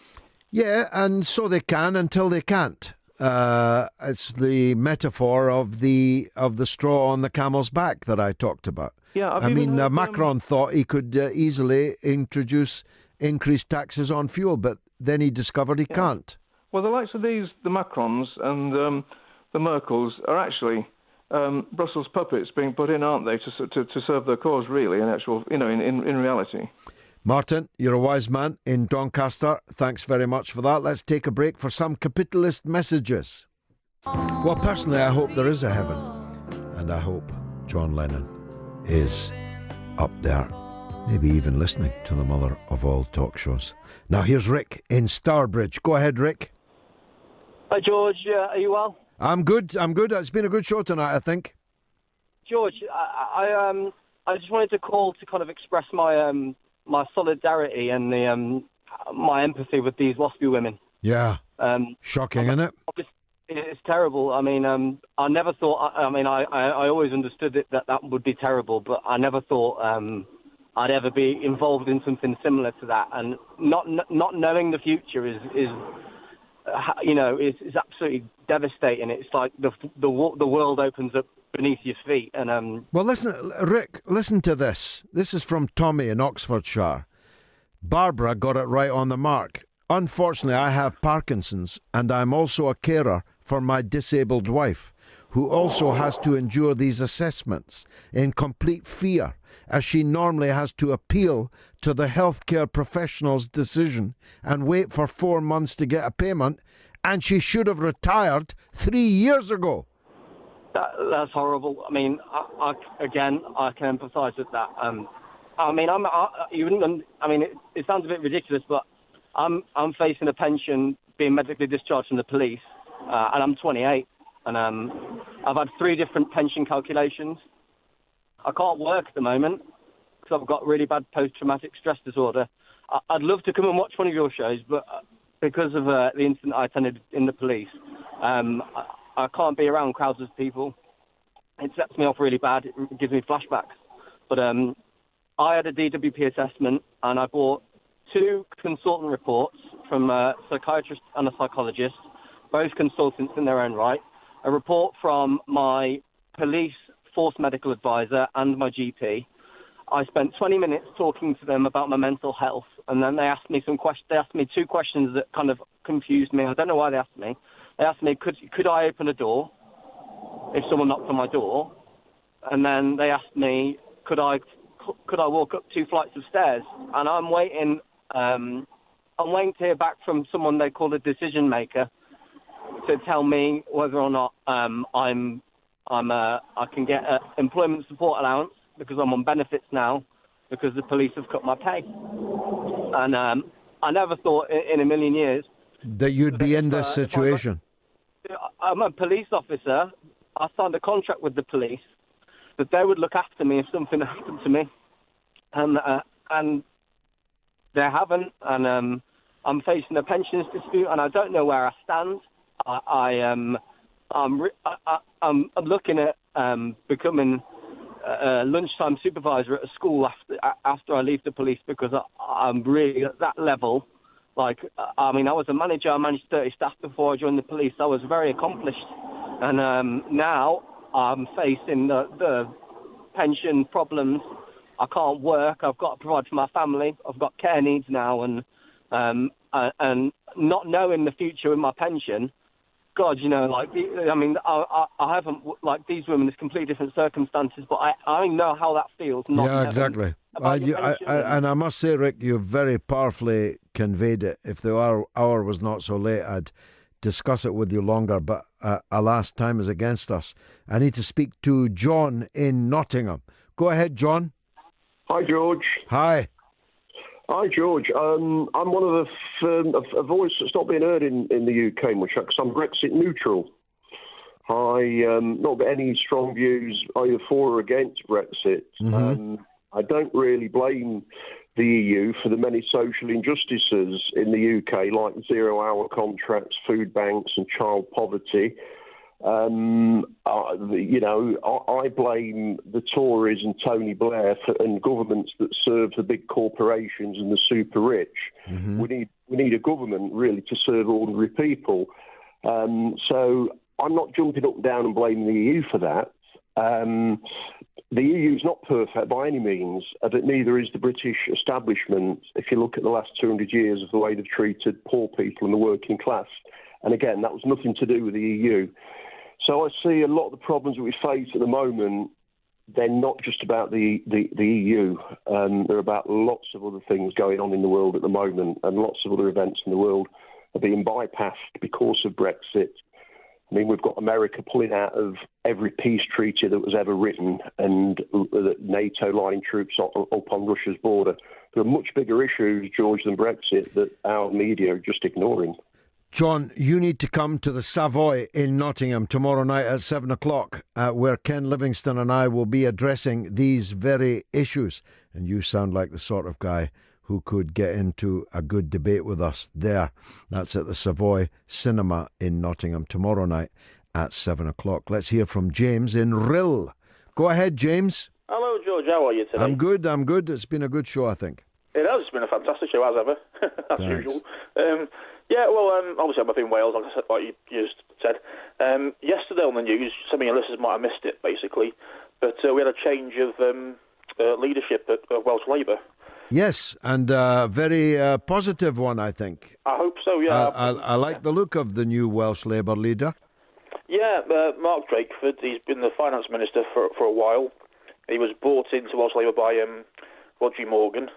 A: Yeah, and so they can until they can't. It's the metaphor of the straw on the camel's back that I talked about.
O: Yeah,
A: Macron thought he could easily introduce increased taxes on fuel, but then he discovered he can't.
O: Well, the likes of the Macrons and the Merkels are actually Brussels puppets being put in, aren't they, to serve their cause, really, in reality.
A: Martin, you're a wise man in Doncaster. Thanks very much for that. Let's take a break for some capitalist messages. Well, personally, I hope there is a heaven, and I hope John Lennon is up there, maybe even listening to the mother of all talk shows. Now here's Rick in Stourbridge. Go ahead, Rick.
P: Hi, George. Are you well?
A: I'm good. It's been a good show tonight, I think.
P: George, I just wanted to call to kind of express my my solidarity and my empathy with these WASPy women.
A: Yeah. Shocking, isn't it?
P: It's terrible. I mean, I never thought. I always understood it that would be terrible, but I never thought I'd ever be involved in something similar to that. And not knowing the future is absolutely devastating. It's like the world opens up beneath your feet. And
A: well, listen, Rick, listen to this. This is from Tommy in Oxfordshire. Barbara got it right on the mark. Unfortunately, I have Parkinson's, and I'm also a carer for my disabled wife, who also has to endure these assessments in complete fear, as she normally has to appeal to the healthcare professional's decision and wait for 4 months to get a payment, and she should have retired 3 years ago.
P: That's horrible. I mean, I can empathise with that. It sounds a bit ridiculous, but I'm facing a pension, being medically discharged from the police, and I'm 28, and I've had 3 different pension calculations. I can't work at the moment because I've got really bad post-traumatic stress disorder. I'd love to come and watch one of your shows, but because of the incident I attended in the police, I can't be around crowds of people. It sets me off really bad. It gives me flashbacks. But I had a DWP assessment, and I bought 2 consultant reports from a psychiatrist and a psychologist, both consultants in their own right, a report from my police force medical advisor and my GP. I spent 20 minutes talking to them about my mental health, and then they asked me 2 questions that kind of confused me. I don't know why they asked me. They asked me, could I open a door if someone knocked on my door? And then they asked me, could I walk up 2 flights of stairs? And I'm waiting to hear back from someone they call a decision maker to tell me whether or not I can get an employment support allowance because I'm on benefits now because the police have cut my pay. And I never thought in a million years
A: that you'd be in this situation.
P: I'm a police officer. I signed a contract with the police that they would look after me if something happened to me, and they haven't. And I'm facing a pensions dispute, and I don't know where I stand. I'm looking at becoming a lunchtime supervisor at a school after I leave the police because I'm really at that level. I was a manager. I managed 30 staff before I joined the police. I was very accomplished. And now I'm facing the pension problems. I can't work. I've got to provide for my family. I've got care needs now. And not knowing the future with my pension, God, I haven't, like these women, it's completely different circumstances, but I know how that feels.
A: Yeah, exactly. And I must say, Rick, you very powerfully conveyed it. If the hour was not so late, I'd discuss it with you longer, but alas, time is against us. I need to speak to John in Nottingham. Go ahead, John.
Q: Hi, George.
A: Hi.
Q: Hi, George. I'm one of a voice that's not being heard in the UK much because I'm Brexit neutral. I not got any strong views either for or against Brexit.
A: Mm-hmm.
Q: I don't really blame the EU for the many social injustices in the UK, like 0-hour contracts, food banks, and child poverty. I blame the Tories and Tony Blair and governments that serve the big corporations and the super rich.
A: Mm-hmm.
Q: We need a government really to serve ordinary people. So I'm not jumping up and down and blaming the EU for that. The EU is not perfect by any means, but neither is the British establishment. If you look at the last 200 years of the way they've treated poor people and the working class, and again, that was nothing to do with the EU. So I see a lot of the problems that we face at the moment, they're not just about the EU. They're about lots of other things going on in the world at the moment, and lots of other events in the world are being bypassed because of Brexit. I mean, we've got America pulling out of every peace treaty that was ever written, and NATO lining troops up on Russia's border. There are much bigger issues, George, than Brexit that our media are just ignoring.
A: John, you need to come to the Savoy in Nottingham tomorrow night at 7 o'clock, where Ken Livingstone and I will be addressing these very issues. And you sound like the sort of guy who could get into a good debate with us there. That's at the Savoy Cinema in Nottingham tomorrow night at 7 o'clock. Let's hear from James in Rhyl. Go ahead, James.
R: Hello, George. How are you today?
A: I'm good. It's been a good show, I think.
R: It has. It's been a fantastic show, as ever, as
A: Thanks.
R: usual. Obviously I'm up in Wales, like you just said. Yesterday on the news, some of your listeners might have missed it, basically, but we had a change of leadership at Welsh Labour.
A: Yes, and a very positive one, I think.
R: I hope so, yeah.
A: I like the look of the new Welsh Labour leader.
R: Yeah, Mark Drakeford, he's been the finance minister for a while. He was brought into Welsh Labour by Roger Morgan.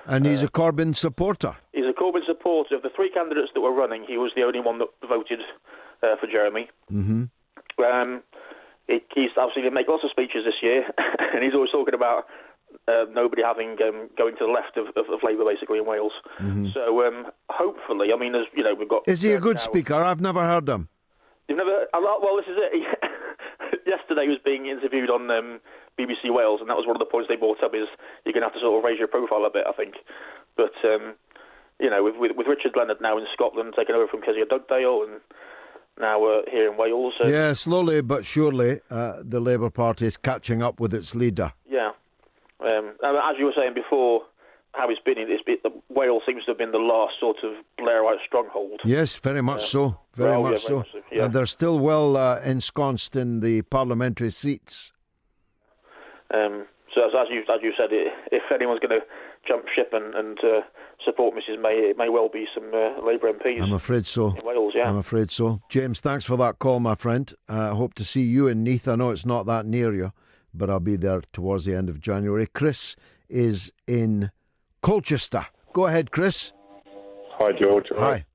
A: And he's a Corbyn supporter.
R: He's a Corbyn supporter. Of the three candidates that were running, he was the only one that voted for Jeremy.
A: Mm-hmm.
R: He's obviously going to make lots of speeches this year, and he's always talking about nobody having going to the left of Labour, basically, in Wales.
A: Mm-hmm.
R: So hopefully, I mean, as you know, we've got.
A: Is he a good speaker? I've never heard him.
R: You've never? Well, this is it. Yesterday, he was being interviewed on BBC Wales, and that was one of the points they brought up. Is you're going to have to sort of raise your profile a bit, I think. But with Richard Leonard now in Scotland taking over from Kezia Dugdale, and now here in Wales.
A: Yeah, slowly but surely, the Labour Party is catching up with its leader.
R: Yeah. As you were saying before, how it's been, Wales seems to have been the last sort of Blairite stronghold.
A: Yes, very much so. Very much so.
R: Yeah.
A: And they're still well ensconced in the parliamentary seats.
R: So as you said, if anyone's going to jump ship and support Mrs May, it may well be some Labour MPs.
A: I'm afraid so.
R: In Wales, yeah.
A: I'm afraid so. James, thanks for that call, my friend. Hope to see you in Neath. I know it's not that near you, but I'll be there towards the end of January. Chris is in Colchester. Go ahead, Chris.
S: Hi, George.
A: Hi.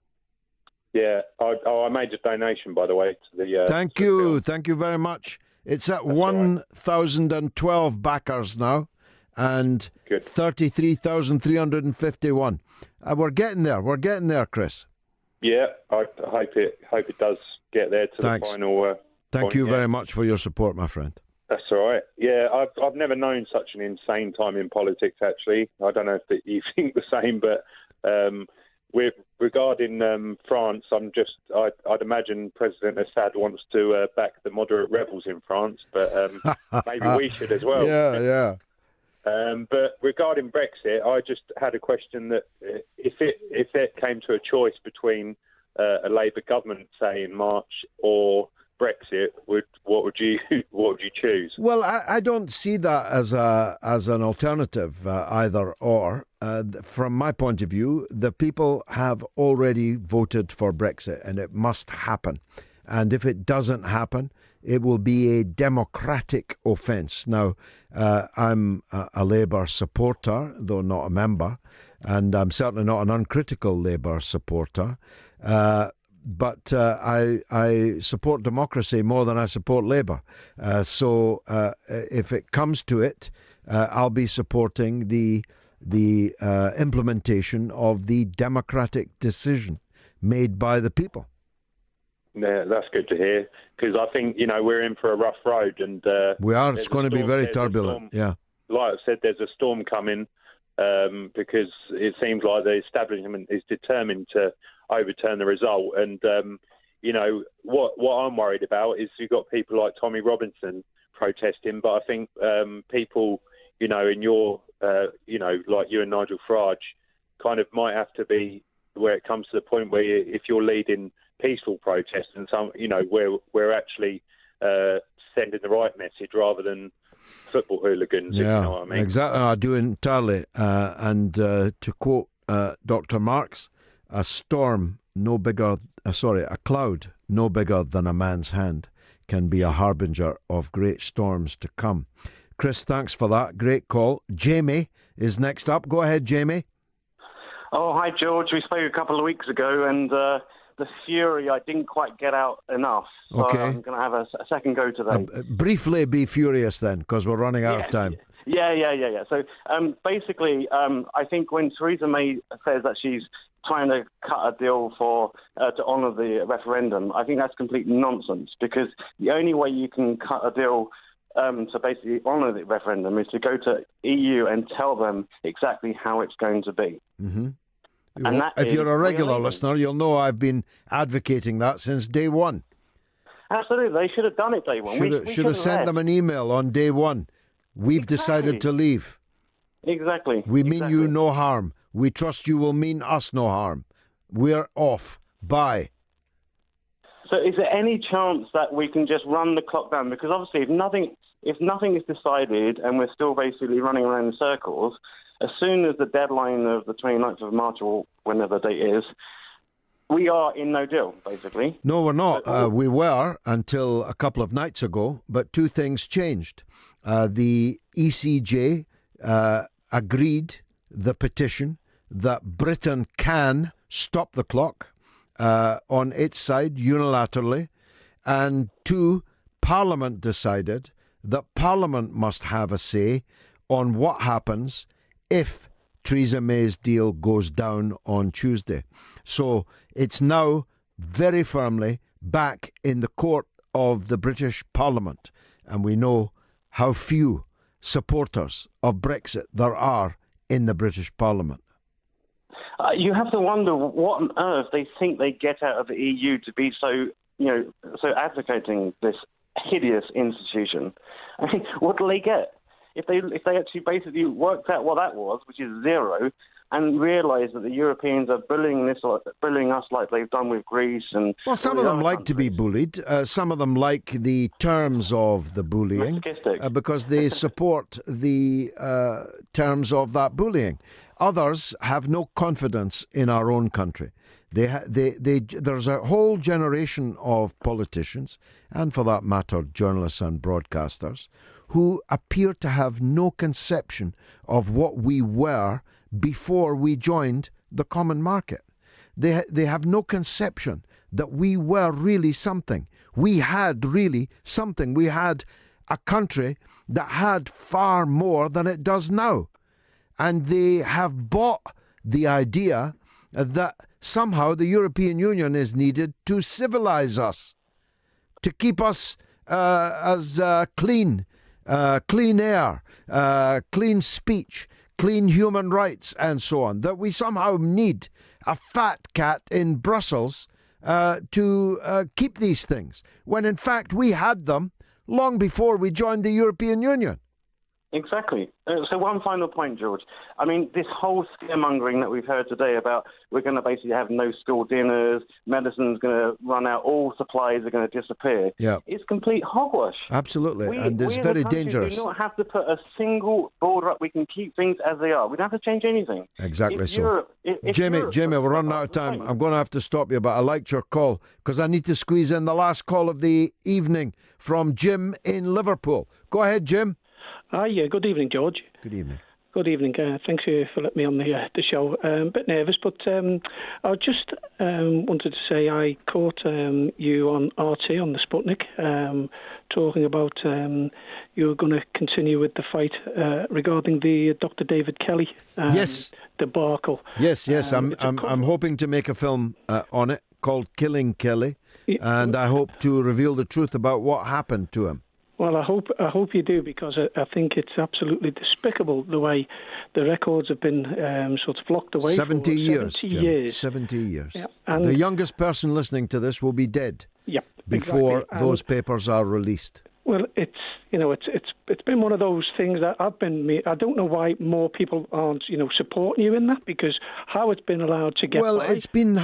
S: Yeah, I made a donation, by the way, to the...
A: Thank you very much. It's at 1,012 backers now, and 33,351. We're getting there, Chris.
S: Yeah, I hope it does get there to
A: Thanks.
S: The final...
A: Thank you very much for your support, my friend.
S: That's all right. Yeah, I've never known such an insane time in politics, actually. I don't know if you think the same, but regarding France, I'd imagine President Assad wants to back the moderate rebels in France, but maybe we should as well.
A: Yeah.
S: But regarding Brexit, I just had a question that if it came to a choice between a Labour government, say in March, or Brexit, what would you choose?
A: Well, I don't see that as an alternative either or. From my point of view, the people have already voted for Brexit, and it must happen. And if it doesn't happen, it will be a democratic offence. Now, I'm a Labour supporter, though not a member, and I'm certainly not an uncritical Labour supporter. But I support democracy more than I support Labour. So if it comes to it, I'll be supporting the implementation of the democratic decision made by the people.
S: Yeah, that's good to hear, because I think we're in for a rough road, and
A: we are. It's going to be very turbulent. Yeah,
S: like I said, there's a storm coming because it seems like the establishment is determined to overturn the result. And what I'm worried about is you've got people like Tommy Robinson protesting, but I think people in your like you and Nigel Farage kind of might have to be where it comes to the point where if you're leading peaceful protests and some where we're actually sending the right message rather than football hooligans.
A: Yeah,
S: if you know what I mean.
A: Exactly. I do entirely. And to quote Dr. Marx, a cloud no bigger than a man's hand can be a harbinger of great storms to come. Chris, thanks for that. Great call. Jamie is next up. Go ahead, Jamie.
T: Oh, hi, George. We spoke a couple of weeks ago, and the fury I didn't quite get out enough. So
A: Okay.
T: I'm going to have a second go today.
A: Briefly be furious then, because we're running out of time.
T: Yeah. So basically, I think when Theresa May says that she's trying to cut a deal to honour the referendum, I think that's complete nonsense, because the only way you can cut a deal to basically honour the referendum is to go to EU and tell them exactly how it's going to be.
A: Mm-hmm.
T: And that
A: if you're a regular
T: really
A: listener, you'll know I've been advocating that since day one.
T: Absolutely, they should have done it day one.
A: Should have sent them an email on day one. We've decided to leave.
T: Exactly.
A: We mean you no harm. We trust you will mean us no harm. We're off. Bye.
T: So is there any chance that we can just run the clock down? Because obviously if nothing is decided and we're still basically running around in circles, as soon as the deadline of the 29th of March or whenever the date is, we are in no deal, basically.
A: No, we're not. We were until a couple of nights ago, but two things changed. The ECJ agreed the petition that Britain can stop the clock on its side unilaterally, and two, Parliament decided that Parliament must have a say on what happens if Theresa May's deal goes down on Tuesday. So it's now very firmly back in the court of the British Parliament, and we know how few supporters of Brexit there are in the British Parliament.
T: You have to wonder what on earth they think they get out of the EU to be so advocating this hideous institution. I mean, what do they get? If they actually basically worked out what that was, which is zero, and realised that the Europeans are bullying us like they've done with Greece and...
A: Well, some of them like to be bullied. Some of them like the terms of the bullying because they support the terms of that bullying. Others have no confidence in our own country. There's a whole generation of politicians, and for that matter, journalists and broadcasters, who appear to have no conception of what we were before we joined the common market. They have no conception that we were really something. We had really something. We had a country that had far more than it does now. And they have bought the idea that somehow the European Union is needed to civilize us, to keep us as clean air, clean speech, clean human rights, and so on, that we somehow need a fat cat in Brussels to keep these things, when in fact we had them long before we joined the European Union.
T: Exactly. So one final point, George. I mean, this whole scaremongering that we've heard today about we're going to basically have no school dinners, medicine's going to run out, all supplies are going to disappear.
A: Yeah.
T: It's complete hogwash.
A: Absolutely, and it's very dangerous.
T: We do not have to put a single border up. We can keep things as they are. We don't have to change anything.
A: Exactly so. Jimmy, we're running out of time. I'm going to have to stop you, but I liked your call because I need to squeeze in the last call of the evening from Jim in Liverpool. Go ahead, Jim.
U: Yeah, good evening, George.
A: Good evening.
U: Good evening. Thanks for letting me on the show. A bit nervous, but I just wanted to say I caught you on RT on the Sputnik talking about you were going to continue with the fight regarding the Dr. David Kelly debacle.
A: Yes. I'm hoping to make a film on it called Killing Kelly, and I hope to reveal the truth about what happened to him.
U: Well, I hope you do, because I think it's absolutely despicable the way the records have been sort of locked away
A: 70
U: for
A: years.
U: 70 years.
A: 70 years.
U: Yeah, and
A: the youngest person listening to this will be dead before those papers are released.
U: Well, it's been one of those things that I don't know why more people aren't supporting you in that, because how it's been allowed to get by.
A: It's been.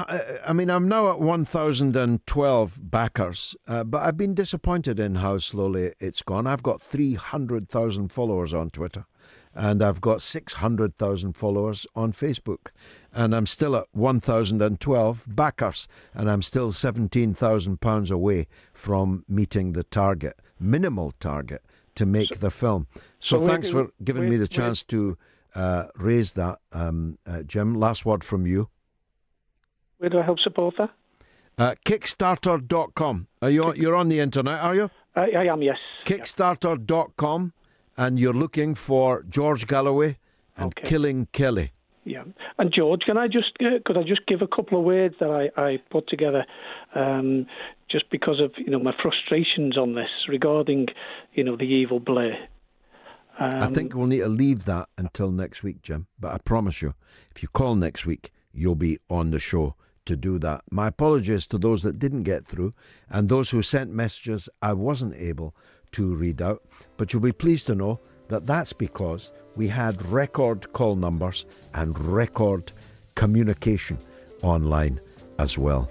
A: I'm now at 1,012 backers, but I've been disappointed in how slowly it's gone. I've got 300,000 followers on Twitter, and I've got 600,000 followers on Facebook, and I'm still at 1,012 backers, and I'm still £17,000 away from meeting the minimal target to make the film. So thanks for giving me the chance to raise that, Jim. Last word from you.
U: Where do I help support that?
A: Kickstarter.com. You're on the internet, are you?
U: I am, yes.
A: Kickstarter.com, and you're looking for George Galloway and Killing Kelly.
U: Yeah. And George, could I just give a couple of words that I put together just because of my frustrations on this regarding the evil Blair.
A: I think we'll need to leave that until next week, Jim. But I promise you, if you call next week, you'll be on the show to do that. My apologies to those that didn't get through, and those who sent messages I wasn't able to read out. But you'll be pleased to know that that's because we had record call numbers and record communication online as well.